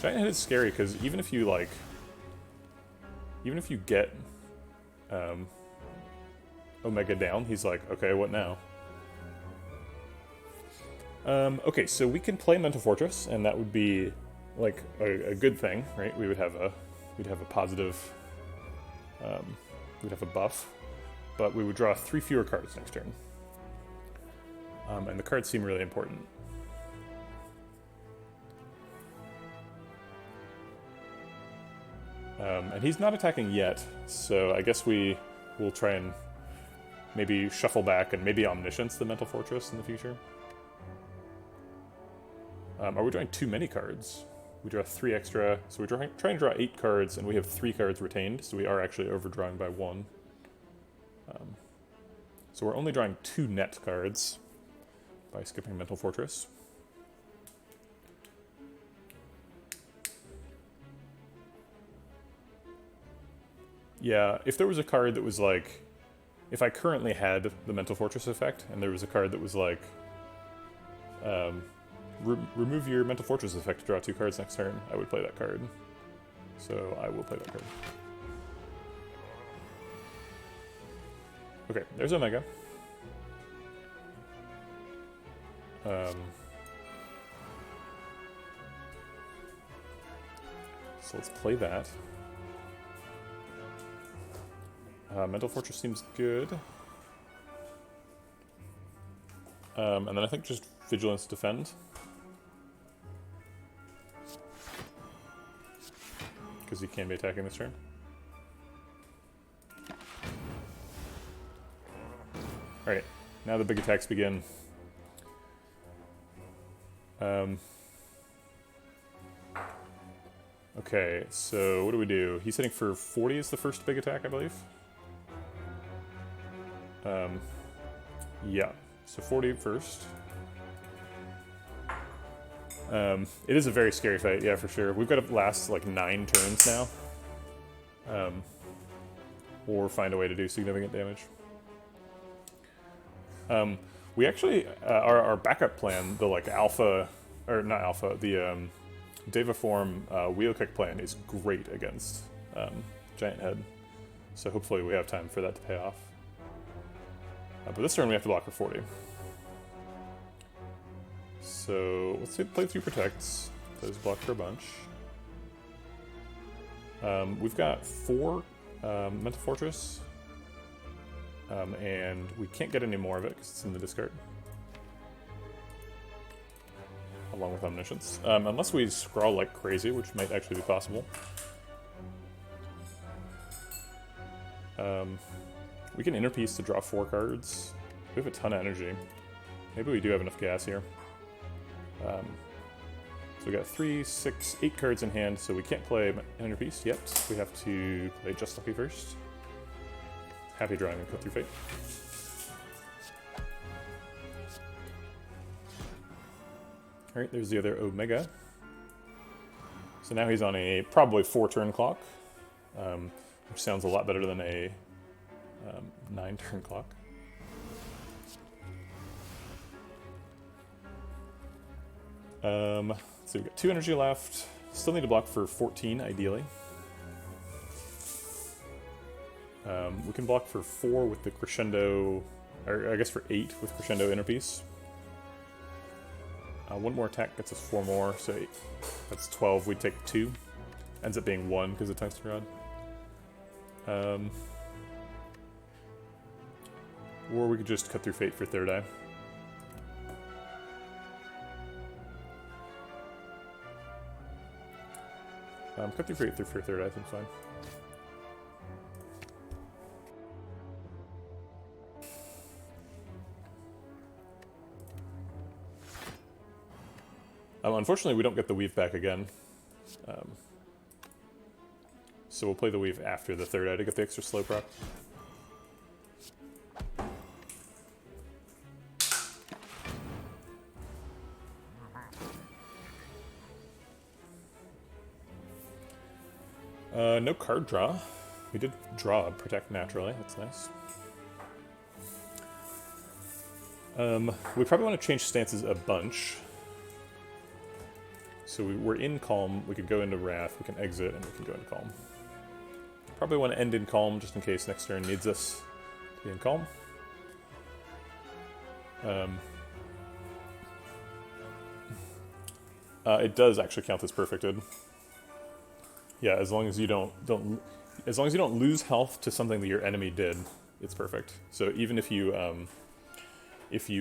Giant Head is scary because even if you get Omega down, he's like, okay, what now? Okay, so we can play Mental Fortress, and that would be like a good thing, right? We'd have a positive, we'd have a buff, but we would draw 3 fewer cards next turn. And the cards seem really important. And he's not attacking yet, so I guess we will try and maybe shuffle back and maybe Omniscience the Mental Fortress in the future. Are we drawing too many cards? We draw 3 extra, so we're trying to draw 8 cards, and we have 3 cards retained, so we are actually overdrawing by 1. So we're only drawing 2 net cards by skipping Mental Fortress. Yeah, if there was a card that was like, if I currently had the Mental Fortress effect, and there was a card that was like, remove your Mental Fortress effect to draw 2 cards next turn, I would play that card. So I will play that card. Okay, there's Omega. So let's play that. Mental Fortress seems good. And then I think just Vigilance Defend. Because he can be attacking this turn. Alright, now the big attacks begin. Okay, so what do we do? He's hitting for 40 as the first big attack, I believe. Yeah, so 40 first. It is a very scary fight, yeah, for sure. We've got to last like 9 turns now. Or find a way to do significant damage. We actually, our backup plan, the like alpha, or not alpha, the Daviform Wheel Kick plan is great against Giant Head. So hopefully we have time for that to pay off. But this turn we have to block for 40. So let's play 3 protects. Those block for a bunch. We've got 4 Mental Fortress. And we can't get any more of it because it's in the discard. Along with Omniscience. Unless we scrawl like crazy, which might actually be possible. We can interpiece to draw 4 cards. We have a ton of energy. Maybe we do have enough gas here. So we got 3, 6, 8 cards in hand, so we can't play interpiece yet. We have to play Just Lucky first. Happy drawing and Cut Through Fate. Alright, there's the other Omega. So now he's on a probably 4-turn clock, which sounds a lot better than a 9-turn clock. So we've got 2 energy left. Still need to block for 14, ideally. We can block for 4 with the Crescendo, or I guess for 8 with Crescendo Interpiece. 1 more attack gets us 4 more, so 8. That's 12. We take 2. Ends up being 1 because of Tungsten Rod. Or we could just Cut Through Fate for 3rd eye. Cut Through Fate for 3rd eye, I think fine. Unfortunately, we don't get the Weave back again. So we'll play the Weave after the 3rd eye to get the extra slow proc. No card draw. We did draw Protect naturally, that's nice. We probably want to change stances a bunch. So we're in Calm, we could go into Wrath, we can exit, and we can go into Calm. Probably want to end in Calm just in case next turn needs us to be in Calm. It does actually count as perfected. Yeah, as long as you don't lose health to something that your enemy did, it's perfect. So even if you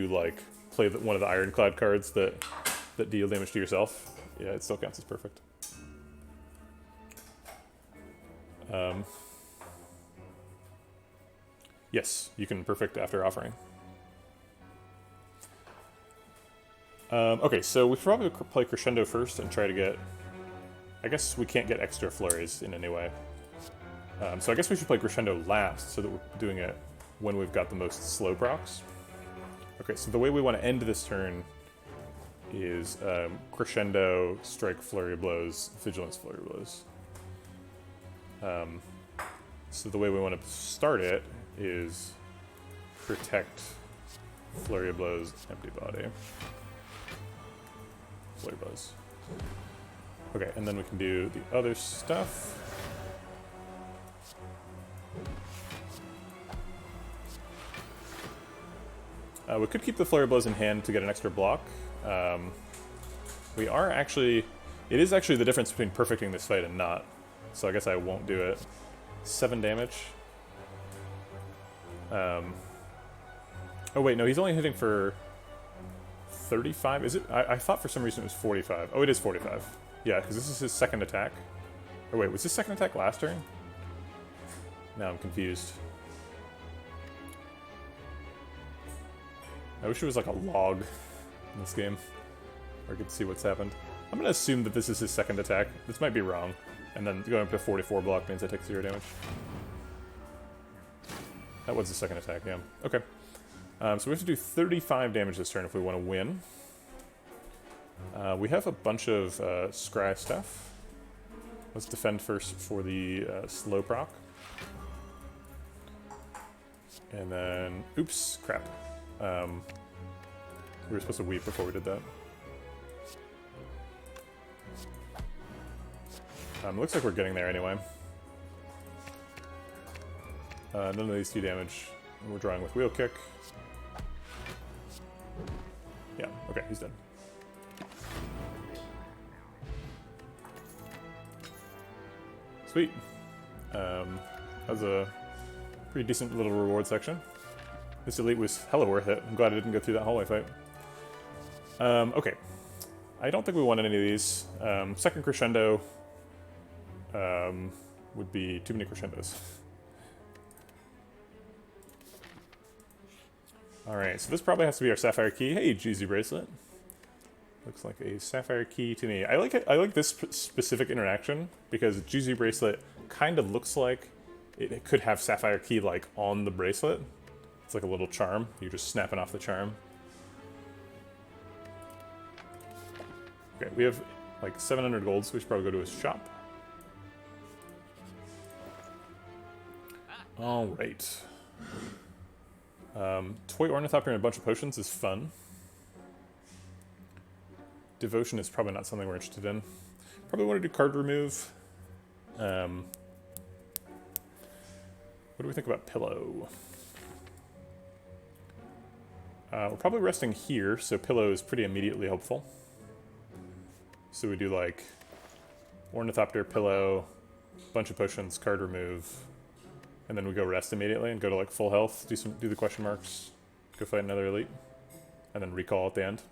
like play one of the Ironclad cards that deal damage to yourself, yeah, it still counts as perfect. Yes, you can perfect after offering. Okay, so we should probably play Crescendo first and try to get... I guess we can't get extra flurries in any way. So I guess we should play Crescendo last so that we're doing it when we've got the most slow procs. Okay, so the way we want to end this turn is Crescendo, Strike, Flurry Blows, Vigilance, Flurry Blows. So the way we want to start it is Protect, Flurry Blows, Empty Body. Flurry Blows. Okay, and then we can do the other stuff. We could keep the Flurry Blows in hand to get an extra block. We are actually... It is actually the difference between perfecting this fight and not. So I guess I won't do it. 7 damage. Oh wait, no, he's only hitting for 35? Is it? I thought for some reason it was 45. Oh, it is 45. Yeah, because this is his second attack. Oh wait, was his second attack last turn? Now I'm confused. I wish it was like a log in this game, where I could see what's happened. I'm gonna assume that this is his second attack. This might be wrong. And then going up to 44 block means I take 0 damage. That was the second attack, yeah. Okay. So we have to do 35 damage this turn if we want to win. We have a bunch of scry stuff. Let's defend first for the slow proc. And then, oops, crap. We were supposed to weep before we did that. Looks like we're getting there anyway. None of these do damage. And we're drawing with wheel kick. Yeah, okay, he's done. Sweet. That was a pretty decent little reward section. This elite was hella worth it. I'm glad I didn't go through that hallway fight. Okay. I don't think we want any of these. Second crescendo would be too many crescendos. Alright, so this probably has to be our sapphire key. Hey, GZ bracelet. Looks like a sapphire key to me. I like it. I like this specific interaction because GZ bracelet kind of looks like it could have sapphire key like on the bracelet. It's like a little charm. You're just snapping off the charm. Okay, we have like 700 gold, so we should probably go to his shop. All right. Toy Ornithopter and a bunch of potions is fun. Devotion is probably not something we're interested in. Probably want to do card remove. What do we think about pillow? We're probably resting here, so pillow is pretty immediately helpful. So we do like Ornithopter, pillow, bunch of potions, card remove, and then we go rest immediately and go to like full health, do the question marks, go fight another elite, and then recall at the end.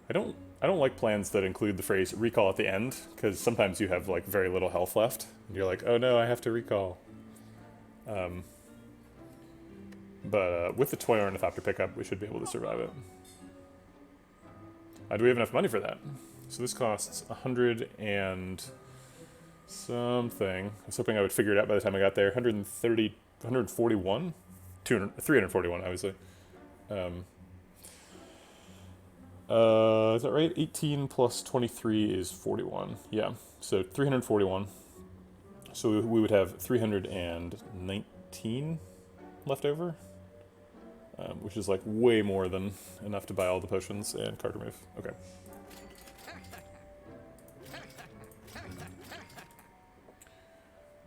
I don't like plans that include the phrase recall at the end, because sometimes you have like very little health left, and you're like, oh no, I have to recall. But with the Toy Ornithopter pickup, we should be able to survive it. Do we have enough money for that? So this costs 100 and something. I was hoping I would figure it out by the time I got there. 130, 141? 341, obviously. Is that right? 18 plus 23 is 41. Yeah, so 341. So we would have 319 left over, which is like way more than enough to buy all the potions and card remove. Okay.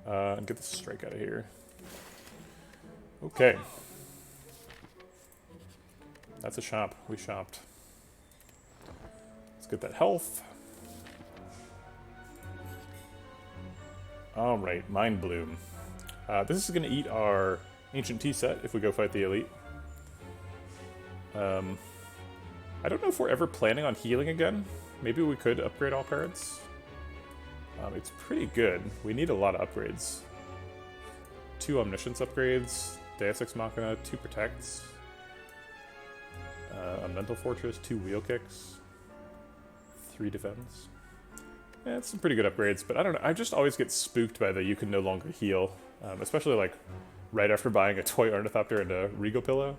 And get the strike out of here. Okay. That's a shop. We shopped. Let's get that health. Alright, Mind Bloom. This is going to eat our Ancient Tea set if we go fight the elite. I don't know if we're ever planning on healing again. Maybe we could upgrade all cards. It's pretty good. We need a lot of upgrades. 2 Omniscience upgrades, Deus Ex Machina, 2 Protects, a Mental Fortress, 2 Wheel Kicks, 3 Defense. Yeah, it's some pretty good upgrades, but I don't know. I just always get spooked by the you can no longer heal, especially like right after buying a Toy Ornithopter and a Regal Pillow.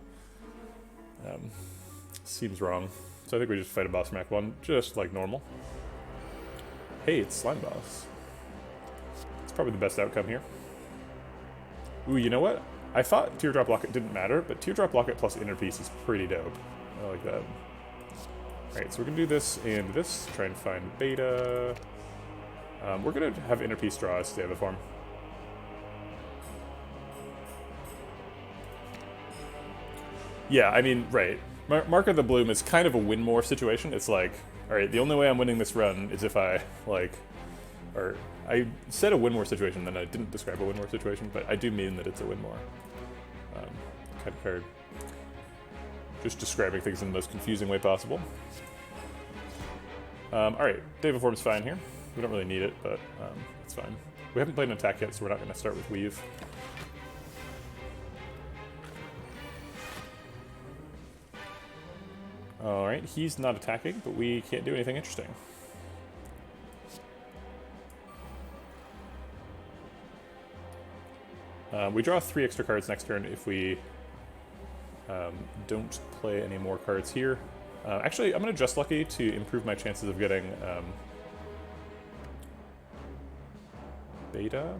Seems wrong. So I think we just fight a boss from Act 1, just like normal. Hey, it's Slime Boss. It's probably the best outcome here. Ooh, you know what? I thought Teardrop Locket didn't matter, but Teardrop Locket plus Inner Peace is pretty dope. I like that. Alright, so we're gonna do this and this, try and find Beta. We're gonna have Inner Peace draw us Stava form. Yeah, I mean, right. Mark of the Bloom is kind of a win more situation. It's like, alright, the only way I'm winning this run is if I, like, or I said a win more situation, then I didn't describe a win more situation, but I do mean that it's a win more kind of card. Just describing things in the most confusing way possible. Alright, Deva Form's fine here. We don't really need it, but it's fine. We haven't played an attack yet, so we're not going to start with Weave. Alright, he's not attacking, but we can't do anything interesting. We draw 3 extra cards next turn if we don't play any more cards here. Actually, I'm going to Just Lucky to improve my chances of getting Beta.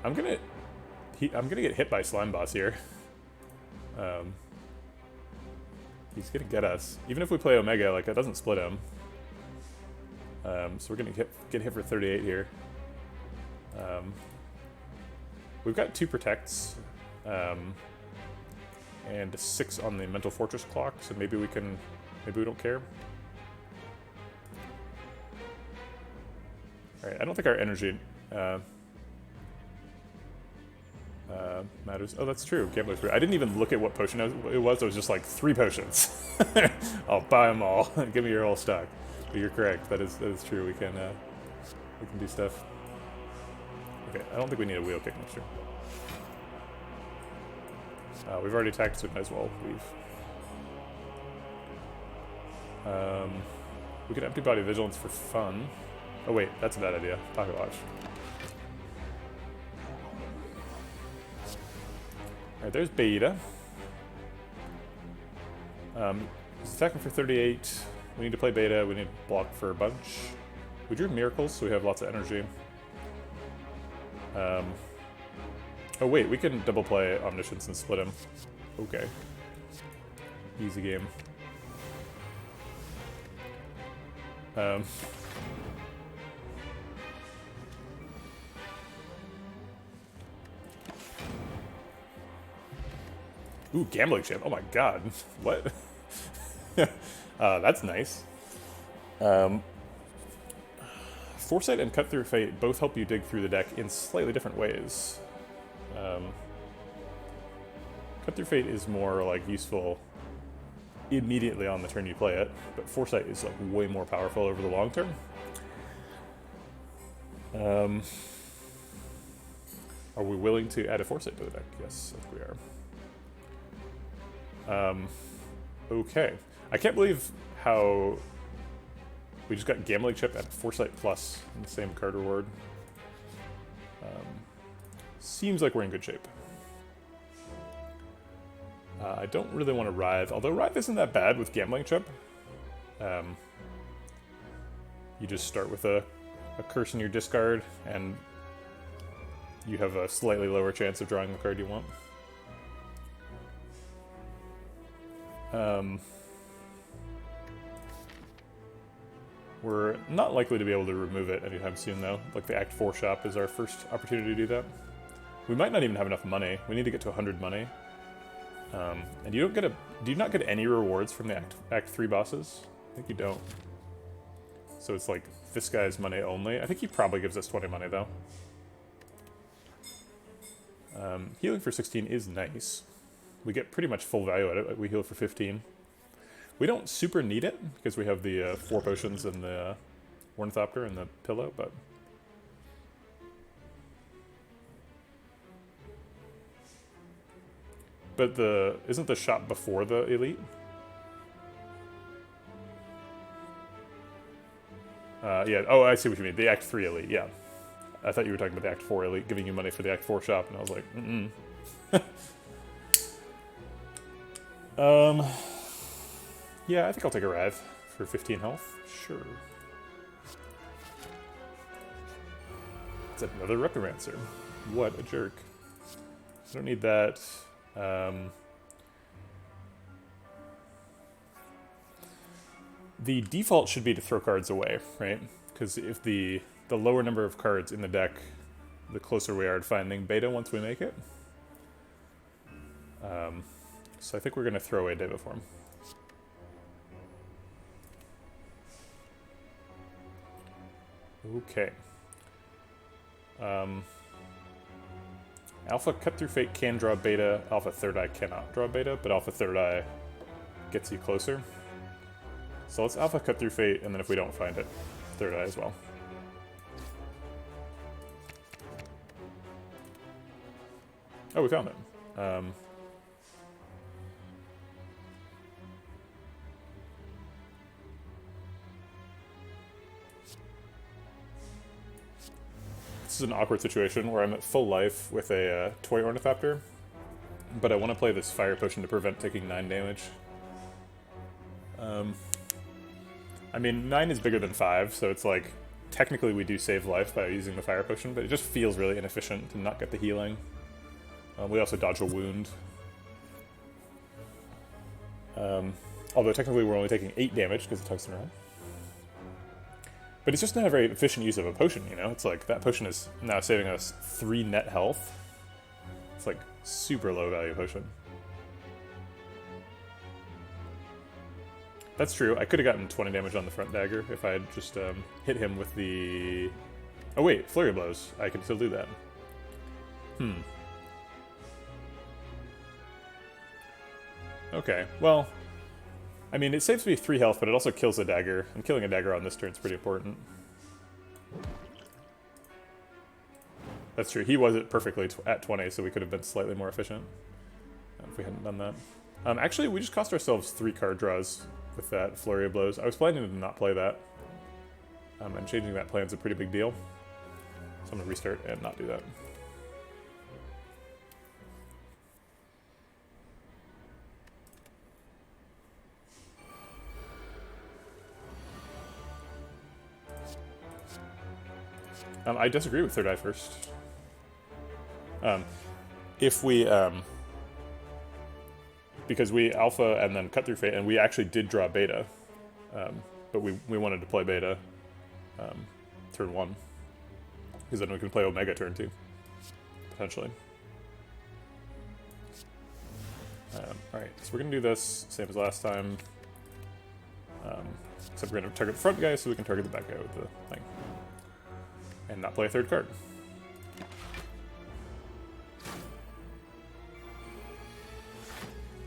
I'm gonna get hit by Slime Boss here. He's gonna get us. Even if we play Omega, like, that doesn't split him. So we're gonna get hit for 38 here. We've got 2 protects, and 6 on the mental fortress clock, so maybe we don't care. Alright, I don't think our energy matters. Oh, that's true. Gambler's Brew. I didn't even look at what potion it was. It was just like 3 potions. I'll buy them all. Give me your whole stock. But you're correct. That is true. We can do stuff. Okay, I don't think we need a wheel kick next turn. We've already attacked, so we might as well leave. We could empty body vigilance for fun. Oh wait, that's a bad idea. Pocket watch. Alright, there's Beta. He's attacking for 38. We need to play Beta. We need to block for a bunch. We drew Miracles, so we have lots of energy. Oh wait, we can double play Omniscience and split him. Okay. Easy game. Ooh, Gambling Chip. Oh my god. What? That's nice. Foresight and Cut Through Fate both help you dig through the deck in slightly different ways. Cut Through Fate is more like useful immediately on the turn you play it, but Foresight is like way more powerful over the long term. Are we willing to add a Foresight to the deck? Yes, I think we are. Okay. I can't believe how we just got Gambling Chip and Foresight Plus in the same card reward. Seems like we're in good shape. I don't really want to Writhe, although Writhe isn't that bad with Gambling Chip. You just start with a curse in your discard, and you have a slightly lower chance of drawing the card you want. We're not likely to be able to remove it anytime soon, though. Like, the Act 4 shop is our first opportunity to do that. We might not even have enough money. We need to get to 100 money. And you don't get do you not get any rewards from the Act 3 bosses? I think you don't. So it's like, this guy's money only. I think he probably gives us 20 money, though. Healing for 16 is nice. We get pretty much full value at it. We heal for 15. We don't super need it, because we have the 4 potions and the Ornithopter and the pillow, but... But isn't the shop before the elite? Yeah, oh, I see what you mean. The Act 3 elite, yeah. I thought you were talking about the Act 4 elite, giving you money for the Act 4 shop, and I was like, yeah, I think I'll take a Writhe for 15 health. Sure. It's another Repromancer. What a jerk. I don't need that. The default should be to throw cards away, right? Because if the lower number of cards in the deck, the closer we are to finding Beta once we make it. So I think we're going to throw away Deva Form. Okay. Alpha Cut Through Fate can draw Beta, Alpha Third Eye cannot draw Beta, but Alpha Third Eye gets you closer. So let's Alpha Cut Through Fate, and then if we don't find it, Third Eye as well. Oh, we found it. This is an awkward situation where I'm at full life with a Toy Ornithopter, but I want to play this Fire Potion to prevent taking 9 damage. I mean, 9 is bigger than 5, so it's like, technically we do save life by using the Fire Potion, but it just feels really inefficient to not get the healing. We also dodge a wound. Although technically we're only taking 8 damage because it tugs around. But it's just not a very efficient use of a potion, you know? It's like, that potion is now saving us 3 net health. It's like super low value potion. That's true. I could have gotten 20 damage on the front dagger if I had just hit him with the... Oh wait, flurry blows. I can still do that. Okay, well... I mean, it saves me 3 health, but it also kills a dagger. And killing a dagger on this turn is pretty important. That's true. He was at perfectly at 20, so we could have been slightly more efficient if we hadn't done that. Actually, we just cost ourselves 3 card draws with that Flurry of Blows. I was planning to not play that. And changing that plan is a pretty big deal. So I'm going to restart and not do that. I disagree with Third Eye First. If we, because we alpha and then cut through fate, and we actually did draw beta, but we wanted to play beta turn 1, because then we can play Omega turn 2, potentially. Alright, so we're going to do this, same as last time, except we're going to target the front guy so we can target the back guy with the thing. And not play a third card.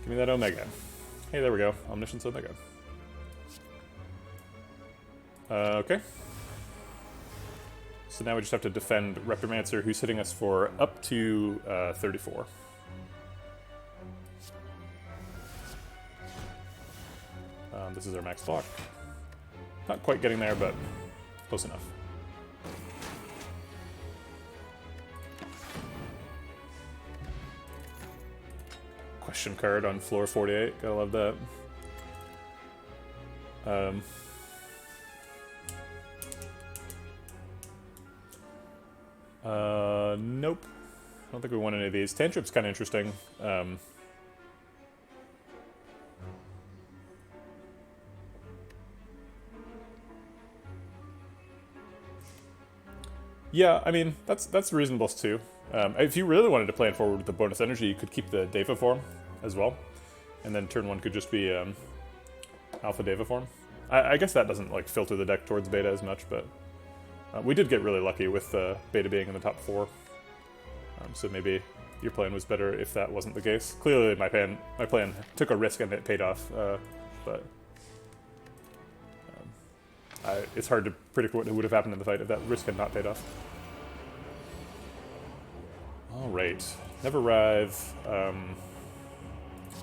Give me that Omega. Hey, there we go. Omniscience Omega. Okay. So now we just have to defend Reptomancer, who's hitting us for up to 34. This is our max block. Not quite getting there, but close enough. Question card on floor 48. Gotta love that. Nope. I don't think we want any of these. Tantrum's kind of interesting. Yeah, I mean, that's reasonable too. If you really wanted to plan forward with the bonus energy, you could keep the Deva form as well. And then turn 1 could just be Alpha Deva form. I guess that doesn't like filter the deck towards beta as much, but we did get really lucky with beta being in the top 4. So maybe your plan was better if that wasn't the case. Clearly my plan took a risk and it paid off, but it's hard to predict what would have happened in the fight if that risk had not paid off. Alright. Never Writhe.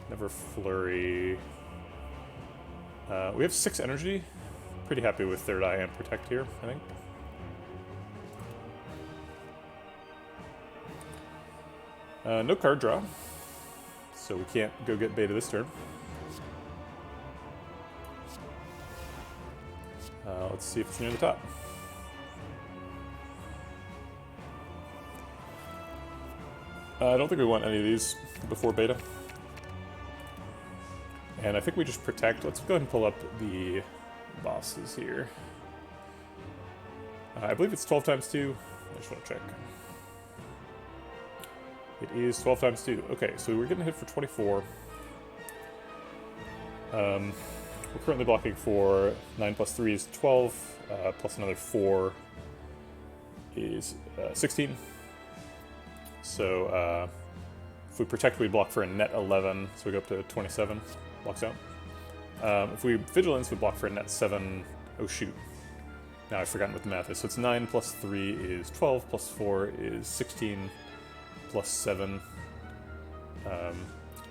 Never Flurry. We have 6 energy. Pretty happy with Third Eye and Protect here, I think. No card draw. So we can't go get beta this turn. Let's see if it's near the top. I don't think we want any of these before beta. And I think we just protect. Let's go ahead and pull up the bosses here. I believe it's 12 times 2. I just want to check. It is 12 times 2. Okay, so we're getting hit for 24. We're currently blocking for 9 plus 3 is 12, plus another 4 is 16. So if we protect, we block for a net 11, so we go up to 27, blocks out. If we vigilance, we block for a net 7, oh shoot. Now I've forgotten what the math is. So it's 9 plus 3 is 12, plus 4 is 16, plus 7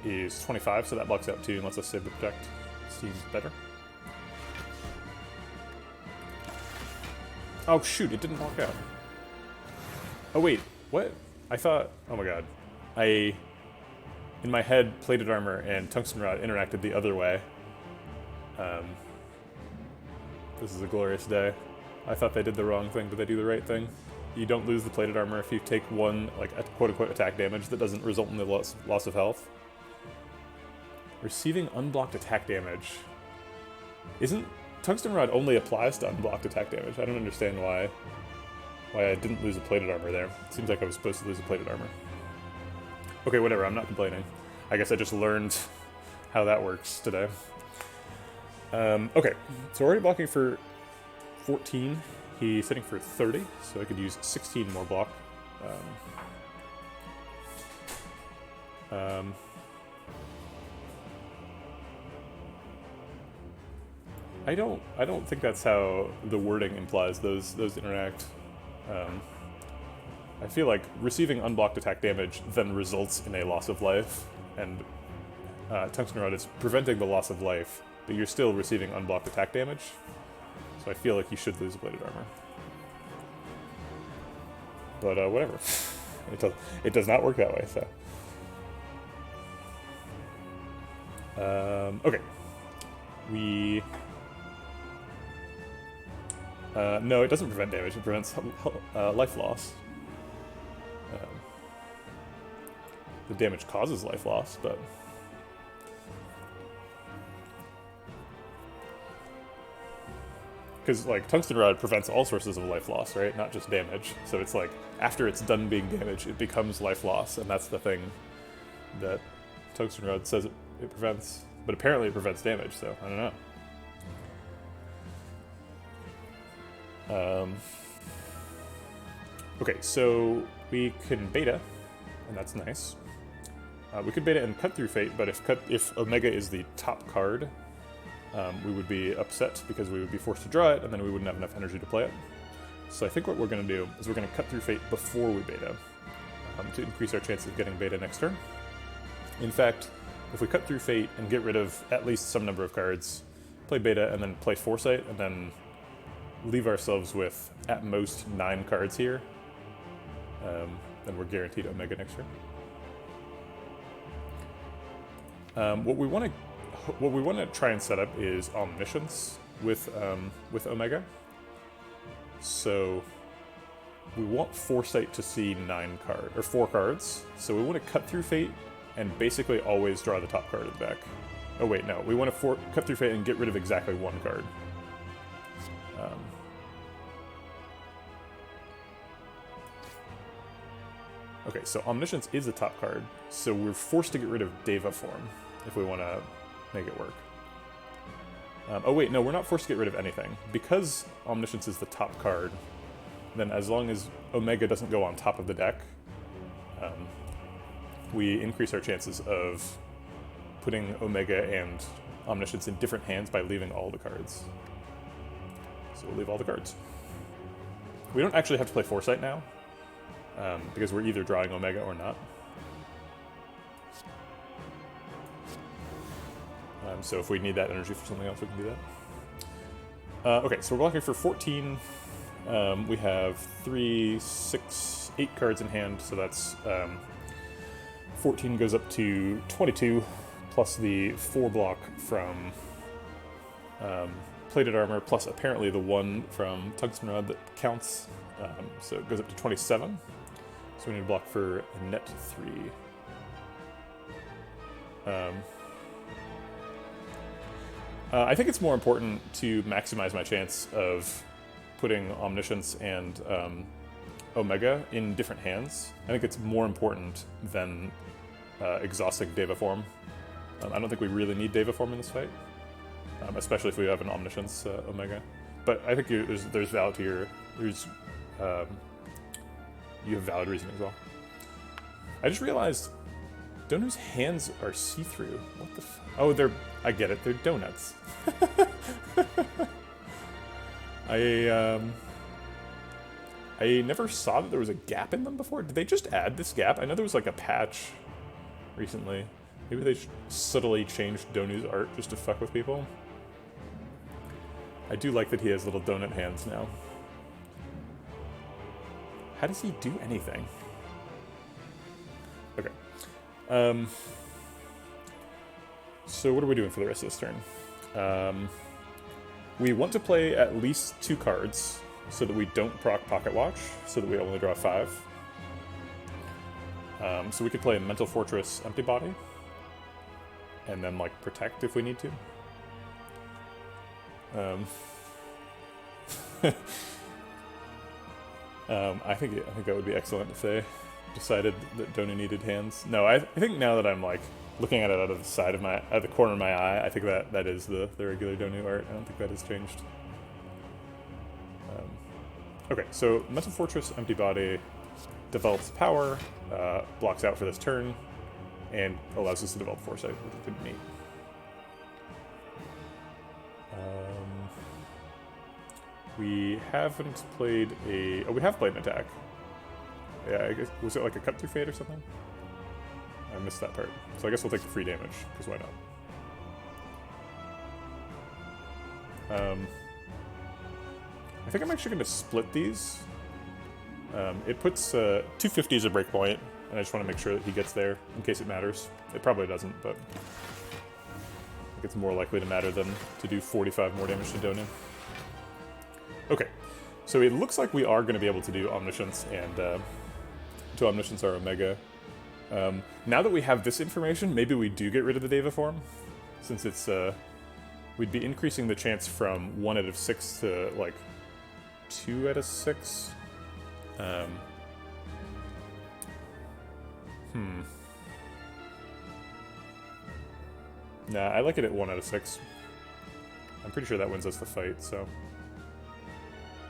is 25, so that blocks out 2 and lets us save the protect. Seems better. Oh shoot, it didn't block out. Oh wait, what? I thought, oh my god. In my head, Plated Armor and Tungsten Rod interacted the other way. This is a glorious day. I thought they did the wrong thing, but they do the right thing. You don't lose the Plated Armor if you take one, like, quote-unquote attack damage that doesn't result in the loss of health. Receiving unblocked attack damage. Isn't... Tungsten Rod only applies to unblocked attack damage. I don't understand why I didn't lose a Plated Armor there. It seems like I was supposed to lose a Plated Armor. Okay, whatever, I'm not complaining. I guess I just learned how that works today. Okay, so we're already blocking for 14. He's hitting for 30, so I could use 16 more block. I don't think that's how the wording implies those interact. I feel like receiving unblocked attack damage then results in a loss of life, and Tungsten Rod is preventing the loss of life, but you're still receiving unblocked attack damage. So I feel like you should lose bladed armor. But whatever. It does not work that way, so. Okay. No, it doesn't prevent damage, it prevents life loss. The damage causes life loss, but... Because, like, Tungsten Rod prevents all sources of life loss, right? Not just damage. So it's like, after it's done being damaged, it becomes life loss, and that's the thing that Tungsten Rod says it prevents. But apparently it prevents damage, so I don't know. Okay, so we can beta, and that's nice. We could beta and cut through Fate, but if Omega is the top card, we would be upset because we would be forced to draw it, and then we wouldn't have enough energy to play it. So I think what we're going to do is we're going to cut through Fate before we beta, to increase our chance of getting beta next turn. In fact, if we cut through Fate and get rid of at least some number of cards, play beta, and then play Foresight, and then leave ourselves with at most 9 cards here, then we're guaranteed Omega next turn. What we want to try and set up is Omniscience with Omega. So we want Foresight to see 4 cards. So we want to cut through Fate and basically always draw the top card of the deck. Oh wait, no, we want to cut through Fate and get rid of exactly 1 card. Okay, so Omniscience is the top card, so we're forced to get rid of Deva Form if we want to make it work. Oh wait, no, we're not forced to get rid of anything. Because Omniscience is the top card, then as long as Omega doesn't go on top of the deck, we increase our chances of putting Omega and Omniscience in different hands by leaving all the cards. So we'll leave all the cards. We don't actually have to play Foresight now, because we're either drawing Omega or not. So if we need that energy for something else, we can do that. Okay, so we're blocking for 14. We have 3, 6, 8 cards in hand, so that's 14 goes up to 22, plus the 4 block from Plated Armor, plus apparently the 1 from Tungsten Rod that counts, so it goes up to 27. So we need to block for a net 3. I think it's more important to maximize my chance of putting Omniscience and Omega in different hands. I think it's more important than exhausting Deva Form. I don't think we really need Deva Form in this fight, especially if we have an Omniscience Omega. But I think there's valid here. You have valid reasoning as well. I just realized Donu's hands are see-through. What the f- Oh, I get it, they're donuts. I never saw that there was a gap in them before. Did they just add this gap? I know there was like a patch recently. Maybe they subtly changed Donu's art just to fuck with people. I do like that he has little donut hands now. How does he do anything? Okay. So what are we doing for the rest of this turn? We want to play at least 2 cards so that we don't proc Pocket Watch, so that we only draw 5. So we could play a Mental Fortress Empty Body, and then like Protect if we need to. I think that would be excellent if they decided that Donu needed hands. No, I think now that I'm like looking at it out of the side of my, out of the corner of my eye, I think that is the regular Donu art. I don't think that has changed. Okay, so Mental Fortress, Empty Body develops power, blocks out for this turn, and allows us to develop Foresight, which is pretty neat. We haven't played a... Oh, we have played an attack. Yeah, I guess, was it like a cut through fate or something? I missed that part. So I guess we'll take the free damage, because why not? I think I'm actually going to split these. It puts 250 as a breakpoint, and I just want to make sure that he gets there, in case it matters. It probably doesn't, but I think it's more likely to matter than to do 45 more damage to Donu. Okay, so it looks like we are going to be able to do Omniscience and to Omniscience our Omega. Now that we have this information, maybe we do get rid of the Deva form, since it's we'd be increasing the chance from 1 out of 6 to like 2 out of 6. Nah, I like it at 1 out of 6. I'm pretty sure that wins us the fight, so.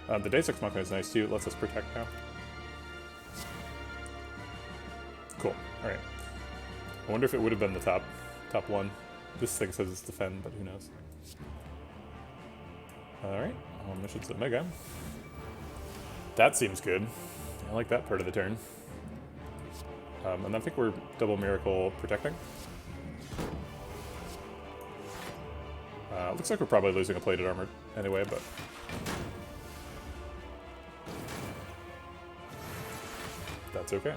The Deus Ex Machina is nice too, it lets us protect now. Cool, alright. I wonder if it would have been the top one. This thing says it's defend, but who knows. Alright, Omniscience Omega. That seems good. I like that part of the turn. And I think we're double Miracle protecting. Looks like we're probably losing a plated armor anyway, but... That's okay.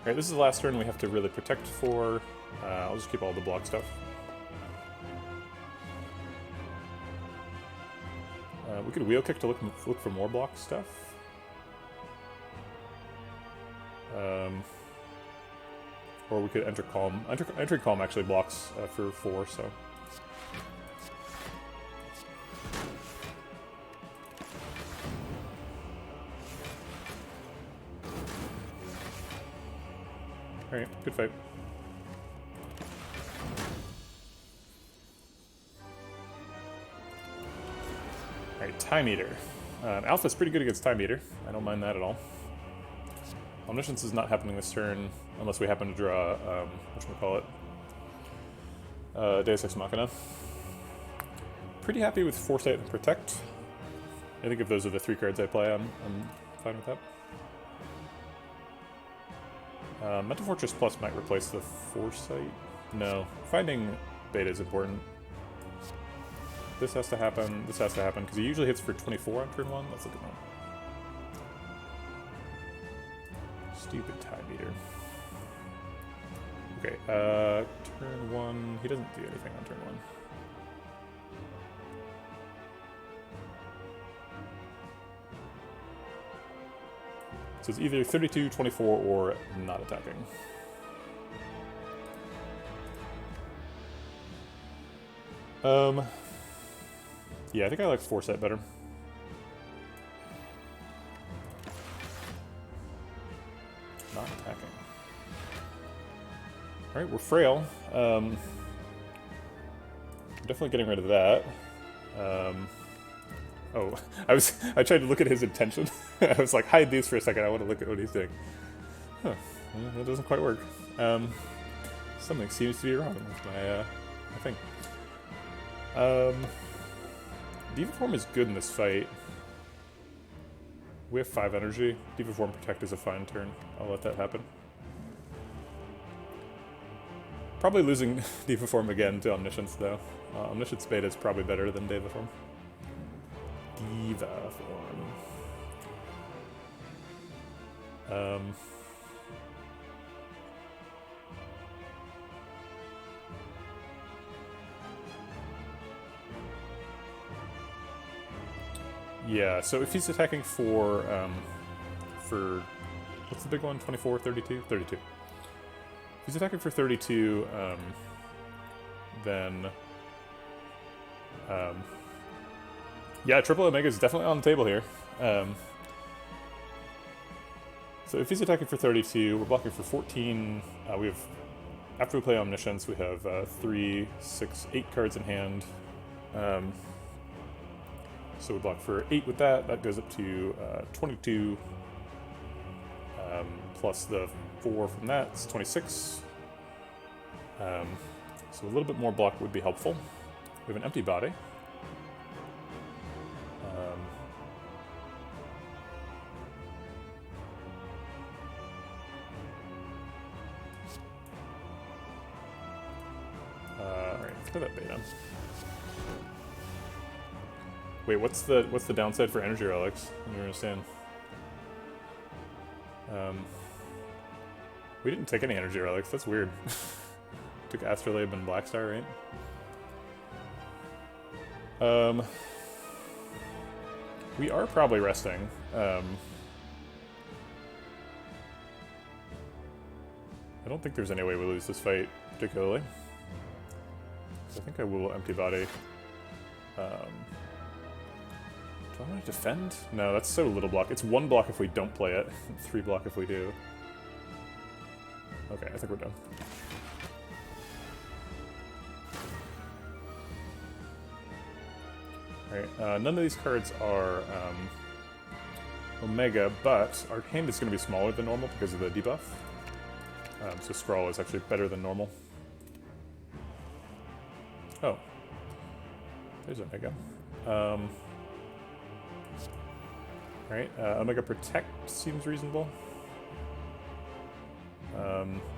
Alright, this is the last turn we have to really protect for. I'll just keep all the block stuff. We could wheel kick to look for more block stuff. Or we could enter calm. Entering calm actually blocks for 4, so. Alright, good fight. Alright, Time Eater. Alpha's pretty good against Time Eater. I don't mind that at all. Omniscience is not happening this turn, unless we happen to draw, whatchamacallit, Deus Ex Machina. Pretty happy with Foresight and Protect. I think if those are the 3 cards I play, I'm fine with that. Mental Fortress Plus might replace the Foresight. No. Finding Beta is important. This has to happen, because he usually hits for 24 on turn 1. Let's look at that. Stupid Time Eater. Okay, turn 1... He doesn't do anything on turn 1. So it's either 32, 24, or not attacking. Yeah, I think I like Foresight better. Not attacking. Alright, we're frail. Definitely getting rid of that. Oh, I tried to look at his intention. I was like, hide these for a second, I want to look at what he's doing. Huh, well, that doesn't quite work. Something seems to be wrong with my thing. Diva Form is good in this fight. We have 5 energy. Diva Form Protect is a fine turn. I'll let that happen. Probably losing Diva Form again to Omniscience, though. Omniscience Beta is probably better than Diva Form. Diva Form. Yeah, so if he's attacking for what's the big one? 24, 32? 32. If he's attacking for 32, then yeah, Triple Omega is definitely on the table here. So if he's attacking for 32, we're blocking for 14. We have, after we play Omniscience, we have 3, 6, 8 cards in hand. So we block for 8 with that. That goes up to 22. Plus the 4 from that, it's 26. So a little bit more block would be helpful. We have an empty body. Alright, let's put that bait on. Wait, what's the downside for energy relics? I don't understand. We didn't take any energy relics, that's weird. Took Astrolabe and Blackstar, right? We are probably resting. I don't think there's any way we lose this fight, particularly. So I think I will empty body. Do I want to defend? No, that's so little block. It's 1 block if we don't play it, 3 block if we do. Okay, I think we're done. Alright, none of these cards are Omega, but our hand is going to be smaller than normal because of the debuff. So Scrawl is actually better than normal. Oh. There's Omega. Alright, Omega Protect seems reasonable.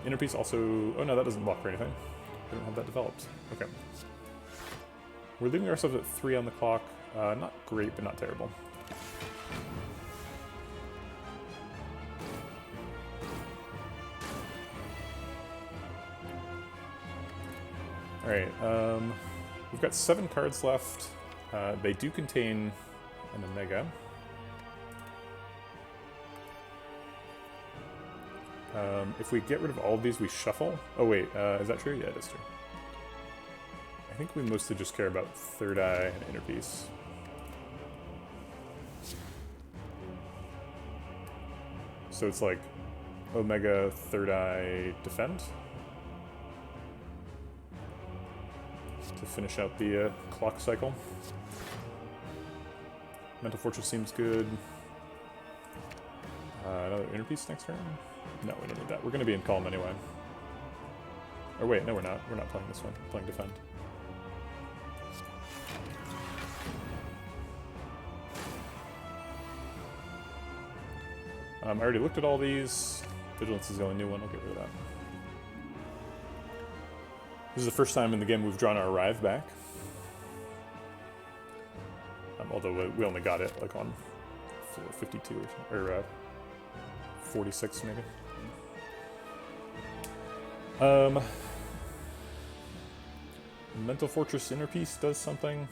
Inner Peace also... Oh no, that doesn't block for anything. We don't have that developed. Okay. We're leaving ourselves at 3 on the clock. Not great, but not terrible. Alright, we've got 7 cards left. They do contain an Omega. If we get rid of all of these, we shuffle. Oh wait, is that true? Yeah, it is true. I think we mostly just care about Third Eye and Inner Peace. So it's like Omega, Third Eye, Defend. To finish out the clock cycle. Mental Fortress seems good. Another Inner Peace next turn? No, we don't need that. We're going to be in Calm anyway. Or wait, no we're not. We're not playing this one. We're playing Defend. I already looked at all these. Vigilance is the only new one. I'll get rid of that. This is the first time in the game we've drawn our Arrive back. Although we only got it like on 52 or 46 maybe. Mental Fortress Inner Peace does something.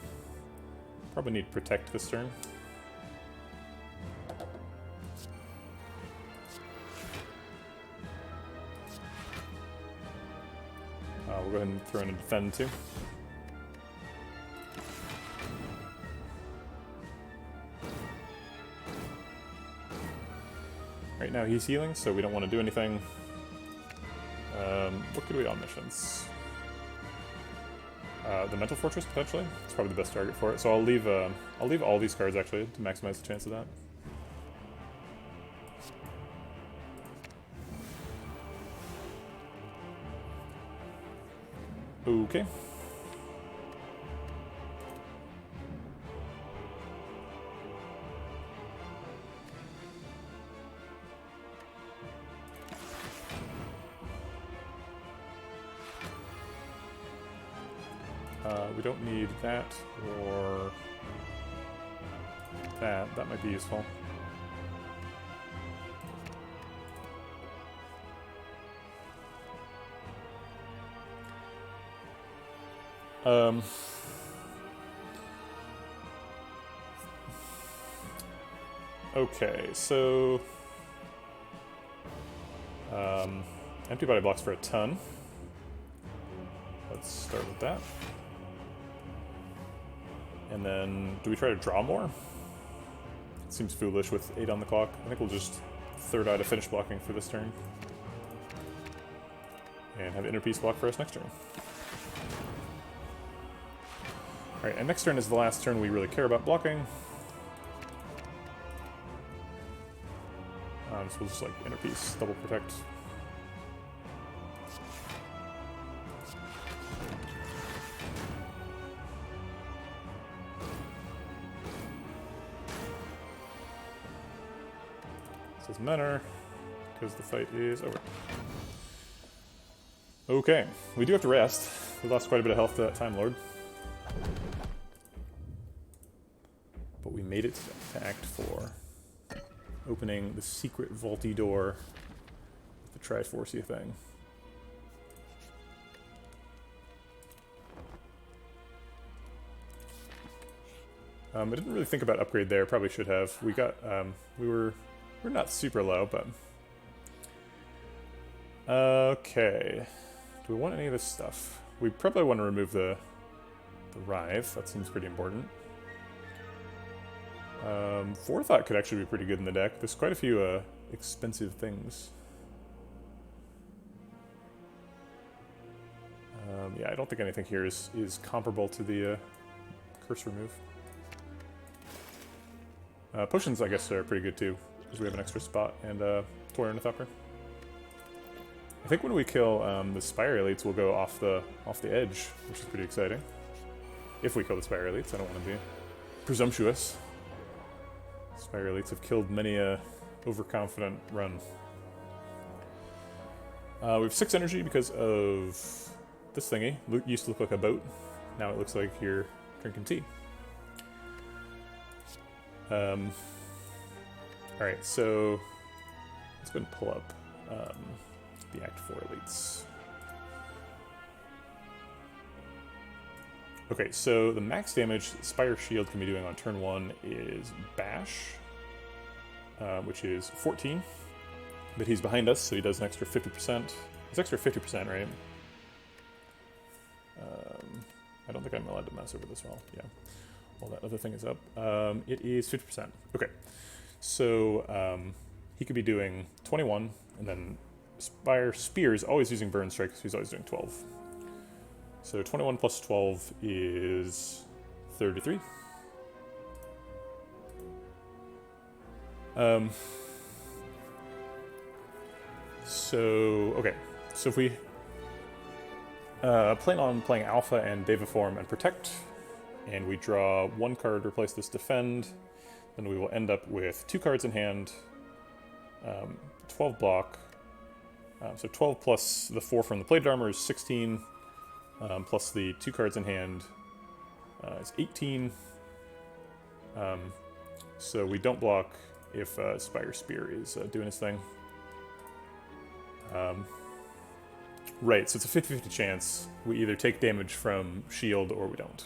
Probably need Protect this turn. We'll go ahead and throw in a Defend too. Right now he's healing, so we don't want to do anything. What could we Omniscience? The Mental Fortress, potentially? It's probably the best target for it. So I'll leave all these cards, actually, to maximize the chance of that. Okay. We don't need that or that. That might be useful. Okay, so empty body blocks for a ton. Let's start with that. And then, do we try to draw more? It seems foolish with 8 on the clock. I think we'll just Third Eye to finish blocking for this turn. And have Inner Peace block for us next turn. Alright, and next turn is the last turn we really care about blocking. So we'll just like Inner Peace, double protect. This doesn't matter, because the fight is over. Okay, we do have to rest. We lost quite a bit of health to that Time Lord. But we made it to Act 4. Opening the secret vaulty door with the Triforce thing. I didn't really think about upgrade there. Probably should have. We got we're not super low, but okay. Do we want any of this stuff? We probably want to remove the Writhe. That seems pretty important. Forethought could actually be pretty good in the deck. There's quite a few expensive things. Yeah, I don't think anything here is comparable to the curse remove. Potions, I guess, are pretty good too, because we have an extra spot and Toy Ornithopter. I think when we kill the Spire Elites, we'll go off the edge, which is pretty exciting. If we kill the Spire Elites, I don't want to be presumptuous. Spire Elites have killed many a overconfident run. We have 6 energy because of this thingy. Used to look like a boat. Now it looks like you're drinking tea. Alright, so let's go and pull up the Act 4 Elites. Okay, so the max damage Spire Shield can be doing on turn 1 is Bash, which is 14. But he's behind us, so he does an extra 50%. It's extra 50%, right? I don't think I'm allowed to mess over this well. Yeah. While that other thing is up. It is 50%. Okay. So he could be doing 21, and then Spire Spear is always using Burn Strike, so he's always doing 12. So 21 plus 12 is 33. Okay. So if we plan on playing Alpha and Devaform and Protect, and we draw 1 card, replace this Defend, then we will end up with 2 cards in hand, 12 block. So 12 plus the 4 from the Plated Armor is 16. Plus the 2 cards in hand is 18. So we don't block if Spire Spear is doing his thing. Right, so it's a 50-50 chance. We either take damage from shield or we don't.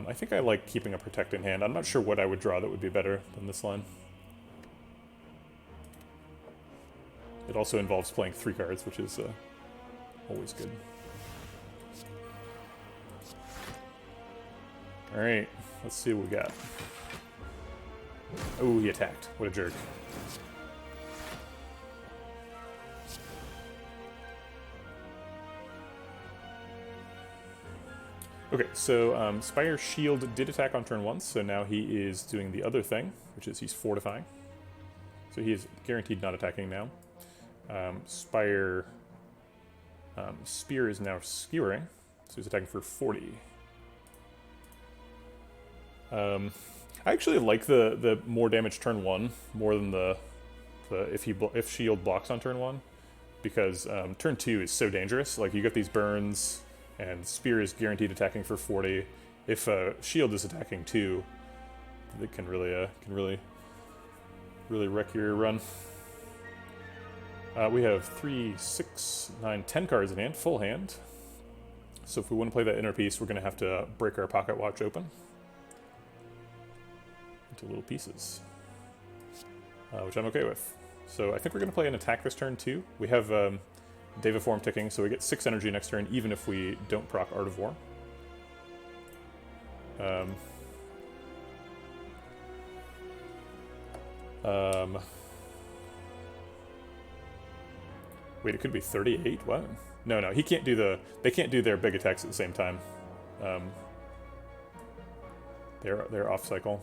I think I like keeping a Protect in hand. I'm not sure what I would draw that would be better than this line. It also involves playing 3 cards, which is always good. Alright, let's see what we got. Oh, he attacked. What a jerk. Okay, so Spire Shield did attack on turn 1, so now he is doing the other thing, which is he's fortifying. So he is guaranteed not attacking now. Spire Spear is now skewering, so he's attacking for 40. I actually like the more damage turn 1 more than the if shield blocks on turn 1, because turn 2 is so dangerous. Like, you get these burns, and Spear is guaranteed attacking for 40. If shield is attacking too, it can really wreck your run. We have 3, 6, 9, 10 cards in hand, full hand. So if we want to play that Inner Peace, we're going to have to break our pocket watch open into little pieces, which I'm okay with. So I think we're going to play an attack this turn too. We have Devaform ticking, so we get 6 energy next turn, even if we don't proc Art of War. Wait, it could be 38? What? No, he can't do the... They can't do their big attacks at the same time. They're off cycle.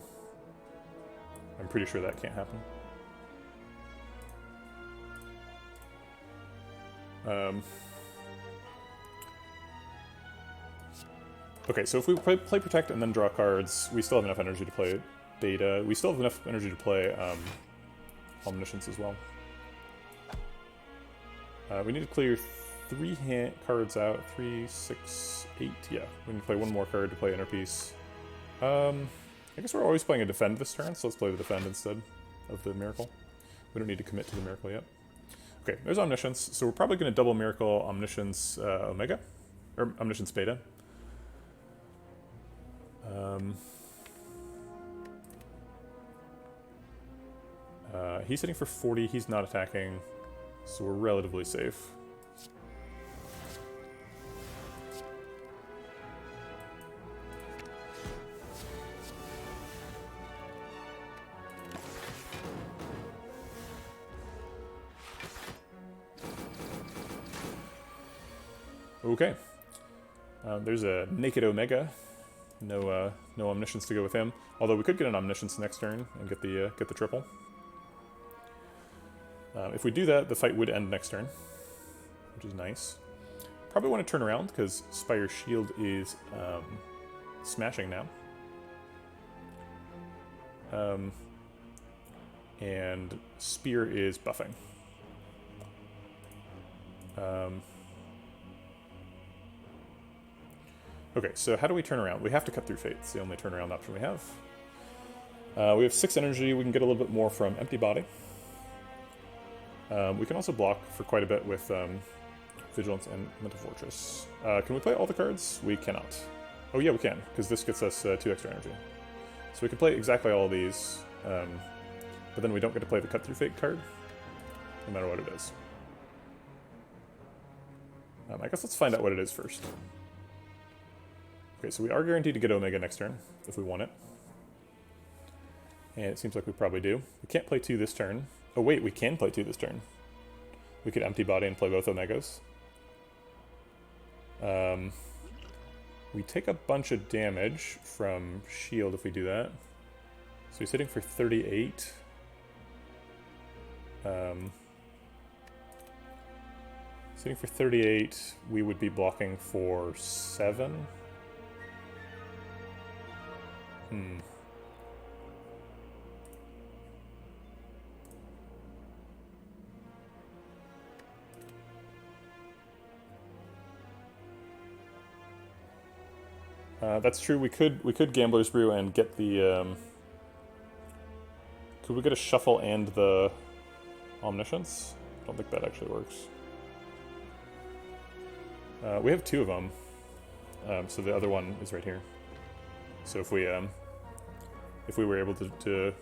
I'm pretty sure that can't happen. Okay, so if we play Protect and then draw cards, we still have enough energy to play Beta. We still have enough energy to play Omniscience as well. We need to clear 3 cards out. 3, 6, 8. Yeah, we need to play 1 more card to play Inner Peace. I guess we're always playing a Defend this turn, so let's play the Defend instead of the Miracle. We don't need to commit to the Miracle yet. Okay, there's Omniscience. So we're probably going to double Miracle Omniscience Omega, or Omniscience Beta. He's hitting for 40. He's not attacking, so we're relatively safe. Okay. There's a Naked Omega. No Omniscience to go with him. Although we could get an Omniscience next turn and get the triple. If we do that, the fight would end next turn, which is nice. Probably want to turn around because Spire Shield is smashing now. And Spear is buffing. Okay, so how do we turn around? We have to cut through Fate. It's the only turnaround option we have. We have 6 energy. We can get a little bit more from Empty Body. We can also block for quite a bit with Vigilance and Mental Fortress. Can we play all the cards? We cannot. Oh yeah, we can, because this gets us 2 extra energy. So we can play exactly all of these, but then we don't get to play the Cut Through Fate card, no matter what it is. I guess let's find out what it is first. Okay, so we are guaranteed to get Omega next turn, if we want it. And it seems like we probably do. We can't play 2 this turn. Oh wait, we can play 2 this turn. We could Empty Body and play both Omegas. We take a bunch of damage from Shield if we do that. So he's hitting for 38. He's hitting for 38. We would be blocking for 7. That's true. We could Gambler's Brew and get the. Could we get a Shuffle and the Omniscience? I don't think that actually works. We have 2 of them, so the other one is right here. So if we were able to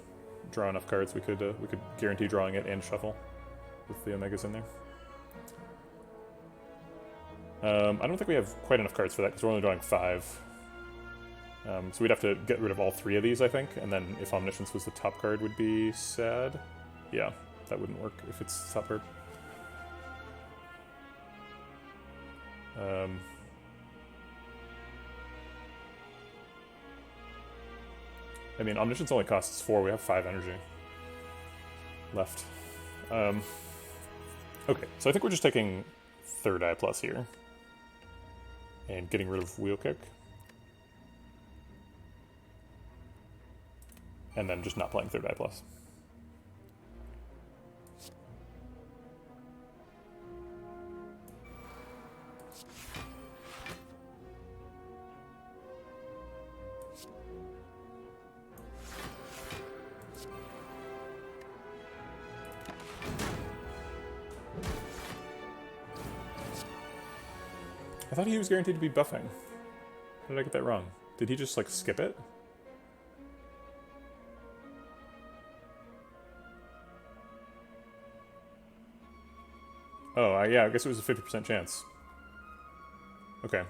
draw enough cards, we could guarantee drawing it and Shuffle with the Omegas in there. I don't think we have quite enough cards for that because we're only drawing 5. So we'd have to get rid of all 3 of these, I think, and then if Omniscience was the top card, would be sad. Yeah, that wouldn't work if it's the top card. I mean, Omniscience only costs 4. We have 5 energy left. Okay, so I think we're just taking 3rd Eye Plus here and getting rid of Wheel Kick. And then just not playing 3rd Eye Plus. I thought he was guaranteed to be buffing. How did I get that wrong? Did he just, like, skip it? Oh, yeah, I guess it was a 50% chance. Okay.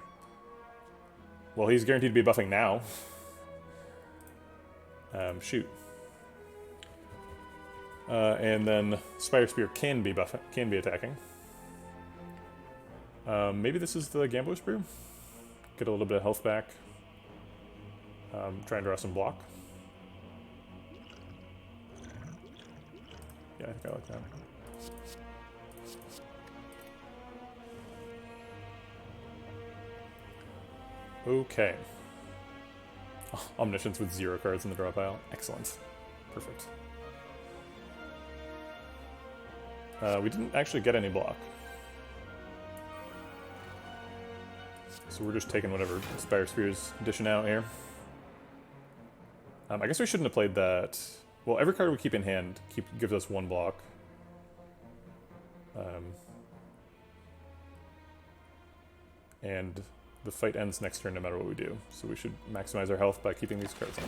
Well, he's guaranteed to be buffing now. Shoot. And then Spire Spear can be attacking. Maybe this is the Gambler's Brew. Get a little bit of health back. Try and draw some block. Yeah, I think I like that. Okay. Oh, Omniscience with 0 cards in the draw pile. Excellent. Perfect. We didn't actually get any block. So we're just taking whatever Spire Spear's dishing out here. I guess we shouldn't have played that. Well, every card we keep in hand gives us 1 block. And the fight ends next turn no matter what we do. So we should maximize our health by keeping these cards on.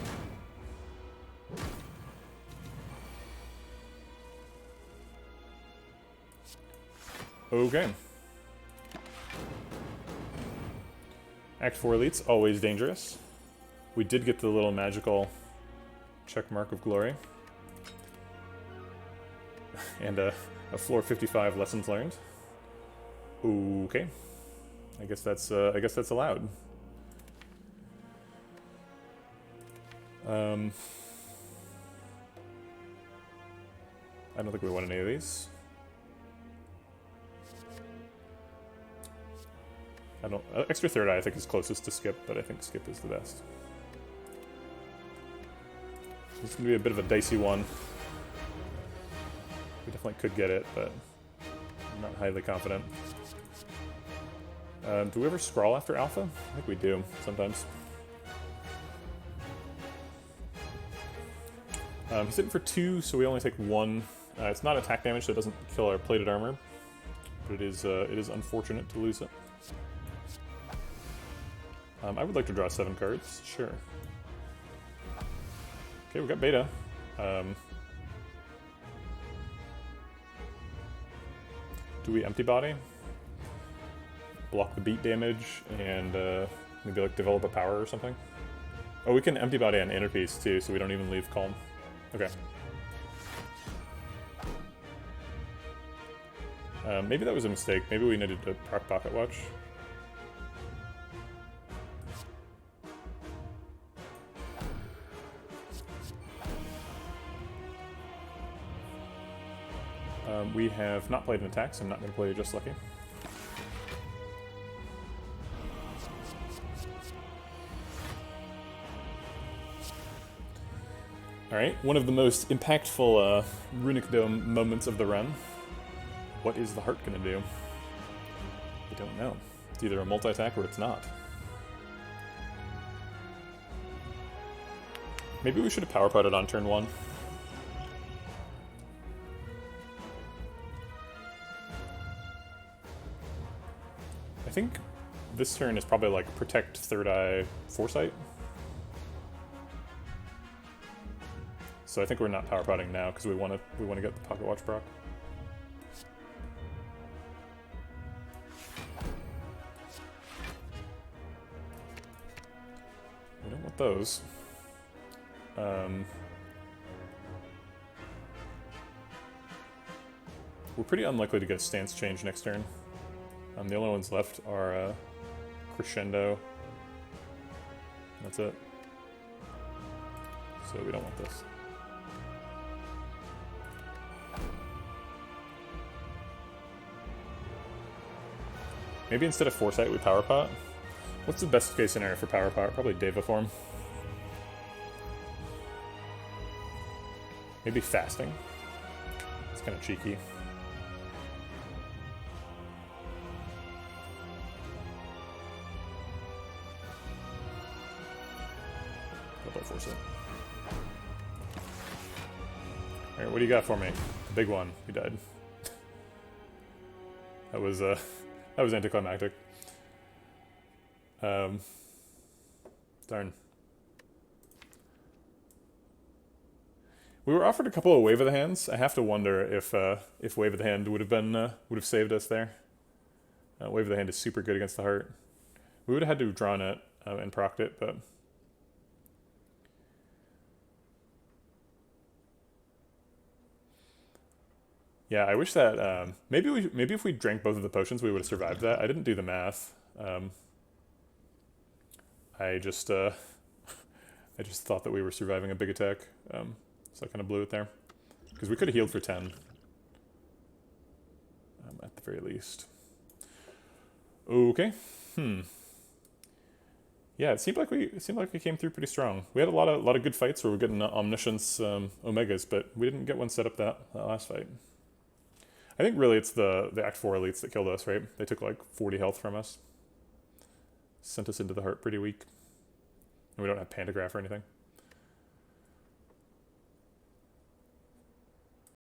Okay. Act 4 elites, always dangerous. We did get the little magical check mark of glory. And a floor 55 lessons learned. Okay. I guess that's allowed. I don't think we want any of these. Extra third eye I think is closest to skip, but I think skip is the best. It's gonna be a bit of a dicey one. We definitely could get it, but I'm not highly confident. Do we ever scroll after alpha? I think we do, sometimes. He's hitting for 2, so we only take 1. It's not attack damage, so it doesn't kill our plated armor. But it is unfortunate to lose it. I would like to draw 7 cards, sure. Okay, we got beta. Do we empty body? Block the beat damage and maybe like develop a power or something? Oh, we can empty body on inner piece too, so we don't even leave calm. Okay. Maybe that was a mistake. Maybe we needed to proc pocket watch. We have not played an attack, so I'm not going to play Just Lucky. Alright, one of the most impactful Runic Dome moments of the run. What is the heart going to do? I don't know. It's either a multi-attack or it's not. Maybe we should have power potted on turn 1. I think this turn is probably like protect third eye foresight. So I think we're not power potting now because we want to get the pocket watch proc. We don't want those. We're pretty unlikely to get stance change next turn. The only ones left are Crescendo. That's it. So we don't want this. Maybe instead of Foresight, we Power Pot. What's the best case scenario for Power Pot? Probably Deva form. Maybe Fasting. It's kind of cheeky. Foresight. Alright, what do you got for me? The big one. He died. That was anticlimactic. Darn. We were offered a couple of Wave of the Hands. I have to wonder if Wave of the Hand would have saved us there. Wave of the Hand is super good against the heart. We would have had to have drawn it and procced it, but Yeah, I wish that maybe if we drank both of the potions, we would have survived that. I didn't do the math. I just I just thought that we were surviving a big attack, so I kind of blew it there because we could have healed for 10 at the very least. Okay. Yeah, it seemed like we came through pretty strong. We had a lot of good fights where we're getting Omniscience Omegas, but we didn't get one set up that last fight. I think really it's the Act 4 elites that killed us, right? They took like 40 health from us. Sent us into the heart pretty weak. And we don't have Pandagraph or anything.